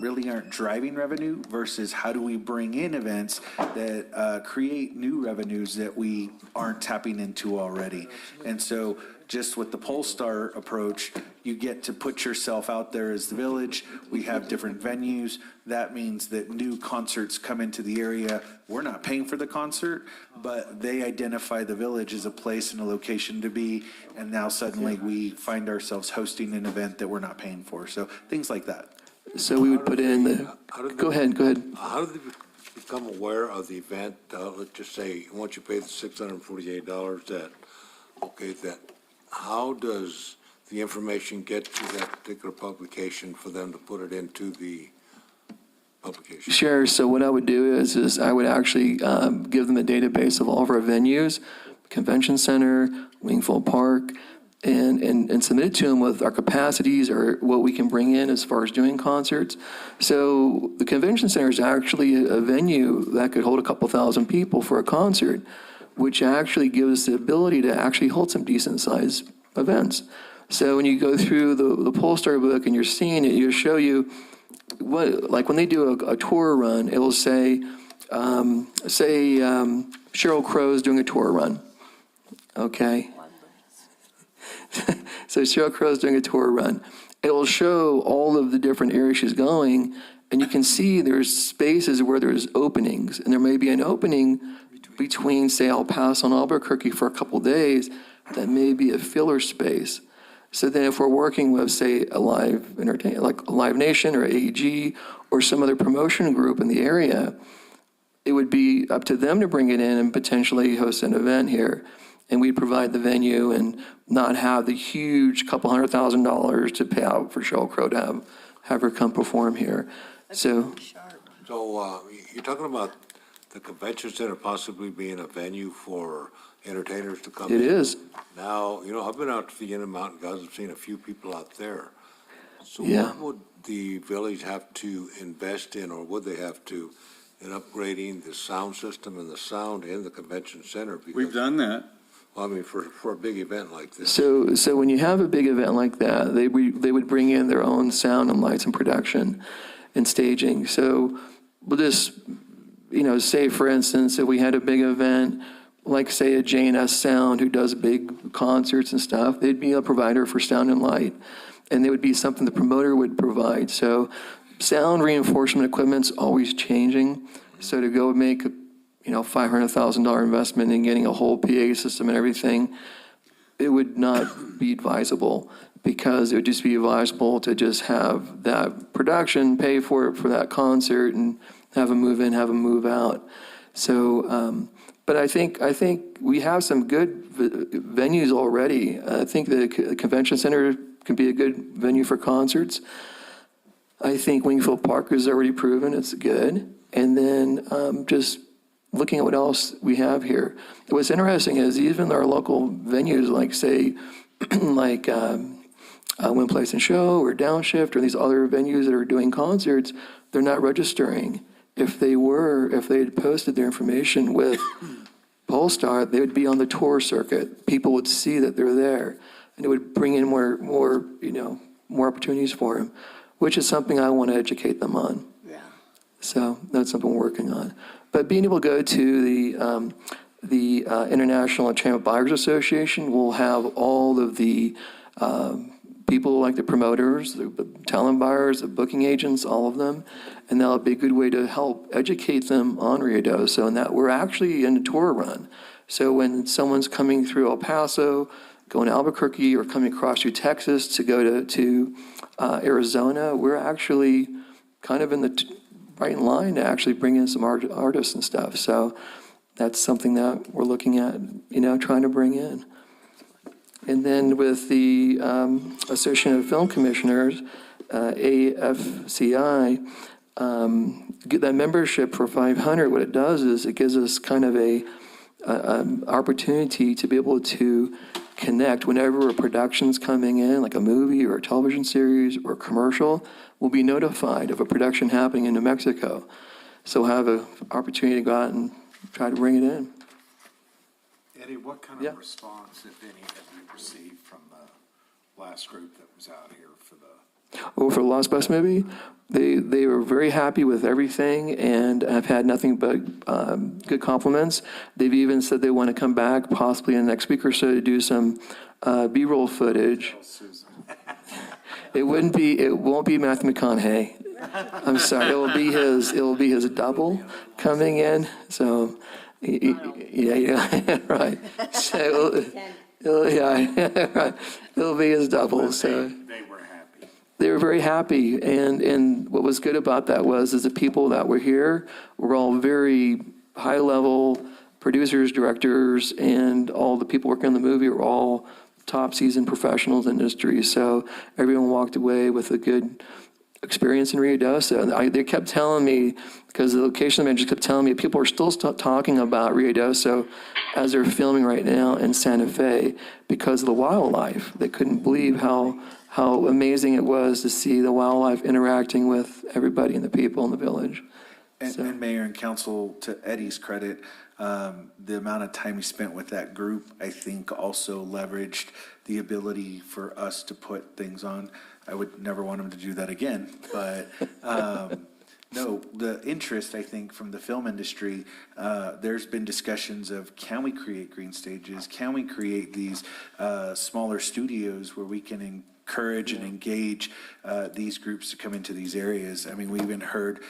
really aren't driving revenue versus how do we bring in events that create new revenues that we aren't tapping into already? And so just with the Polestar approach, you get to put yourself out there as the village. We have different venues. That means that new concerts come into the area. We're not paying for the concert, but they identify the village as a place and a location to be. And now suddenly we find ourselves hosting an event that we're not paying for. So things like that. So we would put in the, go ahead. How do they become aware of the event? Let's just say, once you pay the $648, how does the information get to that particular publication for them to put it into the publication? Sure. So what I would do is I would actually give them a database of all of our venues, Convention Center, Wingfield Park, and submit it to them with our capacities or what we can bring in as far as doing concerts. So the Convention Center is actually a venue that could hold a couple thousand people for a concert, which actually gives us the ability to actually hold some decent sized events. So when you go through the Polestar book and you're seeing it, it'll show you what, like when they do a tour run, it will say, Sheryl Crow's doing a tour run. Okay. So Sheryl Crow's doing a tour run. It will show all of the different areas she's going, and you can see there's spaces where there's openings, and there may be an opening between, say, El Paso and Albuquerque for a couple days that may be a filler space. So then if we're working with, say, a live entertainment, like a Live Nation or AEG or some other promotion group in the area, it would be up to them to bring it in and potentially host an event here. And we'd provide the venue and not have the huge couple $100,000 to pay out for Sheryl Crow to have her come perform here. So you're talking about the convention center possibly being a venue for entertainers to come in? It is. Now, I've been out to the Intermountain Guys. I've seen a few people out there. So Yeah. what would the village have to invest in, or would they have to, in upgrading the sound system and the sound in the convention center? Because, We've done that. well, I mean, for a big event like this. So when you have a big event like that, they would bring in their own sound and lights and production and staging. So we'll just, say, for instance, if we had a big event, like, say, a J&S Sound who does big concerts and stuff, they'd be a provider for sound and light. And they would be something the promoter would provide. So sound reinforcement equipment's always changing. So to go make $500,000 investment in getting a whole PA system and everything, it would not be advisable, because it would just be advisable to just have that production, pay for it for that concert, and have them move in, have them move out. So, but I think we have some good venues already. I think the convention center can be a good venue for concerts. I think Wingfield Park is already proven it's good. And then just looking at what else we have here. What's interesting is even our local venues, like say, like Win Place and Show or Downshift or these other venues that are doing concerts, they're not registering. If they had posted their information with Polestar, they would be on the tour circuit. People would see that they're there, and it would bring in more opportunities for them, which is something I want to educate them on. Yeah. So that's something we're working on. But being able to go to the International Chamber of Buyers Association, will have all of the people like the promoters, the talent buyers, the booking agents, all of them, and that'll be a good way to help educate them on Ruidoso, and that we're actually in a tour run. So when someone's coming through El Paso, going to Albuquerque, or coming across through Texas to go to Arizona, we're actually kind of right in line to actually bring in some artists and stuff. So that's something that we're looking at, trying to bring in. And then with the Association of Film Commissioners, AFCI, get that membership for $500. What it does is it gives us kind of a opportunity to be able to connect whenever a production's coming in, like a movie or a television series or a commercial. We'll be notified of a production happening in New Mexico. So we'll have an opportunity to go out and try to bring it in. Eddie, what kind of response, if any, have you received from the last group that was out here for the... For the Lost Bus movie, they were very happy with everything, and I've had nothing but good compliments. They've even said they want to come back possibly in the next week or so to do some B-roll footage. It won't be Matthew McConaughey. I'm sorry, it will be his double coming in. So, yeah, right. So, right. It'll be his double. So They were happy. they were very happy, and what was good about that was the people that were here were all very high-level producers, directors, and all the people working on the movie were all top seasoned professionals in the industry. So everyone walked away with a good experience in Ruidoso. They kept telling me, because the location manager kept telling me, people are still talking about Ruidoso as they're filming right now in Santa Fe because of the wildlife. They couldn't believe how amazing it was to see the wildlife interacting with everybody and the people in the village. And Mayor and Council, to Eddie's credit, the amount of time he spent with that group, I think also leveraged the ability for us to put things on. I would never want him to do that again, but no, the interest, I think, from the film industry, there's been discussions of, can we create green stages? Can we create these smaller studios where we can encourage and engage these groups to come into these areas? I mean, we even heard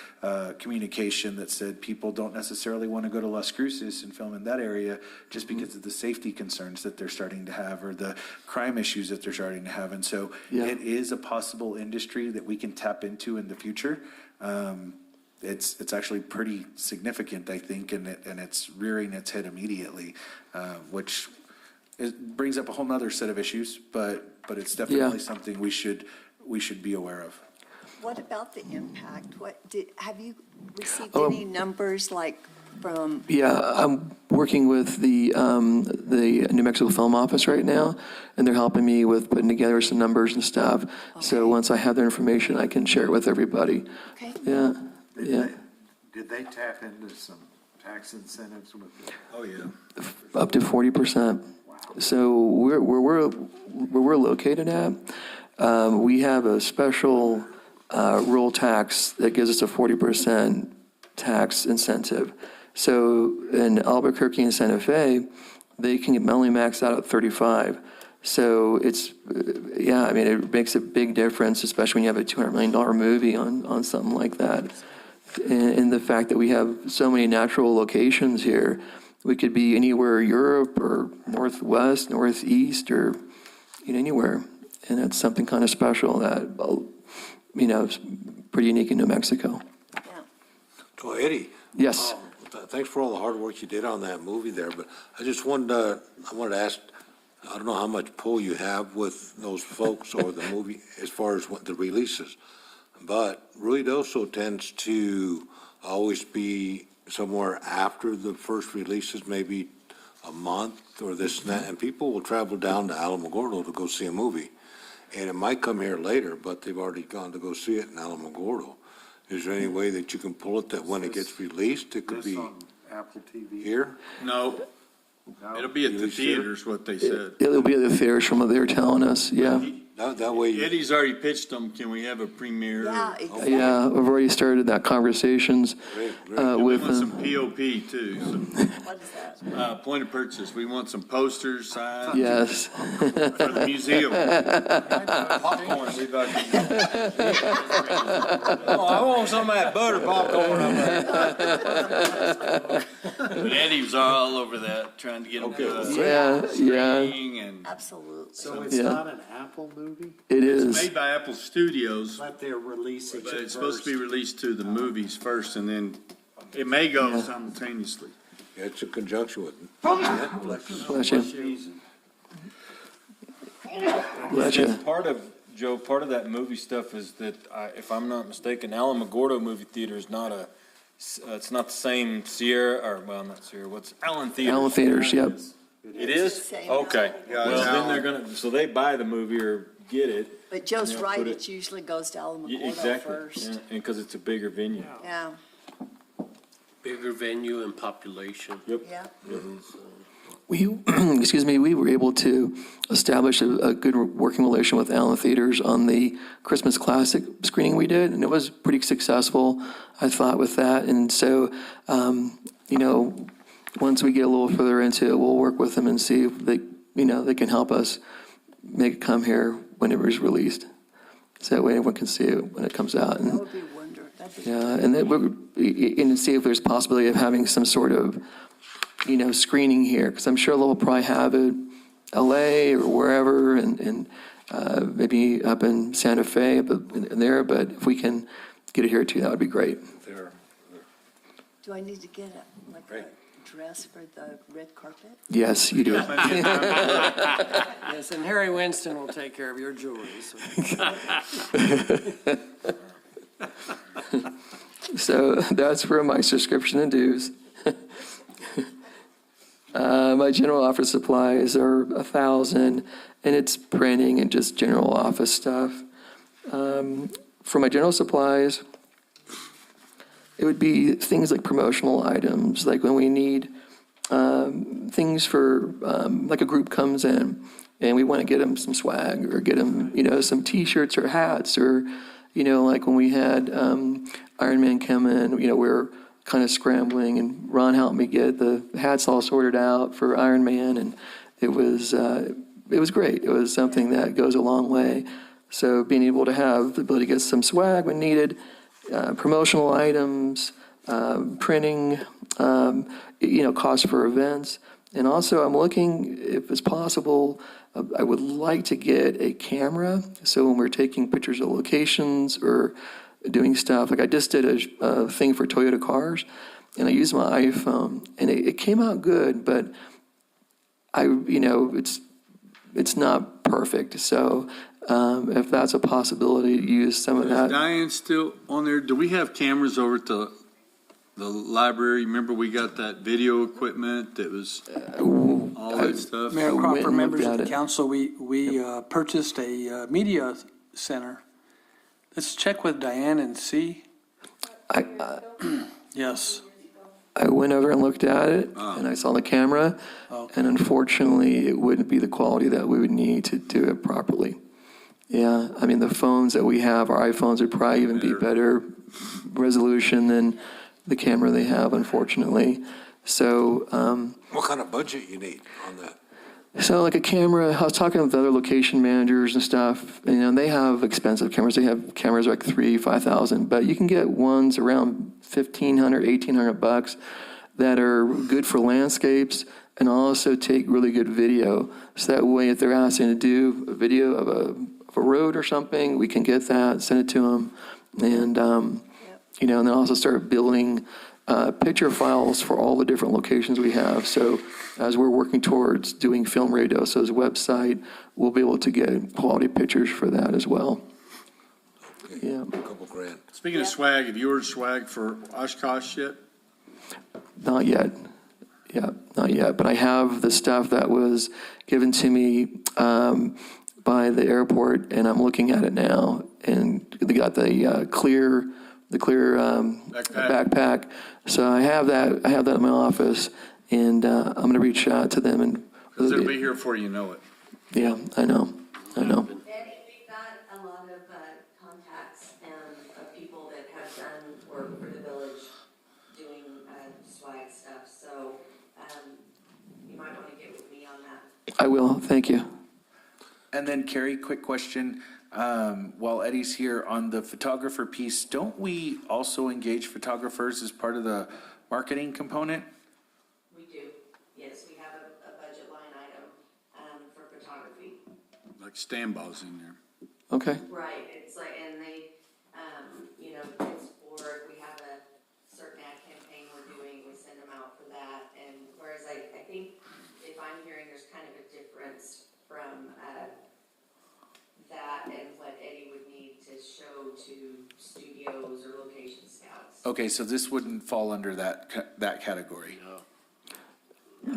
communication that said people don't necessarily want to go to Las Cruces and film in that area just because of the safety concerns that they're starting to have or the crime issues that they're starting to have. And so it is a possible industry that we can tap into in the future. It's actually pretty significant, I think, and it's rearing its head immediately, which brings up a whole nother set of issues, but it's definitely something we should be aware of. What about the impact? Have you received any numbers like from? Yeah, I'm working with the New Mexico Film Office right now, and they're helping me with putting together some numbers and stuff. Okay. So once I have their information, I can share it with everybody. Okay. Yeah. Did they tap into some tax incentives with it? Oh, yeah. Up to 40%. Wow. So where we're located at, we have a special rural tax that gives us a 40% tax incentive. So in Albuquerque and Santa Fe, they can only max out at 35. So it's, I mean, it makes a big difference, especially when you have a $200 million movie on something like that. And the fact that we have so many natural locations here, we could be anywhere, Europe or Northwest, Northeast, or anywhere. And that's something kind of special that, is pretty unique in New Mexico. So Eddie. Yes. thanks for all the hard work you did on that movie there, but I just wanted to ask, I don't know how much pull you have with those folks or the movie as far as what the releases, but Ruidoso tends to always be somewhere after the first releases, maybe a month or this and that, and people will travel down to Alamogordo to go see a movie. And it might come here later, but they've already gone to go see it in Alamogordo. Is there any way that you can pull it that when it gets released, it could be Apple TV. here? No, it'll be at the theaters, what they said. It'll be at the theaters from what they're telling us, yeah. That way. Eddie's already pitched them, can we have a premiere? Yeah, exactly. Yeah, I've already started that conversations We with want some them. POP too, What is that? point of purchase, we want some posters, signs. Yes. For the museum. Popcorn, we've got. Oh, I want some of that butter popcorn up there. But Eddie was all over that, trying to get them to. Yeah. And Absolutely. So it's Yeah. not an Apple movie, It it's is. made by Apple Studios, but they're releasing but it it's supposed to be first. released to the movies first, and then it may go simultaneously. Yeah, it's in conjunction with Netflix. Bless you. Bless you. Part of, Joe, part of that movie stuff is that, if I'm not mistaken, Alamogordo movie theater is not it's not the same Sierra, or, well, not Sierra, what's Allen Theaters? Allen Theaters, yep. It is? Same. Okay. Yeah, Well, it's then Allen. they're gonna, so they buy the movie or get it. But Joe's Yeah, right, put it- it usually goes to Yeah, Alamogordo exactly. first. Yeah, and because it's a bigger venue. Yeah, Bigger venue and population. Yep. yeah. We, excuse me, we were able to establish a good working relation with Allen Theaters on the Christmas Classic screening we did, and it was pretty successful, I thought, with that. And so, once we get a little further into it, we'll work with them and see if they, they can help us make it come here when it was released. So that way everyone can see it when it comes out. That And, would be wonderful. That'd be yeah, and then and see if there's possibility of having some sort of, screening here, because I'm sure they'll probably have it LA or wherever, and maybe up in Santa Fe, but if we can get it here too, that would be great. Do I need to get a dress for the red carpet? Yes, you do. Yes, and Harry Winston will take care of your jewelry. So that's for my subscription and dues. My general office supplies are 1,000, and it's printing and just general office stuff. For my general supplies, it would be things like promotional items, like when we need things for, like a group comes in and we want to get them some swag or get them, some T-shirts or hats, or, like when we had Iron Man come in, we were kind of scrambling, and Ron helped me get the hats all sorted out for Iron Man, and it was great. It was something that goes a long way. So being able to have the ability to get some swag when needed, promotional items, printing, costs for events. And also I'm looking, if it's possible, I would like to get a camera. So when we're taking pictures of locations or doing stuff, like I just did a thing for Toyota cars, and I used my iPhone, and it came out good, but it's not perfect. So if that's a possibility, use some of Is that. Diane still on there? Do we have cameras over at the library? Remember we got that video equipment that was all that stuff? Mayor went Crawford, and members looked of at the it. council, we purchased a media center. Let's check with Diane and see. Yes. I went over and looked at it, and I saw the camera, and unfortunately, it wouldn't be the quality that we would need to do it properly. Yeah, I mean, the phones that we have, our iPhones, would probably even be better resolution than the camera they have, unfortunately. So, What kind of budget you need on that? so like a camera, I was talking with other location managers and stuff, and they have expensive cameras. They have cameras like $3,000-5,000, but you can get ones around $1,500-1,800 that are good for landscapes and also take really good video. So that way, if they're asking to do a video of a road or something, we can get that, send it to them, and and then also start building picture files for all the different locations we have. So as we're working towards doing Film Ruidoso's website, we'll be able to get quality pictures for that as well. Yeah. Couple grand. Speaking of swag, have you ordered swag for Oshkosh yet? Not yet. Yeah, not yet. But I have the stuff that was given to me by the airport, and I'm looking at it now. And they got the clear backpack. So I have that. I have that in my office, and I'm going to reach out to them and. Because it'll be here before you know it. Yeah, I know. Eddie, we've got a lot of contacts and of people that have done work for the village doing swag stuff, so you might want to get with me on that. I will. Thank you. And then Carrie, quick question. While Eddie's here on the photographer piece, don't we also engage photographers as part of the marketing component? We do, yes, we have a budget line item for photography. Like Stambaug's in there. Okay. Right, it's like, and they, you know, it's for, we have a certain ad campaign we're doing, we send them out for that, and whereas I think if I'm hearing there's kind of a difference from, that and what Eddie would need to show to studios or location scouts. Okay, so this wouldn't fall under that category.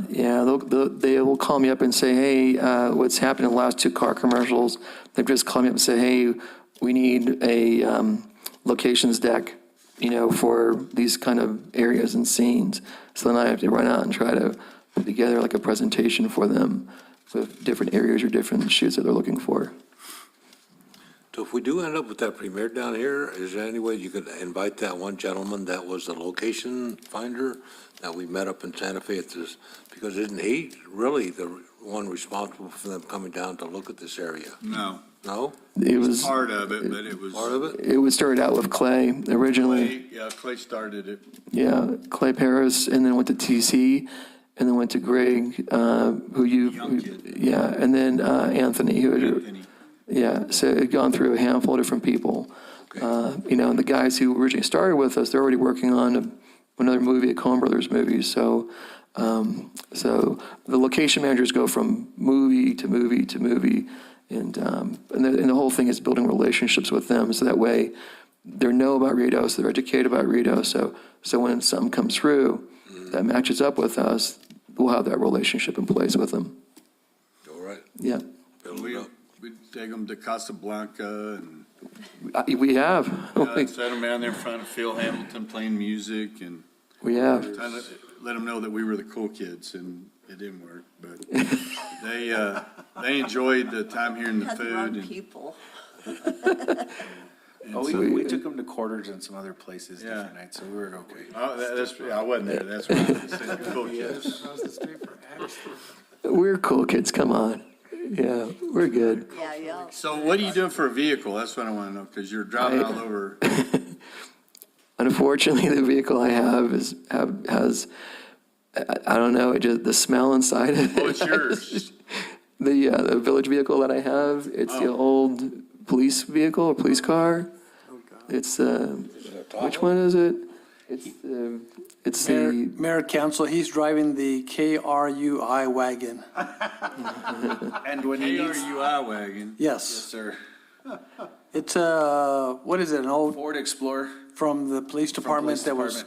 Yeah, they will call me up and say, hey, what's happened in the last 2 car commercials? They've just called me up and say, hey, we need a locations deck, you know, for these kind of areas and scenes. So then I have to run out and try to put together like a presentation for them with different areas or different shoots that they're looking for. So if we do end up with that premiere down here, is there any way you could invite that one gentleman that was the location finder that we met up in Santa Fe at this, because isn't he really the one responsible for them coming down to look at this area? No. No? It was Part of it, but it was. Part of it? It was started out with Clay originally. Clay started it. Yeah, Clay Paris, and then went to TC, and then went to Greg, yeah, and then Anthony, yeah, so it had gone through a handful of different people. You know, and the guys who originally started with us, they're already working on another movie, a Coen Brothers movie. So the location managers go from movie to movie to movie, and the whole thing is building relationships with them, so that way they know about Ruidoso, they're educated about Ruidoso. So when something comes through that matches up with us, we'll have that relationship in place with them. All right. Yeah. We take them to Casablanca and. We have. Set them down there in front of Phil Hamilton playing music, and. We have. Trying to let them know that we were the cool kids, and it didn't work, but they enjoyed the time here and the food. And, people. We took them to Quarters and some other places different nights, so we were okay. Oh, I wasn't there, that's why I said cool kids. We're cool kids, come on. Yeah, we're good. Yeah. So what are you doing for a vehicle? That's what I want to know, because you're driving all over. Unfortunately, the vehicle I have has I don't know, the smell inside of it. Oh, it's yours. The village vehicle that I have, it's the old police vehicle, or police car. It's which one is it? It's Mayor Council, he's driving the KRUI wagon. And when he needs. KRUI wagon. Yes. Sir. It's what is it, an old Ford Explorer. from the police department that was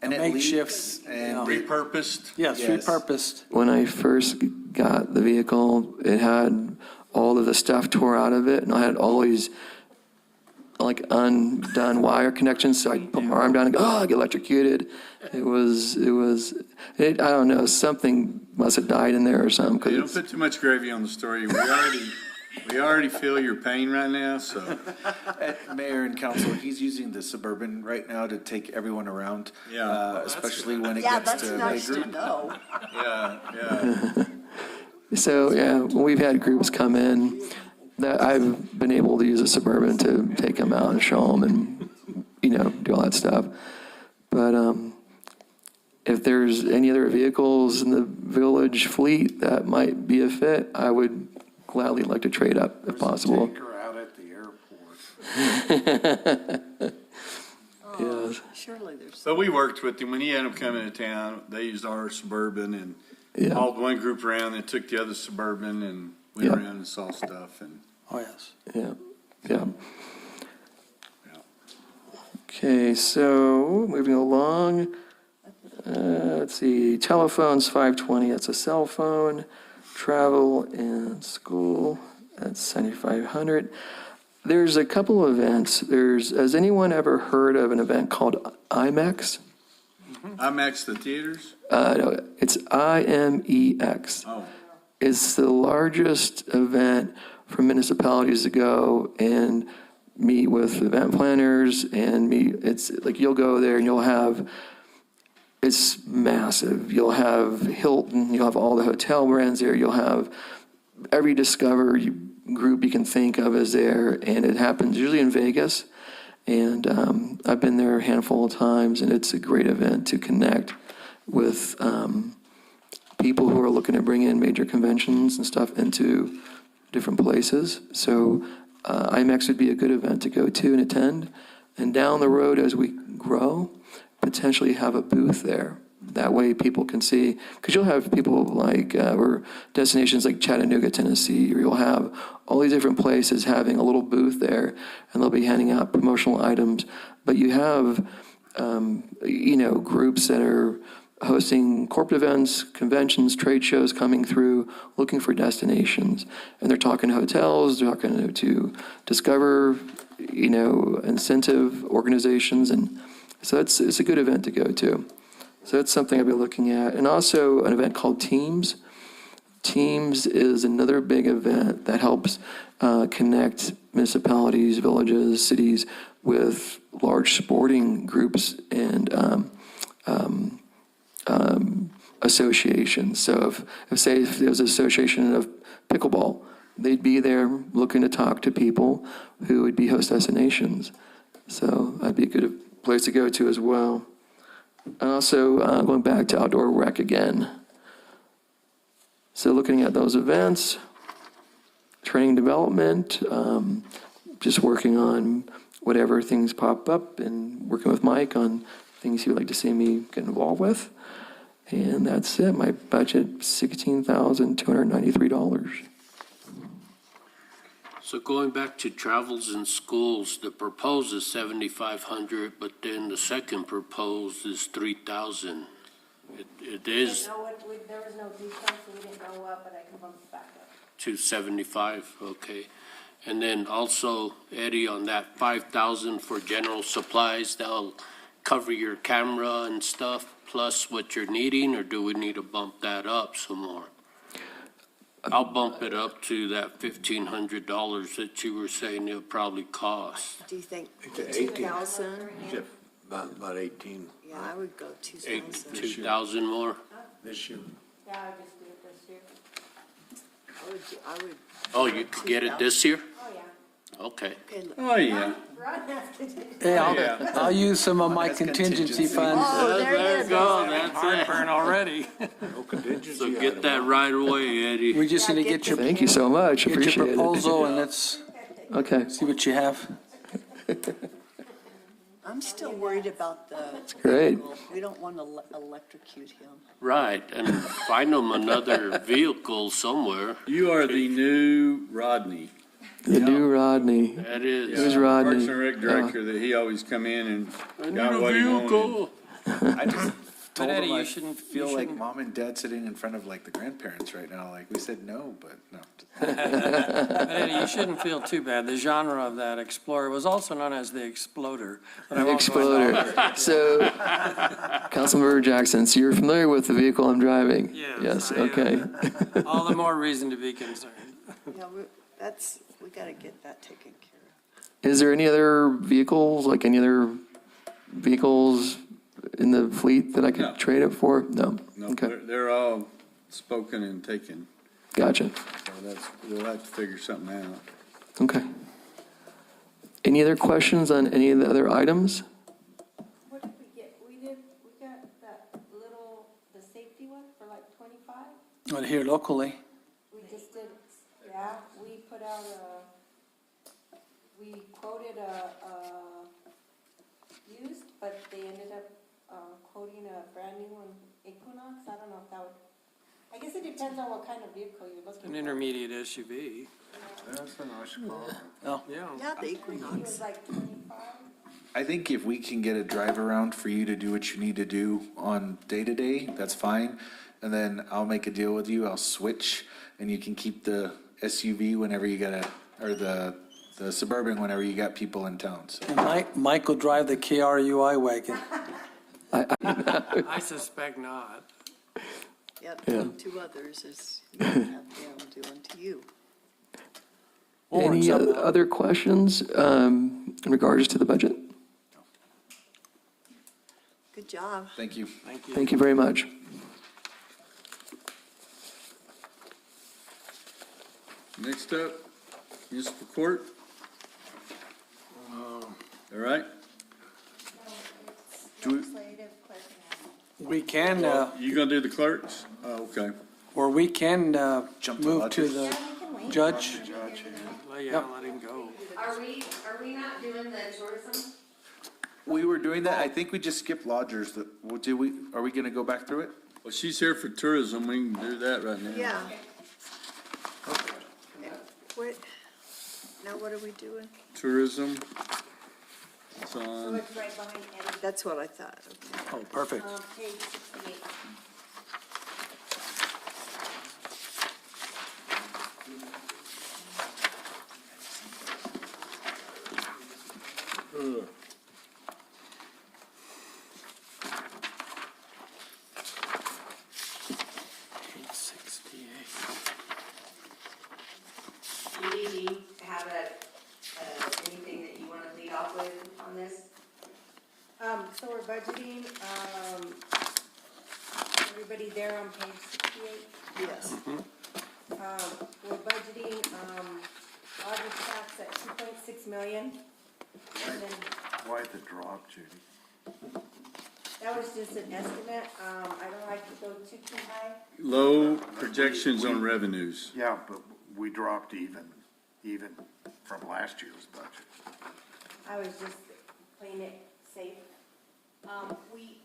And it makeshift and repurposed? Yes, repurposed. When I first got the vehicle, it had all of the stuff tore out of it, and I had all these like undone wire connections, so I put my arm down and go, I get electrocuted. I don't know, something must have died in there or something. You don't put too much gravy on the story. We already feel your pain right now, so. Mayor and council, he's using the Suburban right now to take everyone around. Yeah. Especially when it gets to nice big to group. know. Yeah. So, yeah, when we've had groups come in, that I've been able to use a Suburban to take them out and show them and, do all that stuff. But if there's any other vehicles in the village fleet that might be a fit, I would gladly like to trade up if possible. Take her out at the airport. Surely there's. So we worked with him, when he had them coming to town, they used our Suburban and Yeah. hauled one group around, and took the other Suburban, and went Yeah. around and saw stuff, and Oh, yes. Yeah, yeah. Okay, so moving along. Let's see, telephones, 520, that's a cell phone. Travel and school, that's 7,500. There's a couple of events. Has anyone ever heard of an event called IMEX? IMAX the theaters? No, it's IMEX. Oh, It's the largest event for municipalities to go and meet with event planners and meet, it's like you'll go there and you'll have, it's massive. You'll have Hilton, you'll have all the hotel brands there, you'll have every Discover group you can think of is there, and it happens usually in Vegas. And I've been there a handful of times, and it's a great event to connect with people who are looking to bring in major conventions and stuff into different places. So IMEX would be a good event to go to and attend. And down the road, as we grow, potentially have a booth there. That way people can see, because you'll have people like, or destinations like Chattanooga, Tennessee, or you'll have all these different places having a little booth there, and they'll be handing out promotional items. But you have, groups that are hosting corporate events, conventions, trade shows coming through, looking for destinations. And they're talking to hotels, they're talking to Discover, incentive organizations. And so it's a good event to go to. So that's something I'll be looking at. And also an event called Teams. Teams is another big event that helps connect municipalities, villages, cities with large sporting groups and associations. So if there was an association of pickleball, they'd be there looking to talk to people who would be host destinations. So that'd be a good place to go to as well. And also going back to outdoor rec again. So looking at those events, training development, just working on whatever things pop up and working with Mike on things he would like to see me get involved with. And that's it. My budget, $16,293. So going back to travels and schools, the proposed is 7,500, but then the second proposed is 3,000. It is There was no decrease, so we didn't go up, but I can bump it back up. to 75, okay. And then also, Eddie, on that 5,000 for general supplies, that'll cover your camera and stuff, plus what you're needing, or do we need to bump that up some more? I'll bump it up to that $1,500 that you were saying it'll probably cost. Do you think to 18. 2,000? About 18. Yeah, I would go 2,000. 2,000 more? This year. Yeah, I just do it this year. I would. Oh, you could get it this year? Oh, yeah. Okay. oh, yeah. Run has to do it. Hey, Yeah. I'll use some of my contingency funds. Oh, there it is. go, that's Heartburn already. No contingency. So get that right away, Eddie. We just need to get your, Thank you so much. get Appreciate your it. proposal and let's Okay, see what you have. I'm still worried about the. great. We don't want to electrocute him. Right, and find them another vehicle somewhere. You are the new Rodney. The new Rodney. That is. Who's Rodney? Parks and Rec director, that he always come in and I need got a what he wanted. vehicle. I just told Eddie, them I you shouldn't- feel you like shouldn't- mom and dad sitting in front of like the grandparents right now. Like we said no, but no. Eddie, you shouldn't feel too bad. The genre of that Explorer was also known as the Exploder. but I The won't go into all Exploder. that. So, Councilmember Jackson, so you're familiar with the vehicle I'm driving? Yes, I am. Okay. All the more reason to be concerned. Yeah, we got to get that taken care of. Is there any other vehicles, like any other vehicles in the fleet that I No. could trade it for? No? No, Okay, they're all spoken and taken, gotcha. so we'll have to figure something out. Okay. Any other questions on any of the other items? What did we get? We got that little, the safety one for like 25? But here locally, We just did, yeah, we put out we quoted used, but they ended up, quoting a brand new one, Equinox. I don't know if that would, I guess it depends on what kind of vehicle you're looking for. An intermediate SUV. That's a nice car. Yeah. Yeah, the He Equinox. was like 25. I think if we can get a drive around for you to do what you need to do on day-to-day, that's fine. And then I'll make a deal with you, I'll switch, and you can keep the SUV whenever you gotta, or the Suburban whenever you got people in town, so. And Mike will drive the KRUI wagon. I suspect not. Yep, Yeah. two others is, you have them do unto you. Any other questions in regards to the budget? Good job. Thank you. Thank you. Thank you very much. Next up, municipal court. All right, We can, you gonna do the clerks? Oh, okay. or we can Jump to move to Lodgers. the judge. Yeah, let him go. Are we not doing the tourism? We were doing that, I think we just skipped lodgers, are we gonna go back through it? Well, she's here for tourism, we can do that right now. Yeah. What, now what are we doing? Tourism. It's So on, it's right behind Eddie. That's what I thought, okay. Oh, perfect. Page 68. Page 68. Judy, do you have anything that you want to lead off with on this? So we're budgeting, everybody there on page 68? Yes. We're budgeting, August tax at 2.6 million. And then Why the drop, Judy? that was just an estimate. I don't like to go too high. low projections on revenues. Yeah, but we dropped even from last year's budget. I was just playing it safe. We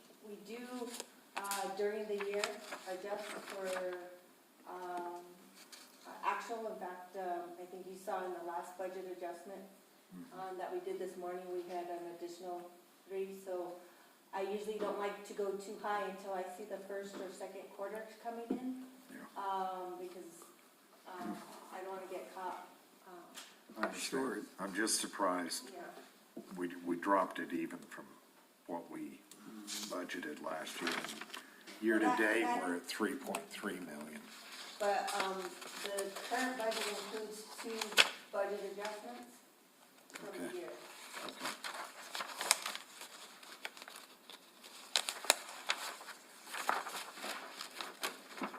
do, during the year, adjust for, actual. In fact, I think you saw in the last budget adjustment, that we did this morning, we had an additional 3, so I usually don't like to go too high until I see the first or second quarter coming in, because, I don't wanna get caught, Short. I'm just surprised. yeah. We dropped it even from what we budgeted last year. Year to date, we're at 3.3 million. But, the current budget includes 2 budget adjustments for the Okay. year.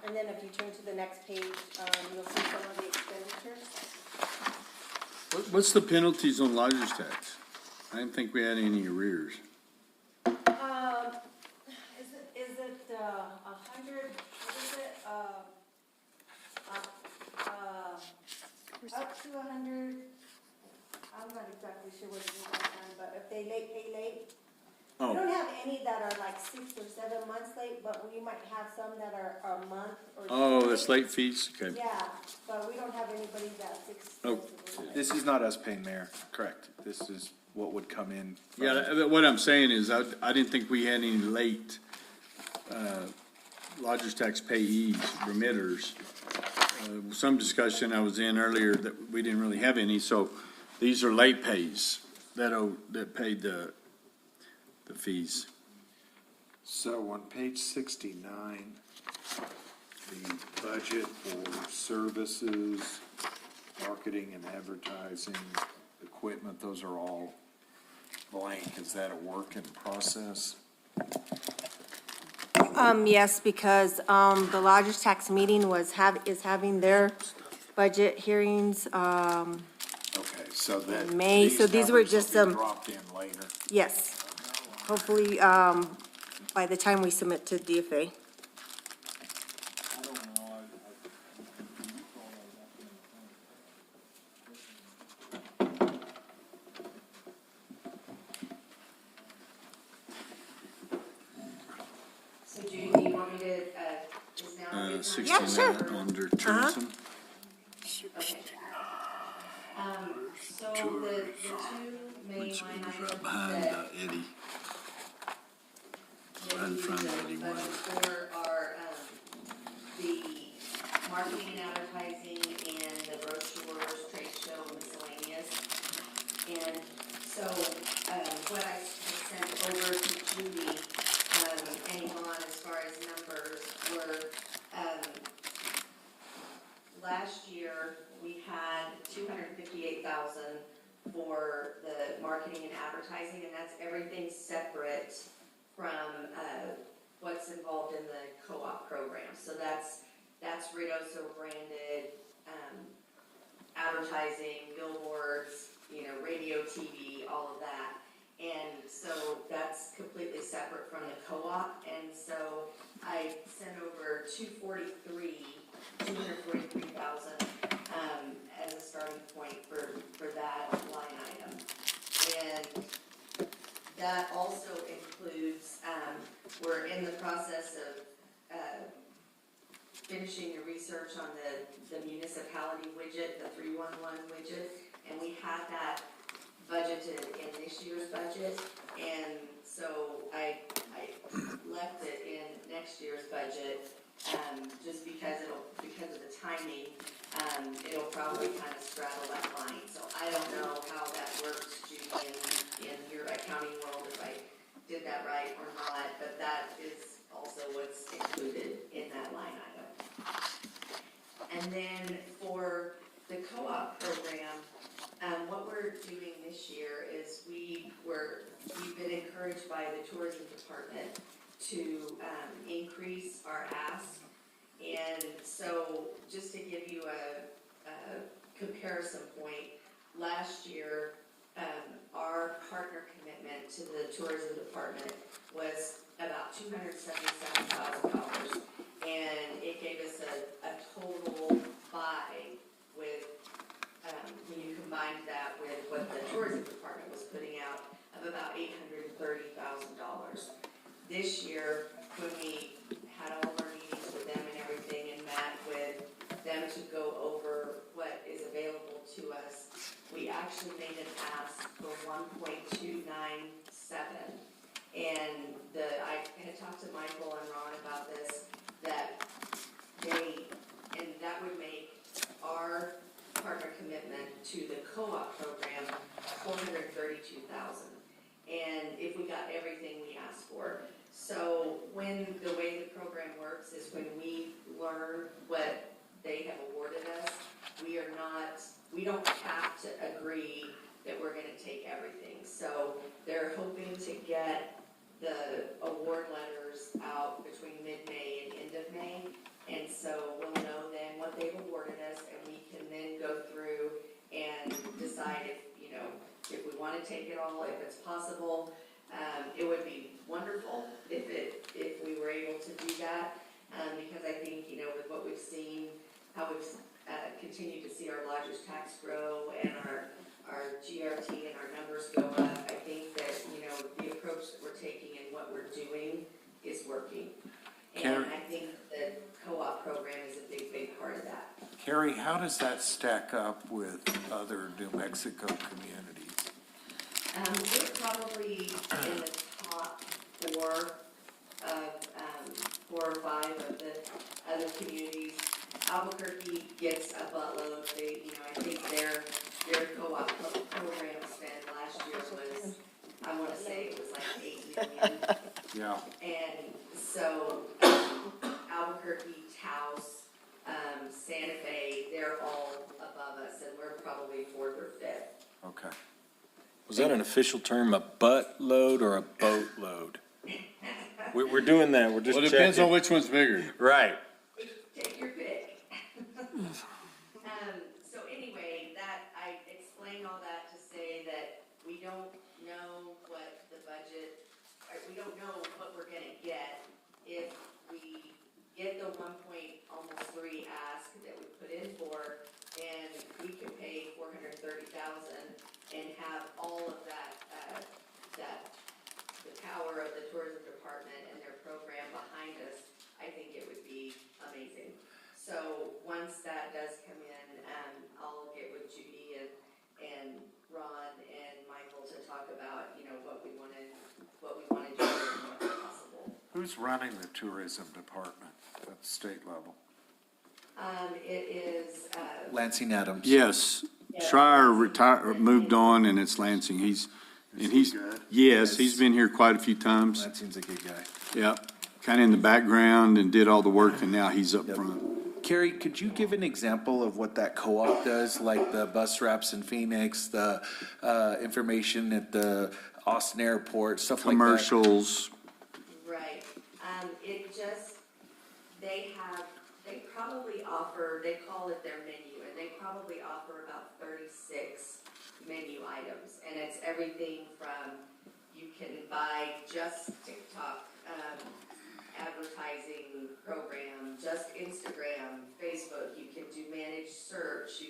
And then if you turn to the next page, you'll see some of the expenditures. What's the penalties on lodger's tax? I didn't think we had any arrears. Is it 100, what is it, up to 100, I'm not exactly sure what it is on time, but if they pay late. We Oh, don't have any that are like 6 or 7 months late, but we might have some that are a month or. oh, 2 that's late. late fees, okay. Yeah, but we don't have anybody that's Oh. excessively late. This is not us paying mayor, correct? This is what would come in. from- Yeah, what I'm saying is, I didn't think we had any late, lodger's tax payees, remitters. Some discussion I was in earlier that we didn't really have any, so these are late pays that paid the fees. So on page 69, the budget for services, marketing and advertising, equipment, those are all blank. Is that a work in process? Yes, because, the Lodgers Tax meeting is having their budget hearings, Okay, so that. May, so these were numbers will just be some. Dropped in later. Yes. Hopefully, by the time we submit to DFA. So Judy, do you want me to, is now a good time? 69 under tourism. Okay. So the two main line items Right behind that Eddie. that Right in we front of use Eddie the budget Wayne. for are, the marketing and advertising and the brochures, trade show miscellaneous. And so, what I had sent over to Judy, and Yvonne as far as numbers were, last year, we had 258,000 for the marketing and advertising, and that's everything separate from, what's involved in the co-op program. So that's Ruidoso branded, advertising, billboards, radio, TV, all of that. And so that's completely separate from the co-op, and so I sent over 243,000, as a starting point for that line item. And that also includes, we're in the process of, finishing the research on the municipality widget, the 311 widget, and we had that budgeted in this year's budget, and so I left it in next year's budget, just because of the timing, it'll probably kind of straddle that line. So I don't know how that works, Judy, in your accounting world, if I did that right or not, but that is also what's included in that line item. And then for the co-op program, what we're doing this year is we've been encouraged by the tourism department to increase our ask. And so just to give you a comparison point, last year, our partner commitment to the tourism department was about $277,000. And it gave us a total buy with, when you combined that with what the tourism department was putting out, of about $830,000. This year, when we had all of our meetings with them and everything and met with them to go over what is available to us, we actually made an ask for 1.297. And I had talked to Michael and Ron about this, that that would make our partner commitment to the co-op program $432,000. And if we got everything we asked for. So the way the program works is when we learn what they have awarded us, we don't have to agree that we're gonna take everything. So they're hoping to get the award letters out between mid-May and end of May. And so we'll know then what they've awarded us, and we can then go through and decide if we want to take it all, if it's possible. It would be wonderful if we were able to do that, because I think, with what we've seen, how we've continued to see our lodgers tax grow and our GRT and our numbers go up, I think that, the approach that we're taking and what we're doing is working. And I think the co-op program is a big part of that. Carrie, how does that stack up with other New Mexico communities? We're probably in the top 4 or 5 of the other communities. Albuquerque gets a buttload. I think their co-op program spend last year was, I want to say it was like $8 million. Yeah. And so Albuquerque, Taos, Santa Fe, they're all above us, and we're probably 4th or 5th. Okay. Was that an official term, a buttload or a boatload? We're doing that, we're just Well, it checking. depends on which one's bigger. Right. Take your pick. So anyway, I explain all that to say that we don't know what the budget, or we don't know what we're gonna get if we get the 1.3 ask that we put in for, and we can pay $430,000 and have all of that, the power of the tourism department and their program behind Who's running the tourism department at the state level? It is, Lansing Adams. Yes, Schreier retired, moved on, and it's Lansing. He's good? yes, he's been here quite a few times. Lansing's a good guy. Yep, kind of in the background and did all the work, and now he's up front. Carrie, could you give an example of what that co-op does, like the bus wraps in Phoenix, the information at the Austin Airport, stuff like that? Commercials. right, it just, they probably offer, they call it their menu, and they probably offer about 36 menu items, and it's everything from, you can buy just TikTok, advertising program, just Instagram, Facebook, you can do managed search,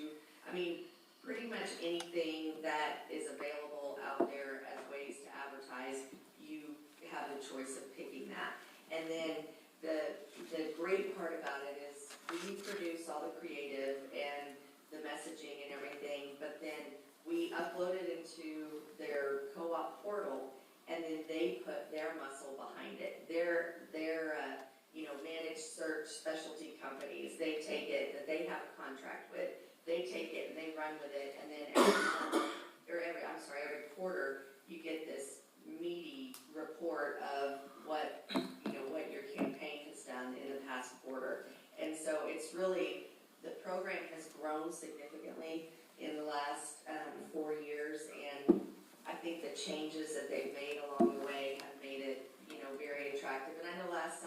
pretty much anything that is available out there as ways to advertise, you have the choice of picking that. And then the great part about it is we produce all the creative and the messaging and everything, but then we upload it into their co-op portal, and then they put their muscle behind it. Their managed search specialty companies, they take it, that they have a contract with, they take it and they run with it, and then every quarter, you get this meaty report of what your campaign has done in the past quarter. And so it's really, the program has grown significantly in the last 4 years, and I think the changes that they've made along the way have made it, very attractive. And I know last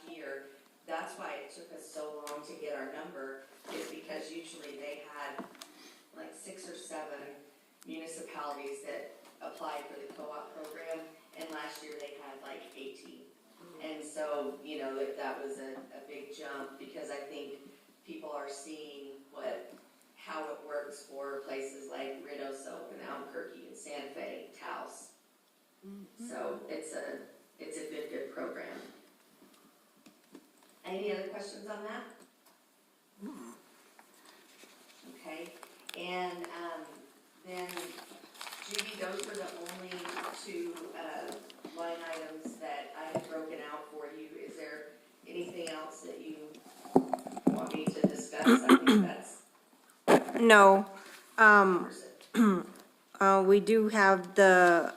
year, that's why it took us so long to get our number, is because usually they had like 6 or 7 municipalities that applied for the co-op program, and last year they had like 18. And so, that was a big jump, because I think people are seeing how it works for places like Rideau Soap and Albuquerque and Santa Fe, Taos. So it's a good program. Any other questions on that? Okay, and then Judy, those were the only 2 line items that I had broken out for you. Is there anything else that you want me to discuss? I think that's. No. We do have the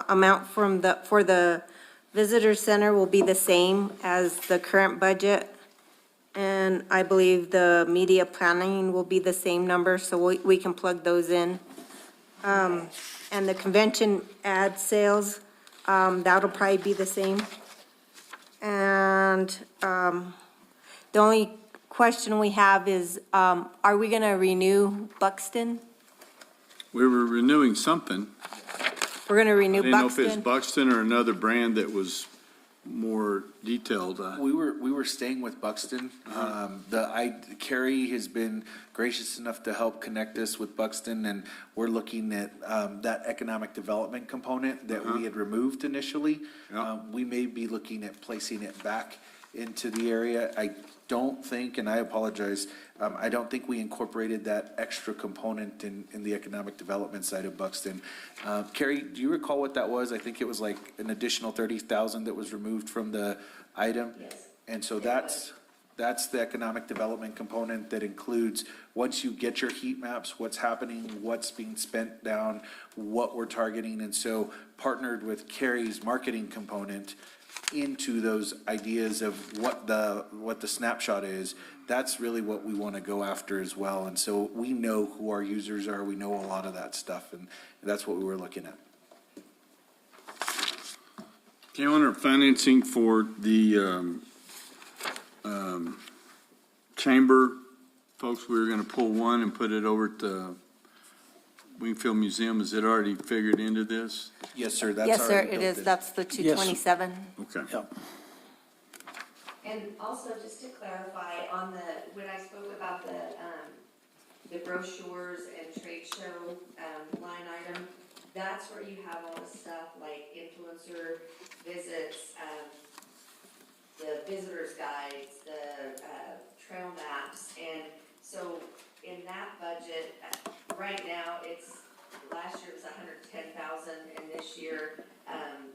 amount for the visitor center will be the same as the current budget. And I believe the media planning will be the same number, so we can plug those in. And the convention ad sales, that'll probably be the same. And the only question we have is, are we gonna renew Buxton? We were renewing something. We're gonna I renew didn't know if it's Buxton? Buxton or another brand that was more detailed. We were staying with Buxton. Carrie has been gracious enough to help connect us with Buxton, and we're looking at that economic development component that we had removed initially. We may be looking at placing it back into the area. I don't think, and I apologize, I don't think we incorporated that extra component in the economic development side of Buxton. Carrie, do you recall what that was? I think it was like an additional 30,000 that was removed from the item. Yes. And so that's the economic development component that includes, once you get your heat maps, what's happening, what's being spent down, what we're targeting. And so partnered with Carrie's marketing component into those ideas of what the snapshot is. That's really what we want to go after as well. And so we know who our users are. We know a lot of that stuff, and that's what we were looking at. Calendar financing for the chamber folks, we were going to pull one and put it over at the Wingfield Museum. Is it already figured into this? Yes, sir. That's Yes, sir, already it built is. in. That's the 227. Okay. Yep. And also, just to clarify, when I spoke about the brochures and trade show line item, that's where you have all the stuff like influencer visits, the visitors guides, the trail maps. And so in that budget, right now, last year it was 110,000, and this year,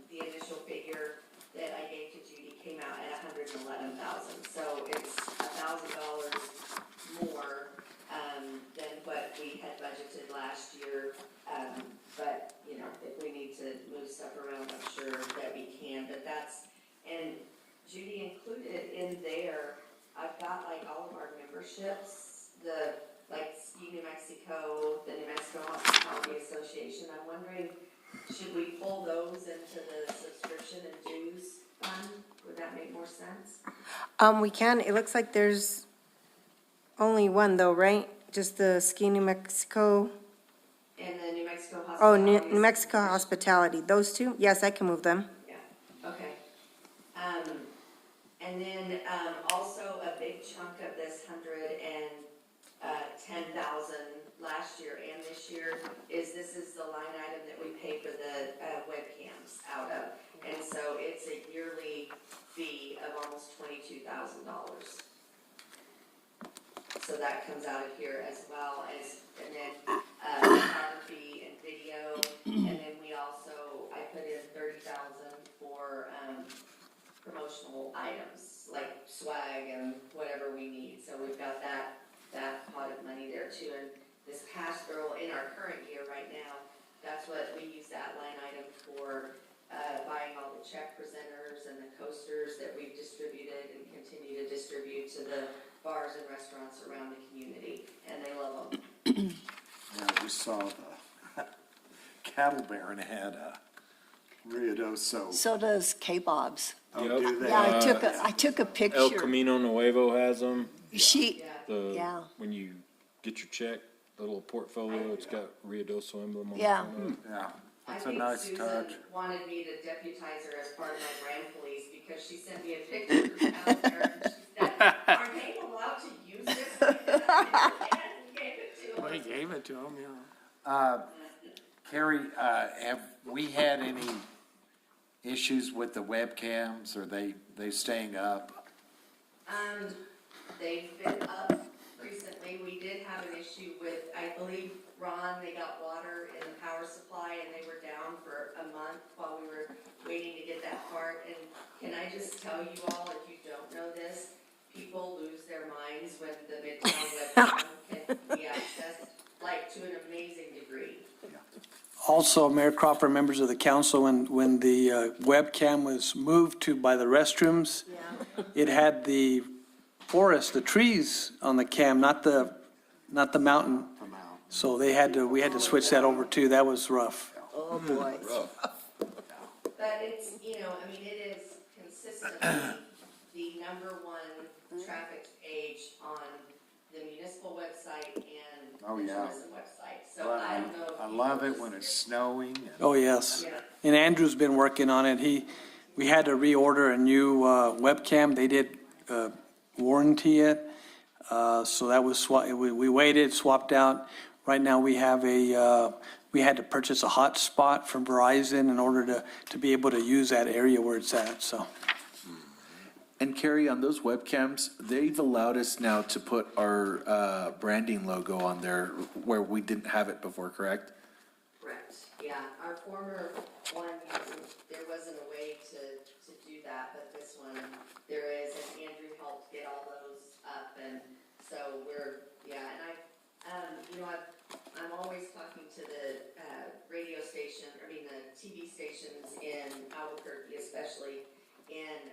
the initial figure that I gave to Judy came out at $111,000. So it's $1,000 more, than what we had budgeted last year. But, you know, if we need to move stuff around, I'm sure that we can, but that's, and Judy included in there, I've got like all of our memberships, like Ski New Mexico, the New Mexico Hospitality Association. I'm wondering, should we pull those into the subscription and dues fund? Would that make more sense? We can, it looks like there's only one though, right? Just the Ski New Mexico, And the New Mexico oh, Hospitality. New Mexico Hospitality, those two? Yes, I can move them. Yeah, okay. And then, also a big chunk of this 110,000 last year and this year is, this is the line item that we pay for the, webcams out of. And so it's a yearly fee of almost $22,000. So that comes out of here as well as, and then, photography and video. And then we also, I put in 30,000 for, promotional items, like swag and whatever we need. So we've got that pot of money there too. And this pastoral in our current year right now, that's what we use that line item for, buying all the check presenters and the coasters that we've distributed and continue to distribute to the bars and restaurants around the community, and they love them. Yeah, we saw the cattle baron had a Ruidoso. So does K-Bob's. Oh, do they? Yeah, I took a El picture. Camino Nuevo has them. She, The, yeah. when you get your check, the little portfolio, it's got Ruidoso emblem on it. Yeah. Yeah, that's a I nice think touch. Susan wanted me to deputize her as part of my brand police because she sent me a picture of her calendar and she said, are they allowed to use this? And we gave it to them. We gave it to him, yeah. Carrie, have we had any issues with the webcams? Are they staying up? They've been up recently. We did have an issue with, I believe, Ron, they got water in the power supply and they were down for a month while we were waiting to get that part. And can I just tell you all, if you don't know this, people lose their minds when the Midtown webcam can be accessed, like to an amazing degree. Also, Mayor Crawford, members of the council, when the webcam was moved to by the restrooms, it had the forest, the trees on the cam, not the mountain. So we had to switch that over too. That was rough. Oh, boy. But it's, you know, I mean, it is consistently the #1 traffic page on the municipal website and Oh, the yeah. tourism website. So I don't know. I love it when it's snowing. Oh, yes. Yeah. And Andrew's been working on it. We had to reorder a new webcam. They did warranty it. So that was, we waited, swapped out. Right now, we had to purchase a hotspot from Verizon in order to be able to use that area where it's at, so. And Carrie, on those webcams, they've allowed us now to put our branding logo on there where we didn't have it before, correct? Correct, yeah. Our former one, there wasn't a way to do that, but this one, there is, and Andrew helped get all those up, and so we're, yeah, and I'm always talking to the radio station, the TV stations in Albuquerque especially, and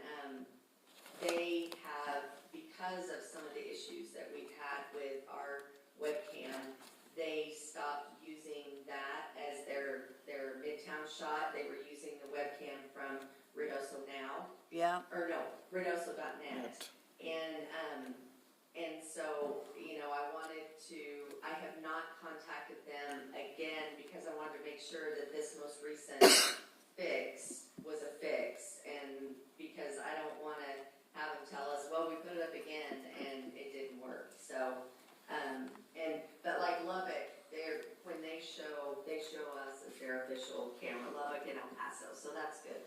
they have, because of some of the issues that we've had with our webcam, they stopped using that as their Midtown shot. They were using the webcam from Ruidoso Now. Yeah. Or no, Ruidoso.net. And so, I have not contacted them again because I wanted to make sure that this most recent fix was a fix. And because I don't want to have them tell us, well, we put it up again and it didn't work. So, but like Lubbock, when they show us as their official camera, Lubbock and El Paso, so that's good.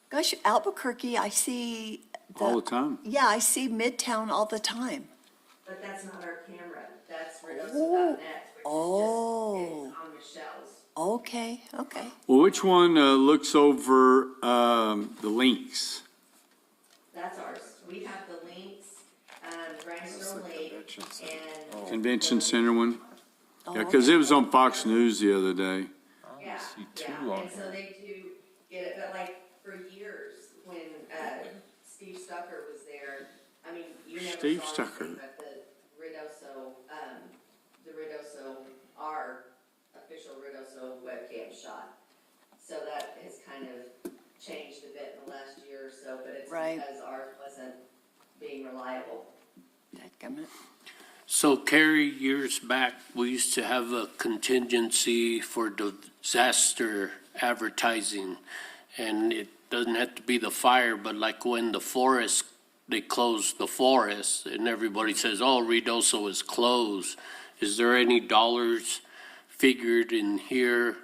Gosh, Albuquerque, I see. All the time. Yeah, I see Midtown all the time. But that's not our camera, that's Ruidoso.net, which is just, it's on Michelle's Okay, okay. Well, which one looks over the links? That's ours. We have the links, Grindstone Lake, and. Convention Center one? Oh, Yeah, because it was on Fox News the other day. Yeah, yeah, and so they do get it, but like for years, when, Steve Stucker was there, I mean, you never Steve saw Stucker. anything but our official Ruidoso webcam shot. So that has kind of changed a bit in the last year or so, but it's Right. because ours wasn't being reliable. Dadgummit. So Carrie, years back, we used to have a contingency for disaster advertising. And it doesn't have to be the fire, but like when the forest, they closed the forest and everybody says, oh, Ruidoso is closed. Is there any dollars figured in here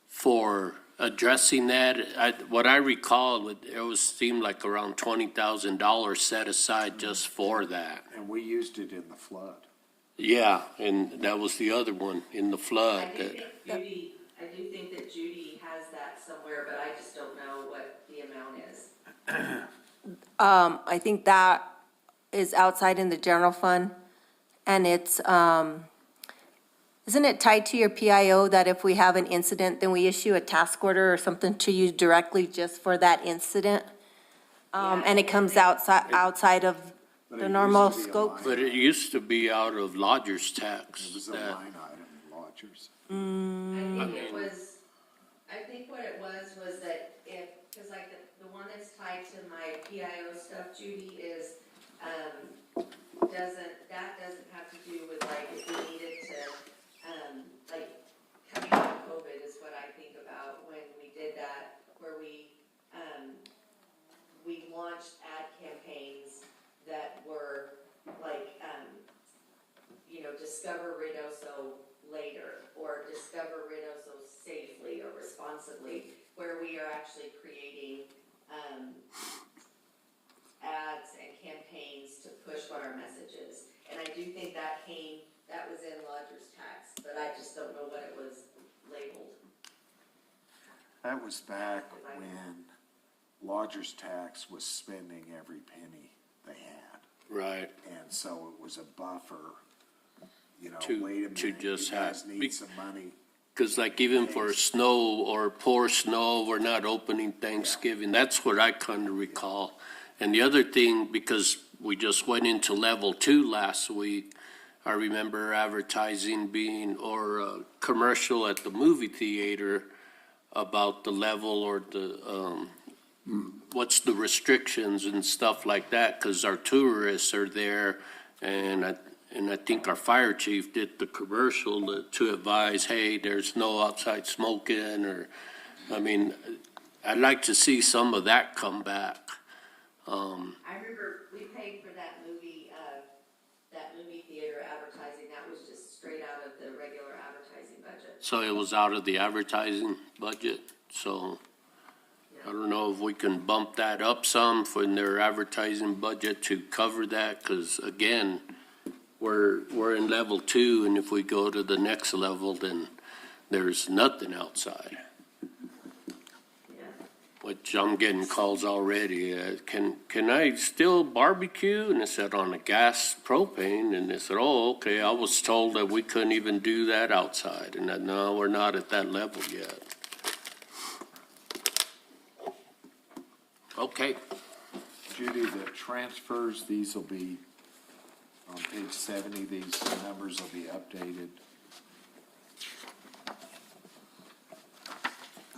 for addressing that? What I recall, it seemed like around $20,000 set aside just for that. And we used it in the flood. Yeah, and that was the other one, in the flood. I do think that Judy has that somewhere, but I just don't know what the amount is. I think that is outside in the general fund, and it's, isn't it tied to your PIO that if we have an incident, then we issue a task order or something to you directly just for that incident? And it comes outside of the normal scope? But it used to be out of lodger's tax. It was a that- line item, lodgers. I think what it was that if, cause like the one that's tied to my PIO stuff, Judy, is, that doesn't have to do with like if we needed to, like coming out of COVID is what I think about when we did that, where we launched ad campaigns that were like, discover Ruidoso later, or discover Ruidoso safely or responsibly, where we are actually creating ads and campaigns to push what our message is. And I do think that was in lodger's tax, but I just don't know what it was labeled. That was back when lodger's tax was spending every penny they had. Right. And so it was a buffer, To- wait a minute, to just you guys have- need some money. Because like even for snow or poor snow, we're not opening Thanksgiving. That's what I kind of recall. And the other thing, because we just went into level 2 last week, I remember advertising or a commercial at the movie theater about the level or the, what's the restrictions and stuff like that, because our tourists are there. And I think our fire chief did the commercial to advise, hey, there's no outside smoking, or, I'd like to see some of that come back. I remember we paid for that movie theater advertising, that was just straight out of the regular advertising budget. So it was out of the advertising budget, so I don't know if we can bump that up some from their advertising budget to cover that, because again, we're in level 2, and if we go to the next level, then there's nothing outside. Which I'm getting calls already, can I still barbecue? And I said, on a gas propane, and they said, oh, okay, I was told that we couldn't even do that outside, and that, no, we're not at that level yet. Okay. Judy, the transfers, these will be on page 70, these numbers will be updated.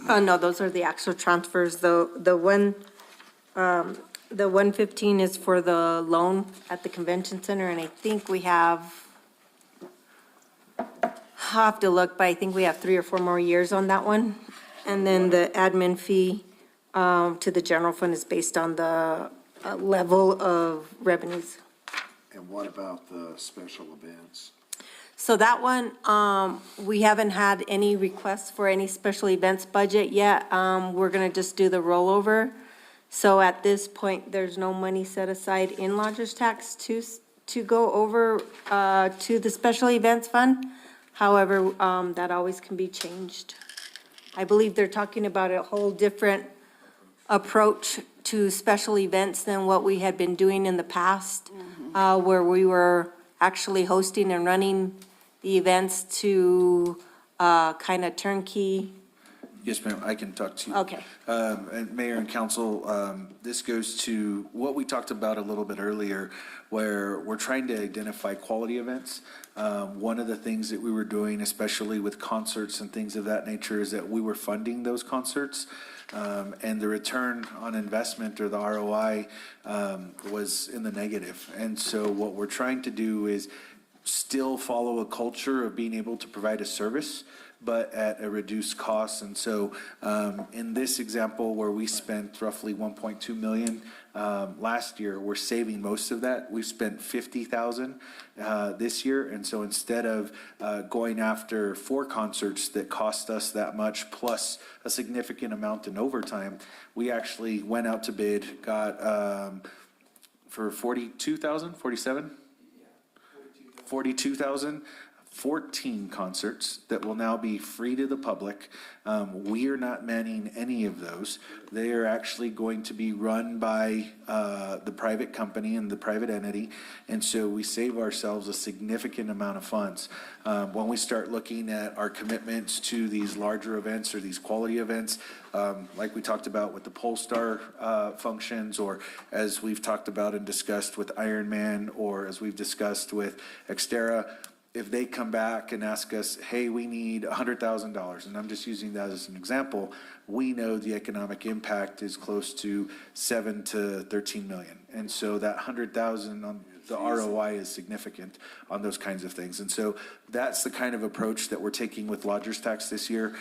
No, those are the actual transfers. The 115 is for the loan at the convention center, and I think we have, I'll have to look, but I think we have 3 or 4 more years on that one. And then the admin fee to the general fund is based on the level of revenues. And what about the special events? So that one, we haven't had any requests for any special events budget yet. We're gonna just do the rollover. So at this point, there's no money set aside in lodger's tax to go over to the special events fund. However, that always can be changed. I believe they're talking about a whole different approach to special events than what we had been doing in the past, where we were actually hosting and running the events to kind of turnkey. Yes, ma'am, I can talk to you. Okay. And Mayor and Council, this goes to what we talked about a little bit earlier, where we're trying to identify quality events. One of the things that we were doing, especially with concerts and things of that nature, is that we were funding those concerts. And the return on investment, or the ROI, was in the negative. And so what we're trying to do is still follow a culture of being able to provide a service, but at a reduced cost. And so in this example, where we spent roughly 1.2 million last year, we're saving most of that. We've spent 50,000 this year. And so instead of going after 4 concerts that cost us that much, plus a significant amount in overtime, we actually went out to bid, got for 42,000, 47? 42,000, 14 concerts that will now be free to the public. We are not manning any of those. They are actually going to be run by the private company and the private entity. And so we save ourselves a significant amount of funds. When we start looking at our commitments to these larger events or these quality events, like we talked about with the Polestar functions, or as we've talked about and discussed with Ironman, or as we've discussed with Xterra, if they come back and ask us, hey, we need $100,000, and I'm just using that as an example, we know the economic impact is close to 7 to 13 million. And so that 100,000 on the ROI is significant on those kinds of things. And so that's the kind of approach that we're taking with lodgers tax this year.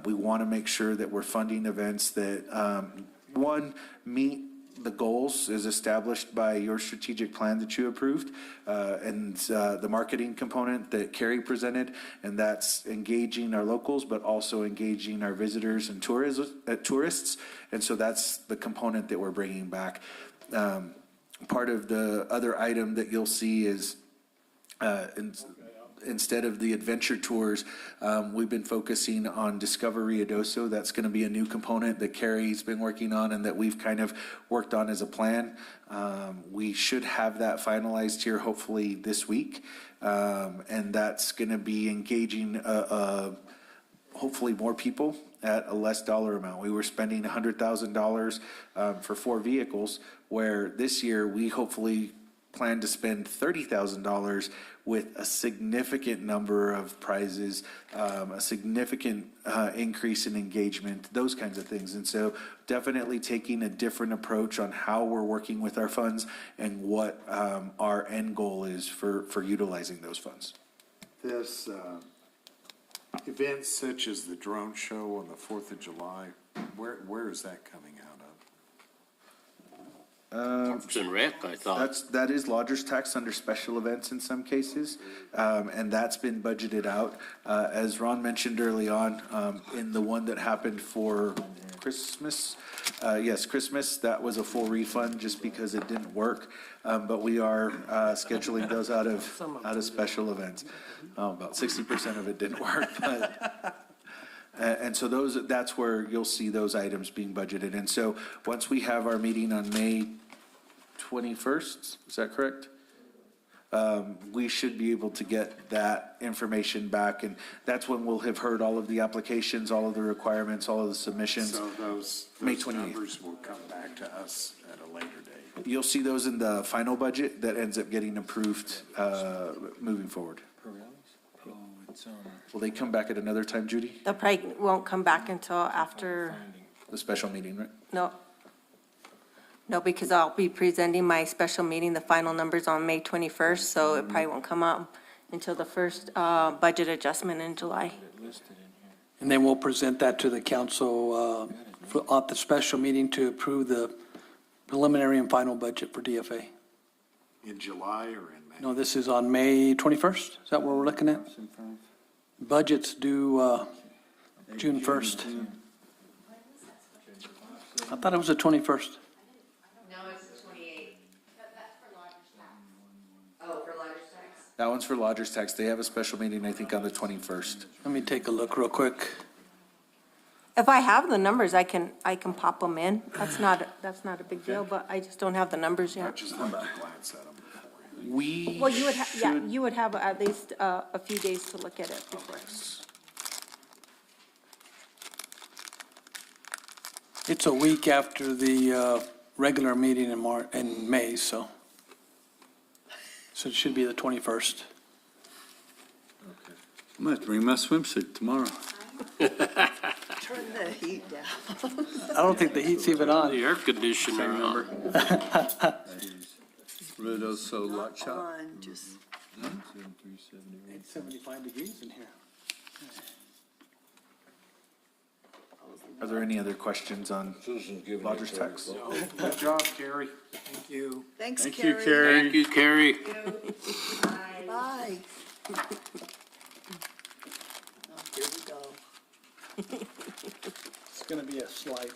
We want to make sure that we're funding events that, one, meet the goals as established by your strategic plan that you approved, and the marketing component that Carrie presented, and that's engaging our locals, but also engaging our visitors and tourists. And so that's the component that we're bringing back. Part of the other item that you'll see is instead of the adventure tours, we've been focusing on Discover Ruidoso. That's going to be a new component that Carrie's been working on and that we've kind of worked on as a plan. We should have that finalized here hopefully this week. And that's going to be engaging hopefully more people at a less dollar amount. We were spending $100,000 for 4 vehicles, where this year we hopefully plan to spend $30,000 with a significant number of prizes, a significant increase in engagement, those kinds of things. And so definitely taking a different approach on how we're working with our funds and what our end goal is for utilizing those funds. This events such as the drone show on the 4th of July, where is that coming out of? Parks and Rec, I thought. That is lodgers tax under special events in some cases, and that's been budgeted out. As Ron mentioned early on, in the one that happened for Christmas, Christmas, that was a full refund just because it didn't work. But we are scheduling those out of special events. About 60% of it didn't work, but. And so that's where you'll see those items being budgeted. And so once we have our meeting on May 21st, is that correct? We should be able to get that information back, and that's when we'll have heard all of the applications, all of the requirements, all of the submissions. So those May 28th. numbers will come back to us at a later date. You'll see those in the final budget that ends up getting approved moving forward. Will they come back at another time, Judy? They probably won't come back until after, The special meeting, right? no, because I'll be presenting my special meeting, the final numbers on May 21st, so it probably won't come out until the first budget adjustment in July. And then we'll present that to the council at the special meeting to approve the preliminary and final budget for DFA. In July or in May? No, this is on May 21st? Is that what we're looking at? Budget's due June 1st. I thought it was the 21st. No, it's the 28th. Oh, for lodgers tax? That one's for lodger's tax. They have a special meeting, I think, on the 21st. Let me take a look real quick. If I have the numbers, I can pop them in. That's not a big deal, but I just don't have the numbers yet. Just let me glance at them. We Well, you would have at least a few days to look at it before. It's a week after the regular meeting in May, so it should be the 21st. I'm gonna have to bring my swimsuit tomorrow. Turn the heat down. I don't think the heat's even on. The air conditioner on. Ruidoso Lot Shop. On, just. It's 75 degrees in here. Are there any other questions on lodger's tax? Good job, Carrie. Thank you. Thanks, Thank you, Carrie. Thank you, Carrie. Bye. Oh, here we go. It's gonna be a slight,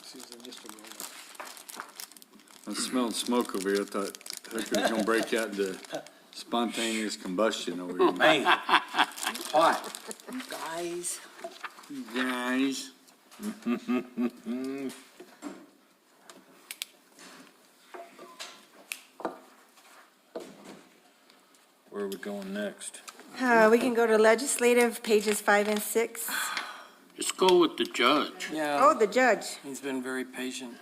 Susan, just a moment. I smelled smoke over here. I thought Hooker was gonna break out into spontaneous combustion over here. Man, hot. Guys. Guys. Where are we going next? We can go to legislative, pages 5 and 6. Just go with the judge. Yeah, Oh, the judge. he's been very patient.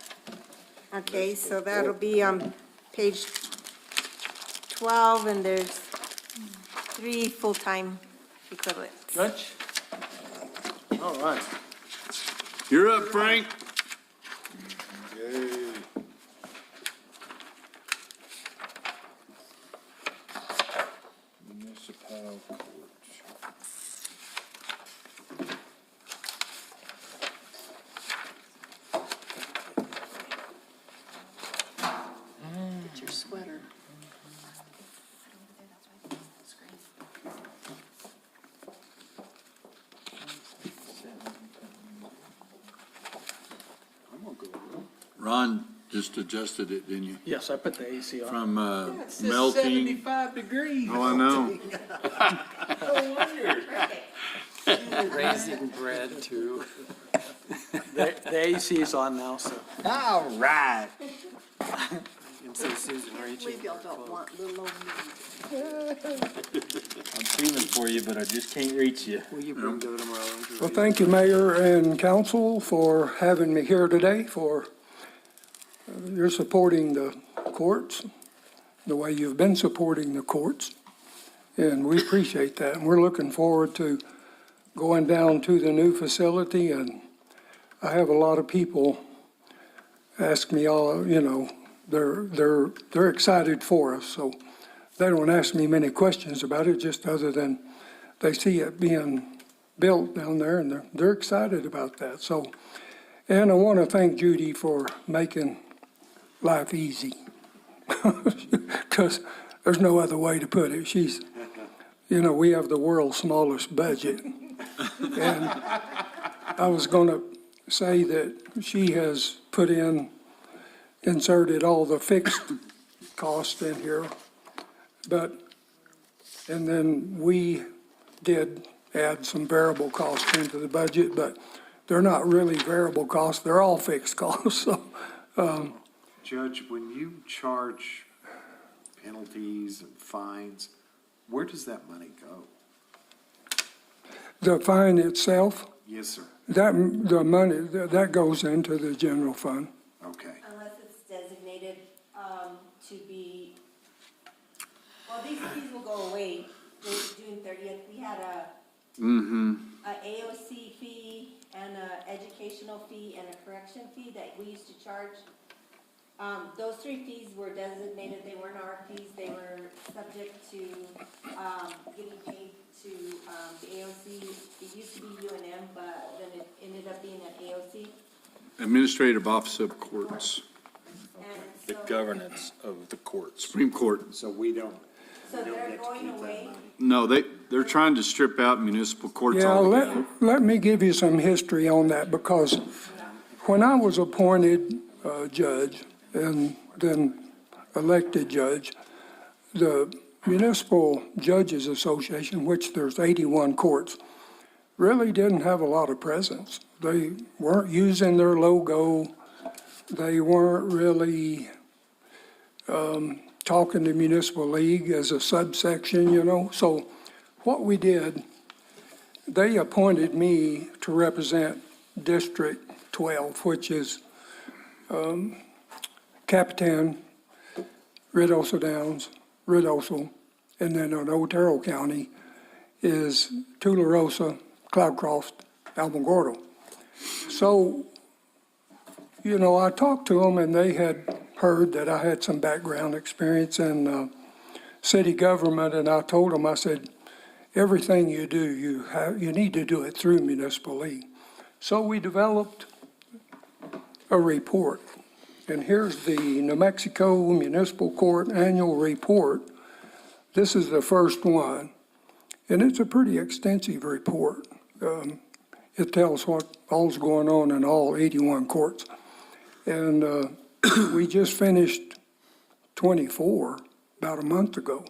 Okay, so that'll be on page 12, and there's 3 full-time equivalents. Judge? All right. You're up, Frank. Municipal court. Get your sweater. Ron just adjusted it, didn't you? Yes, I put the AC on. From melting. 75 degrees. Oh, I know. Raising bread too. The AC is on now, so. All right. You can see Susan reaching. Believe y'all don't want little old me. I'm feeling for you, but I just can't reach you. Will you bring go tomorrow? Well, thank you, Mayor and Council, for having me here today, for you're supporting the courts, the way you've been supporting the courts, and we appreciate that. And we're looking forward to going down to the new facility, and I have a lot of people ask me all, you know, they're excited for us, so they don't ask me many questions about it, just other than they see it being built down there, and they're excited about that. So, and I want to thank Judy for making life easy, because there's no other way to put it. She's, you know, we have the world's smallest budget, and I was going to say that she has inserted all the fixed costs in here, and then we did add some variable costs into the budget, but they're not really variable costs, they're all fixed costs, so. Judge, when you charge penalties and fines, where does that money go? The fine itself, Yes, sir. the money, that goes into the general fund. Okay. Unless it's designated to be, well, these fees will go away June 30th. We had a AOC fee and a educational fee and a correction fee that we used to charge. Those 3 fees were designated, they weren't our fees, they were subject to getting paid to the AOC. It used to be UNM, but then it ended up being at AOC. Administrative Office of Courts, The governance of the courts. Supreme Court. So we don't, So they're going away? No, they're trying to strip out municipal courts Yeah, altogether. let me give you some history on that, because when I was appointed judge and then elected judge, the Municipal Judges Association, which there's 81 courts, really didn't have a lot of presence. They weren't using their logo. They weren't really talking to Municipal League as a subsection, you know. So what we did, they appointed me to represent District 12, which is Capitan, Ruidoso Downs, Ruidoso, and then in Otero County is Tularosa, Cloudcroft, Alamogordo. So, you know, I talked to them and they had heard that I had some background experience in city government, and I told them, I said, everything you do, you need to do it through Municipal League. So we developed a report, and here's the New Mexico Municipal Court Annual Report. This is the first one, and it's a pretty extensive report. It tells what all's going on in all 81 courts. And we just finished 24 about a month ago.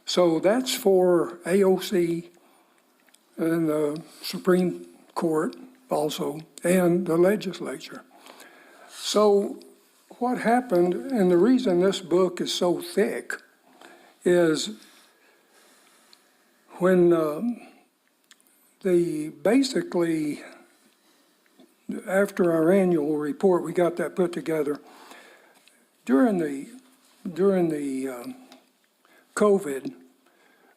So that's for AOC and the Supreme Court also, and the legislature. So what happened, and the reason this book is so thick, is when basically, after our annual report, we got that put together. During the COVID,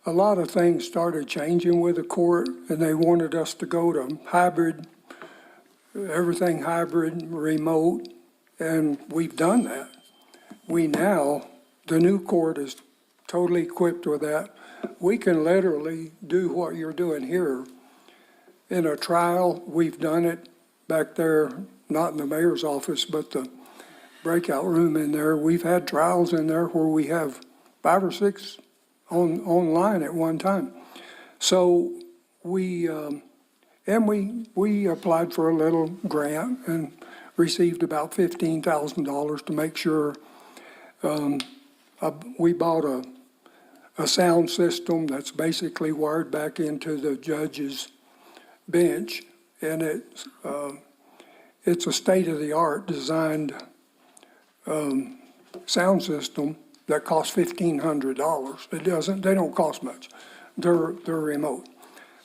a lot of things started changing with the court, and they wanted us to go to hybrid, everything hybrid, remote, and we've done that. The new court is totally equipped with that. We can literally do what you're doing here. In a trial, we've done it back there, not in the mayor's office, but the breakout room in there. We've had trials in there where we have 5 or 6 online at one time. So we applied for a little grant and received about $15,000 to make sure. We bought a sound system that's basically wired back into the judge's bench, and it's a state-of-the-art designed sound system that costs $1,500. They don't cost much. They're remote.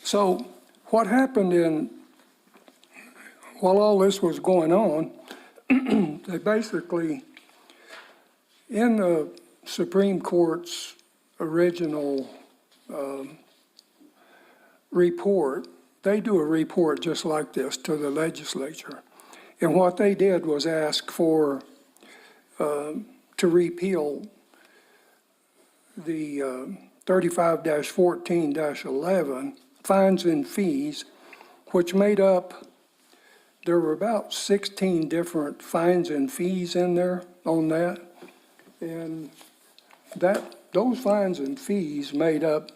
So what happened while all this was going on, they basically, in the Supreme Court's original report, they do a report just like this to the legislature. And what they did was ask for, to repeal the 35-14-11 fines and fees, which made up, there were about 16 different fines and fees in there on that. And those fines and fees made up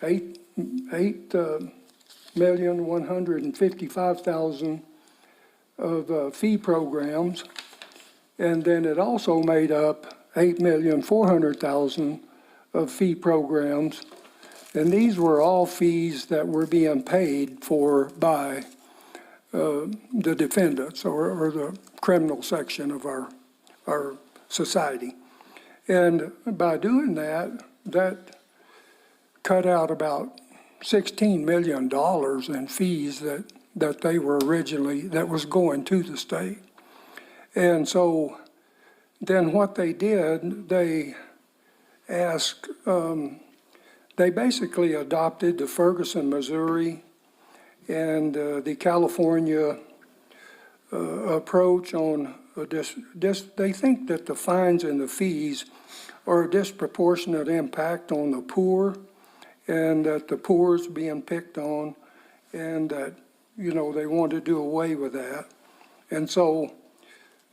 $8,155,000 of fee programs, and then it also made up $8,400,000 of fee programs, and these were all fees that were being paid for by the defendants or the criminal section of our society. And by doing that, that cut out about $16 million in fees that they were originally, that was going to the state. And so then what they did, they asked, they basically adopted the Ferguson, Missouri, and the California approach on they think that the fines and the fees are a disproportionate impact on the poor, and that the poor is being picked on, and that, they want to do away with that. And so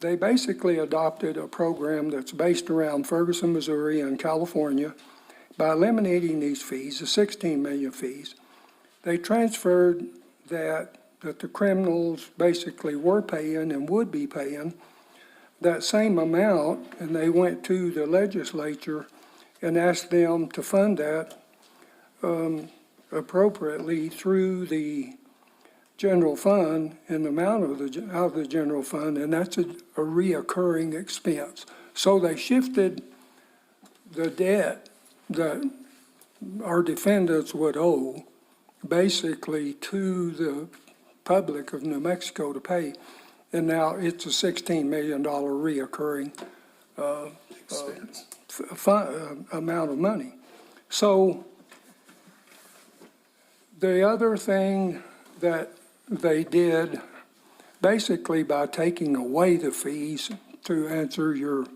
they basically adopted a program that's based around Ferguson, Missouri, and California. By eliminating these fees, the 16 million fees, they transferred that the criminals basically were paying and would be paying that same amount, and they went to the legislature and ask them to fund that appropriately through the general fund and the amount of out of the general fund, and that's a reoccurring expense. So they shifted the debt that our defendants would owe basically to the public of New Mexico to pay. And now it's a $16 million reoccurring amount of money. So the other thing that they did, basically by taking away the fees, to answer your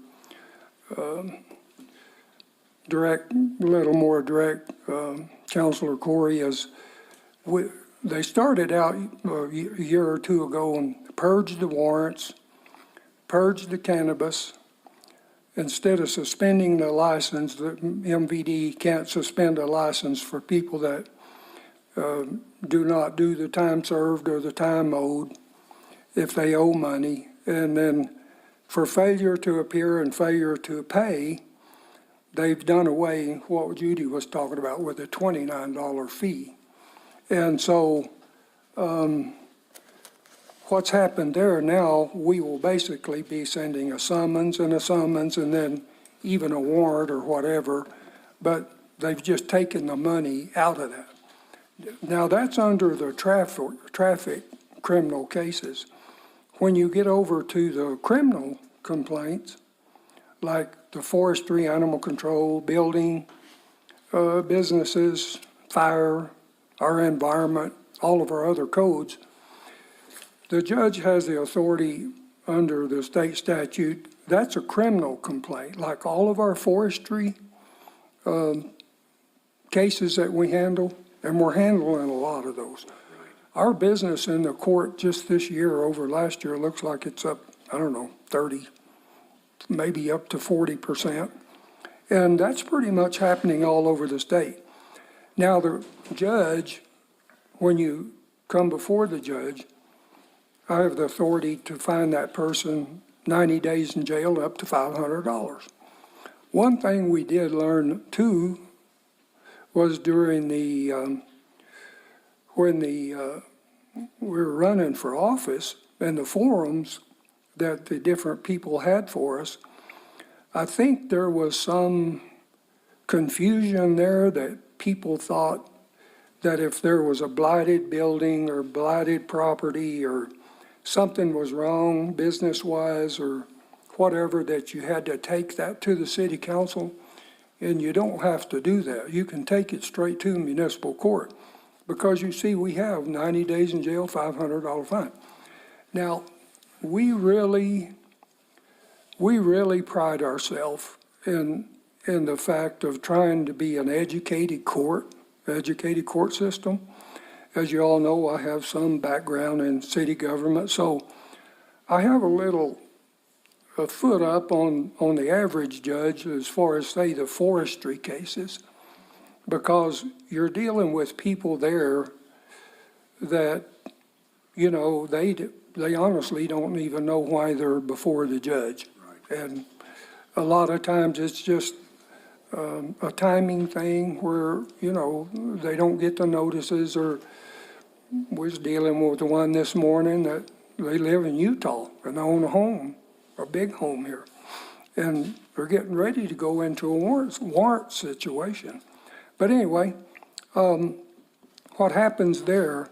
little more direct, Councilor Corey, is they started out a year or two ago and purged the warrants, purged the cannabis. Instead of suspending the license, the MVD can't suspend a license for people that do not do the time served or the time owed if they owe money. And then for failure to appear and failure to pay, they've done away what Judy was talking about with a $29 fee. And so what's happened there now, we will basically be sending a summons and then even a warrant or whatever, but they've just taken the money out of that. Now that's under the traffic criminal cases. When you get over to the criminal complaints, like the forestry, animal control, building, businesses, fire, our environment, all of our other codes, the judge has the authority under the state statute. That's a criminal complaint, like all of our forestry cases that we handle, and we're handling a lot of those. Our business in the court just this year over last year looks like it's up, 30, maybe up to 40%. And that's pretty much happening all over the state. Now the judge, when you come before the judge, I have the authority to fine that person 90 days in jail up to $500. One thing we did learn too was during the, when we were running for office and the forums that the different people had for us, I think there was some confusion there that people thought that if there was a blighted building or blighted property or something was wrong business-wise or whatever, that you had to take that to the city council, and you don't have to do that. You can take it straight to municipal court because you see we have 90 days in jail, $500 fine. Now, we really pride ourselves in the fact of trying to be an educated court system. As you all know, I have some background in city government, so I have a foot up on the average judge as far as, say, the forestry cases, because you're dealing with people there that, they honestly don't even know why they're before the judge. Right. And a lot of times it's just a timing thing where, they don't get the notices. Or was dealing with the one this morning that they live in Utah and own a home, a big home here. And they're getting ready to go into a warrant situation. But anyway, what happens there,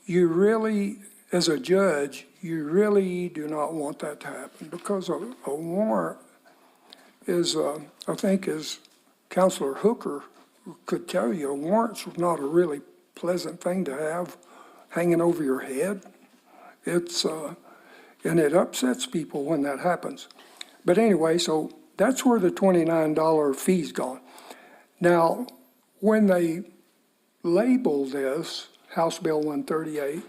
you really, as a judge, you really do not want that to happen, because a warrant is, I think as Councilor Hooker could tell you, a warrant's not a really pleasant thing to have hanging over your head. It's, and it upsets people when that happens. But anyway, so that's where the $29 fee's gone. Now, when they label this House Bill 138,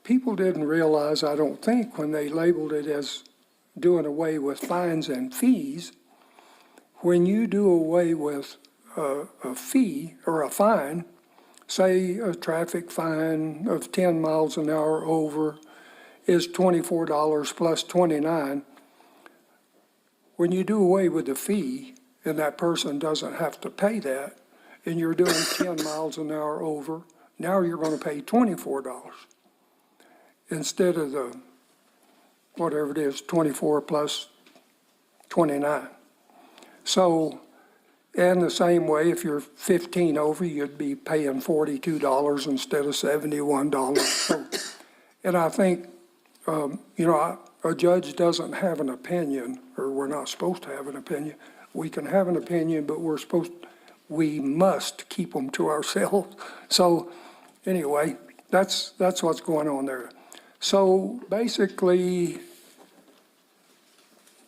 people didn't realize, I don't think, when they labeled it as doing away with fines and fees, when you do away with a fee or a fine, say a traffic fine of 10 miles an hour over is $24 plus $29. When you do away with the fee, and that person doesn't have to pay that, and you're doing 10 miles an hour over, now you're gonna pay $24 instead of the, whatever it is, 24 plus 29. So, and the same way, if you're 15 over, you'd be paying $42 instead of $71. So, and I think, a judge doesn't have an opinion, or we're not supposed to have an opinion. We can have an opinion, but we must keep them to ourselves. So anyway, that's what's going on there. So basically,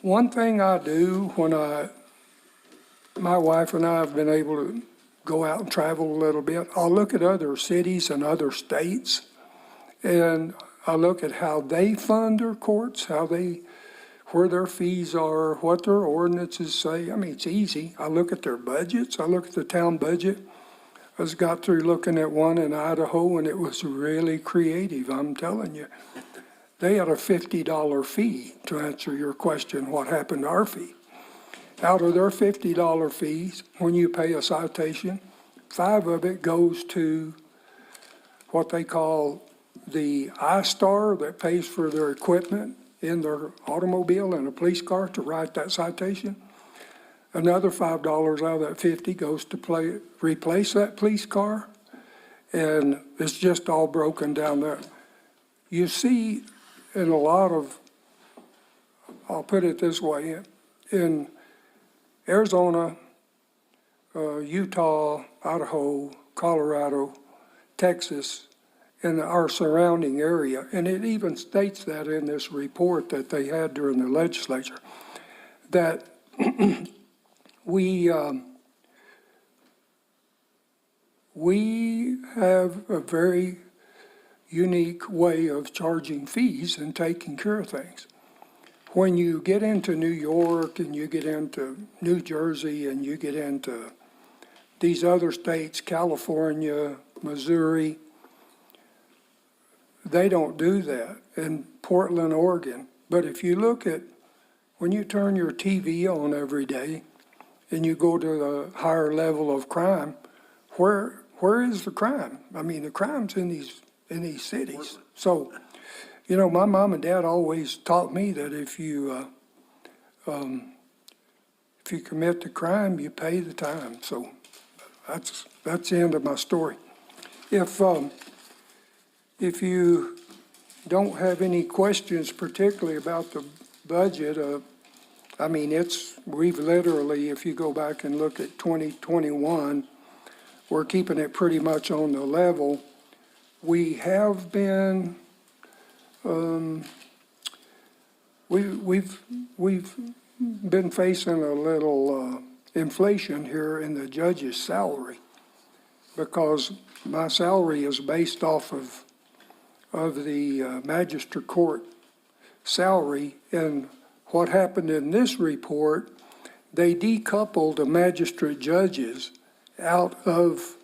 one thing I do when my wife and I have been able to go out and travel a little bit, I'll look at other cities and other states, and I look at how they fund their courts, where their fees are, what their ordinances say. I mean, it's easy. I look at their budgets. I look at the town budget. I just got through looking at one in Idaho, and it was really creative, I'm telling you. They had a $50 fee, to answer your question, what happened to our fee. Out of their $50 fees, when you pay a citation, 5 of it goes to what they call the iStar, that pays for their equipment in their automobile and a police car to write that citation. Another $5 out of that 50 goes to replace that police car, and it's just all broken down there. You see in a lot of, I'll put it this way, in Arizona, Utah, Idaho, Colorado, Texas, in our surrounding area, and it even states that in this report that they had during the legislature, that we have a very unique way of charging fees and taking care of things. When you get into New York and you get into New Jersey and you get into these other states, California, Missouri, they don't do that. In Portland, Oregon. But if you look at, when you turn your TV on every day and you go to the higher level of crime, where is the crime? I mean, the crime's in these cities. So, my mom and dad always taught me that if you commit the crime, you pay the time. So that's the end of my story. If you don't have any questions particularly about the budget, I mean, we've literally, if you go back and look at 2021, we're keeping it pretty much on the level. We have been, we've been facing a little inflation here in the judge's salary, because my salary is based off of the magistrate court salary. And what happened in this report, they decoupled the magistrate judges out of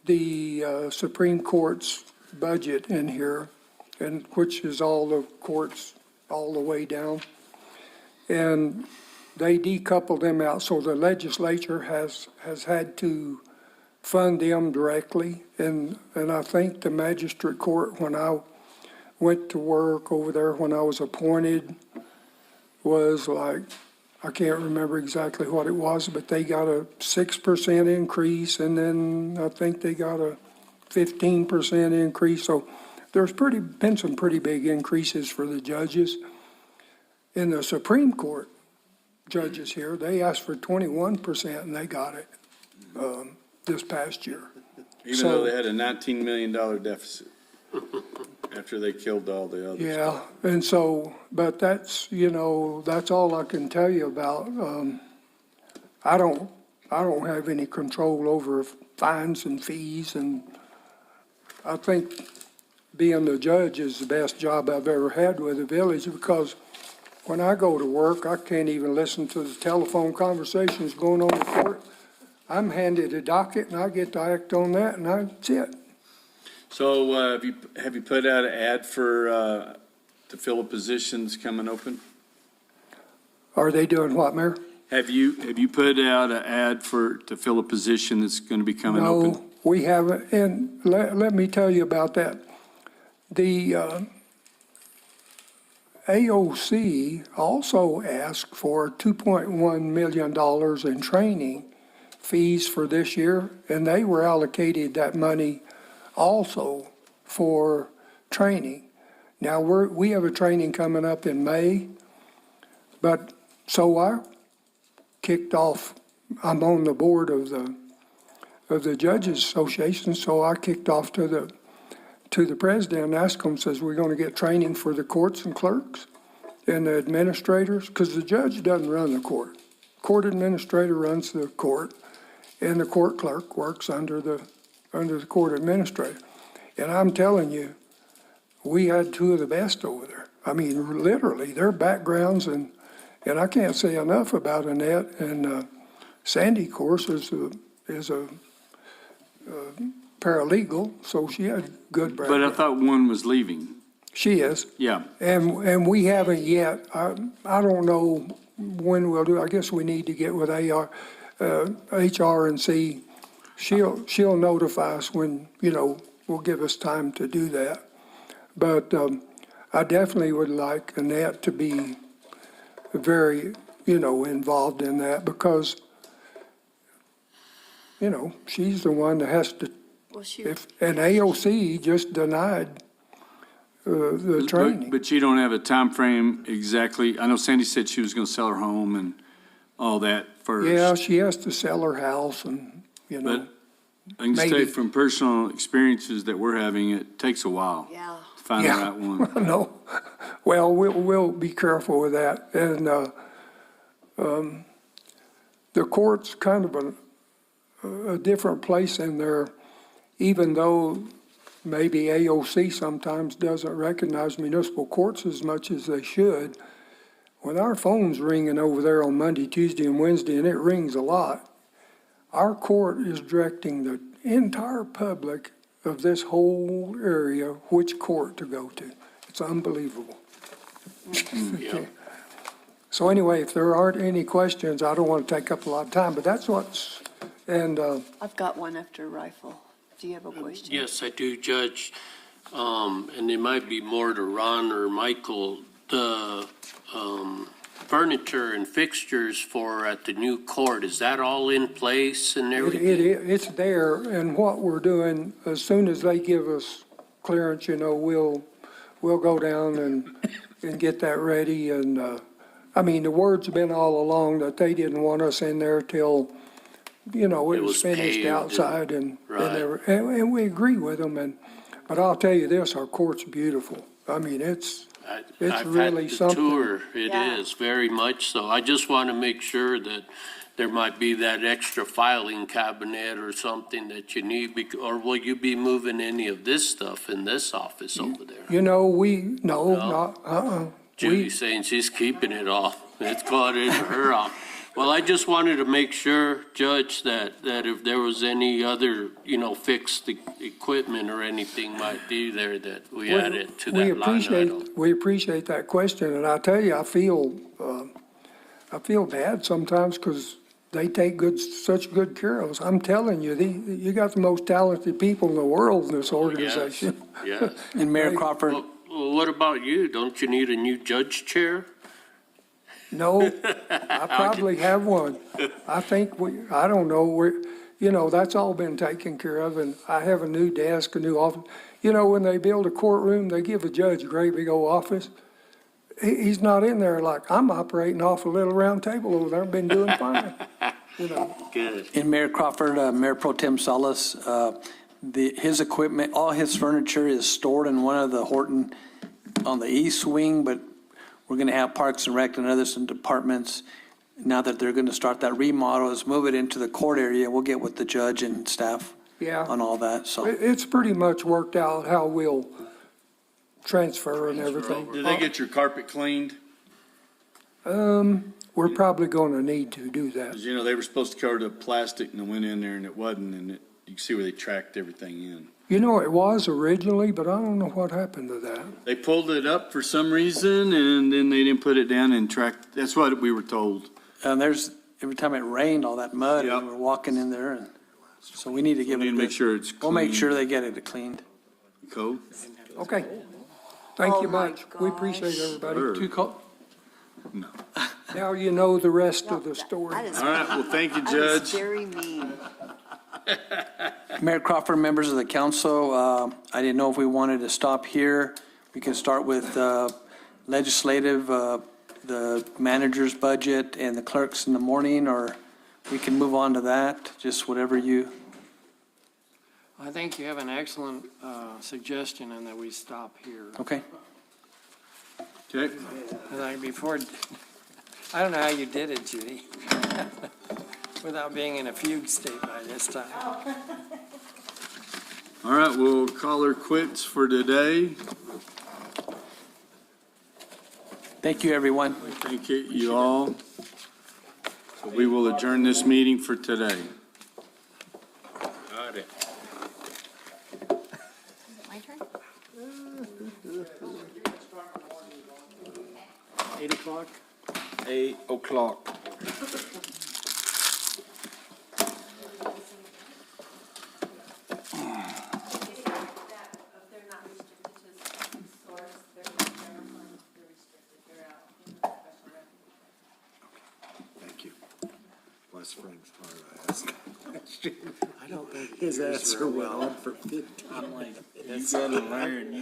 the Supreme Court's budget in here, and which is all the courts all the way down. And they decoupled them out, so the legislature has had to fund them directly. And I think the magistrate court, when I went to work over there, when I was appointed, was like, I can't remember exactly what it was, but they got a 6% increase, and then I think they got a 15% increase. So there's been some pretty big increases for the judges. In the Supreme Court judges here, they asked for 21%, and they got it this past year. Even though they had a $19 million deficit after they killed all the others. Yeah, and so, but that's all I can tell you about. I don't have any control over fines and fees, and I think being the judge is the best job I've ever had with the village, because when I go to work, I can't even listen to the telephone conversations going on in court. I'm handed a docket, and I get to act on that, and that's it. So have you put out an ad for to fill a positions coming open? Are they doing what, Mayor? Have you put out an ad to fill a position that's going to be coming open? No, we haven't, and let me tell you about that. The AOC also asked for $2.1 million in training fees for this year, and they were allocated that money also for training. Now, we have a training coming up in May, but so I kicked off, I'm on the board of the Judges Association, so I kicked off to the president and asked him, says, we're going to get training for the courts and clerks and the administrators, because the judge doesn't run the court. Court administrator runs the court, and the court clerk works under the court administrator. And I'm telling you, we had two of the best over there. I mean, literally, their backgrounds, and I can't say enough about Annette, and Sandy, of course, is a paralegal, so she had good But I background. thought one was leaving. She is. Yeah. And we haven't yet, I don't know when we'll do, I guess we need to get with HR and see, she'll notify us when, will give us time to do that. But I definitely would like Annette to be very, involved in that, because, she's the one that has to, and AOC just denied the training. But you don't have a time frame exactly. I know Sandy said she was going to sell her home and all that first. Yeah, she has to sell her house and, But I can say maybe. from personal experiences that we're having, it takes a while. Yeah. To find the right one. No, well, we'll be careful with that. And the court's kind of a different place in there, even though maybe AOC sometimes doesn't recognize municipal courts as much as they should. When our phone's ringing over there on Monday, Tuesday, and Wednesday, and it rings a lot, our court is directing the entire public of this whole area which court to go to. It's unbelievable. Okay. So anyway, if there aren't any questions, I don't want to take up a lot of time, but that's what's, and I've got one after Rifle. Do you have a question? Yes, I do, Judge. And it might be more to Ron or Michael. The furniture and fixtures for at the new court, is that all in place and everything? it's there, and what we're doing, as soon as they give us clearance, we'll go down and get that ready. And, I mean, the word's been all along that they didn't want us in there till, it was finished paved outside and right. and we agree with them. But I'll tell you this, our court's beautiful. I mean, it's I've really had the something. tour. It is very much so. I just want to make sure that there might be that extra filing cabinet or something that you need, or will you be moving any of this stuff in this office over there? No. Judy's saying she's keeping it all. It's going into her office. Well, I just wanted to make sure, Judge, that if there was any other, fixed equipment or anything might be there, that we add it to that line item. We appreciate that question, and I tell you, I feel bad sometimes because they take such good care of us. I'm telling you, you got the most talented people in the world in this organization. Yes. And Mayor Crawford, Well, what about you? Don't you need a new judge chair? No, I probably have one. I think I don't know, that's all been taken care of, and I have a new desk, a new office. When they build a courtroom, they give a judge a great big old office. He's not in there like, I'm operating off a little round table over there, I've been doing fine. Good. and Mayor Crawford, Mayor Pro Tem Salas, his equipment, all his furniture is stored in one of the Horton on the east wing, but we're going to have Parks and Rec and other some departments, now that they're going to start that remodel, is move it into the court area. We'll get with the judge and staff on all that, so. It's pretty much worked out how we'll transfer and everything. Did they get your carpet cleaned? We're probably gonna need to do that. Because, they were supposed to cover the plastic and it went in there and it wasn't, and you can see where they tracked everything in. It was originally, but I don't know what happened to that. They pulled it up for some reason and then they didn't put it down and tracked, that's what we were told. And there's, every time it rained, all that mud, Yep. and we're walking in there, and so we need to give We it a need to make good- sure it's We'll make clean. sure they get it cleaned. Code? Okay. Thank you Oh my much. We appreciate Sure. everybody. Two co- No. Now you know the rest of the story. That is- All right, well, thank you, That is Judge. very mean. Mayor Crawford, members of the council, I didn't know if we wanted to stop here. We can start with legislative, the manager's budget and the clerks in the morning, or we can move on to that, just whatever you, I think you have an excellent suggestion in that we stop here. okay? Okay, Like before, I don't know how you did it, Judy, without being in a fugue state by this time. all right, we'll call her quits for today. Thank you, everyone. Thank you all. So we will adjourn this meeting for today. Got it. My turn? 8 o'clock? 8 o'clock. Thank you. Bless Frank's heart, I asked that question. I don't think his answer went on for 15 minutes. You gotta learn.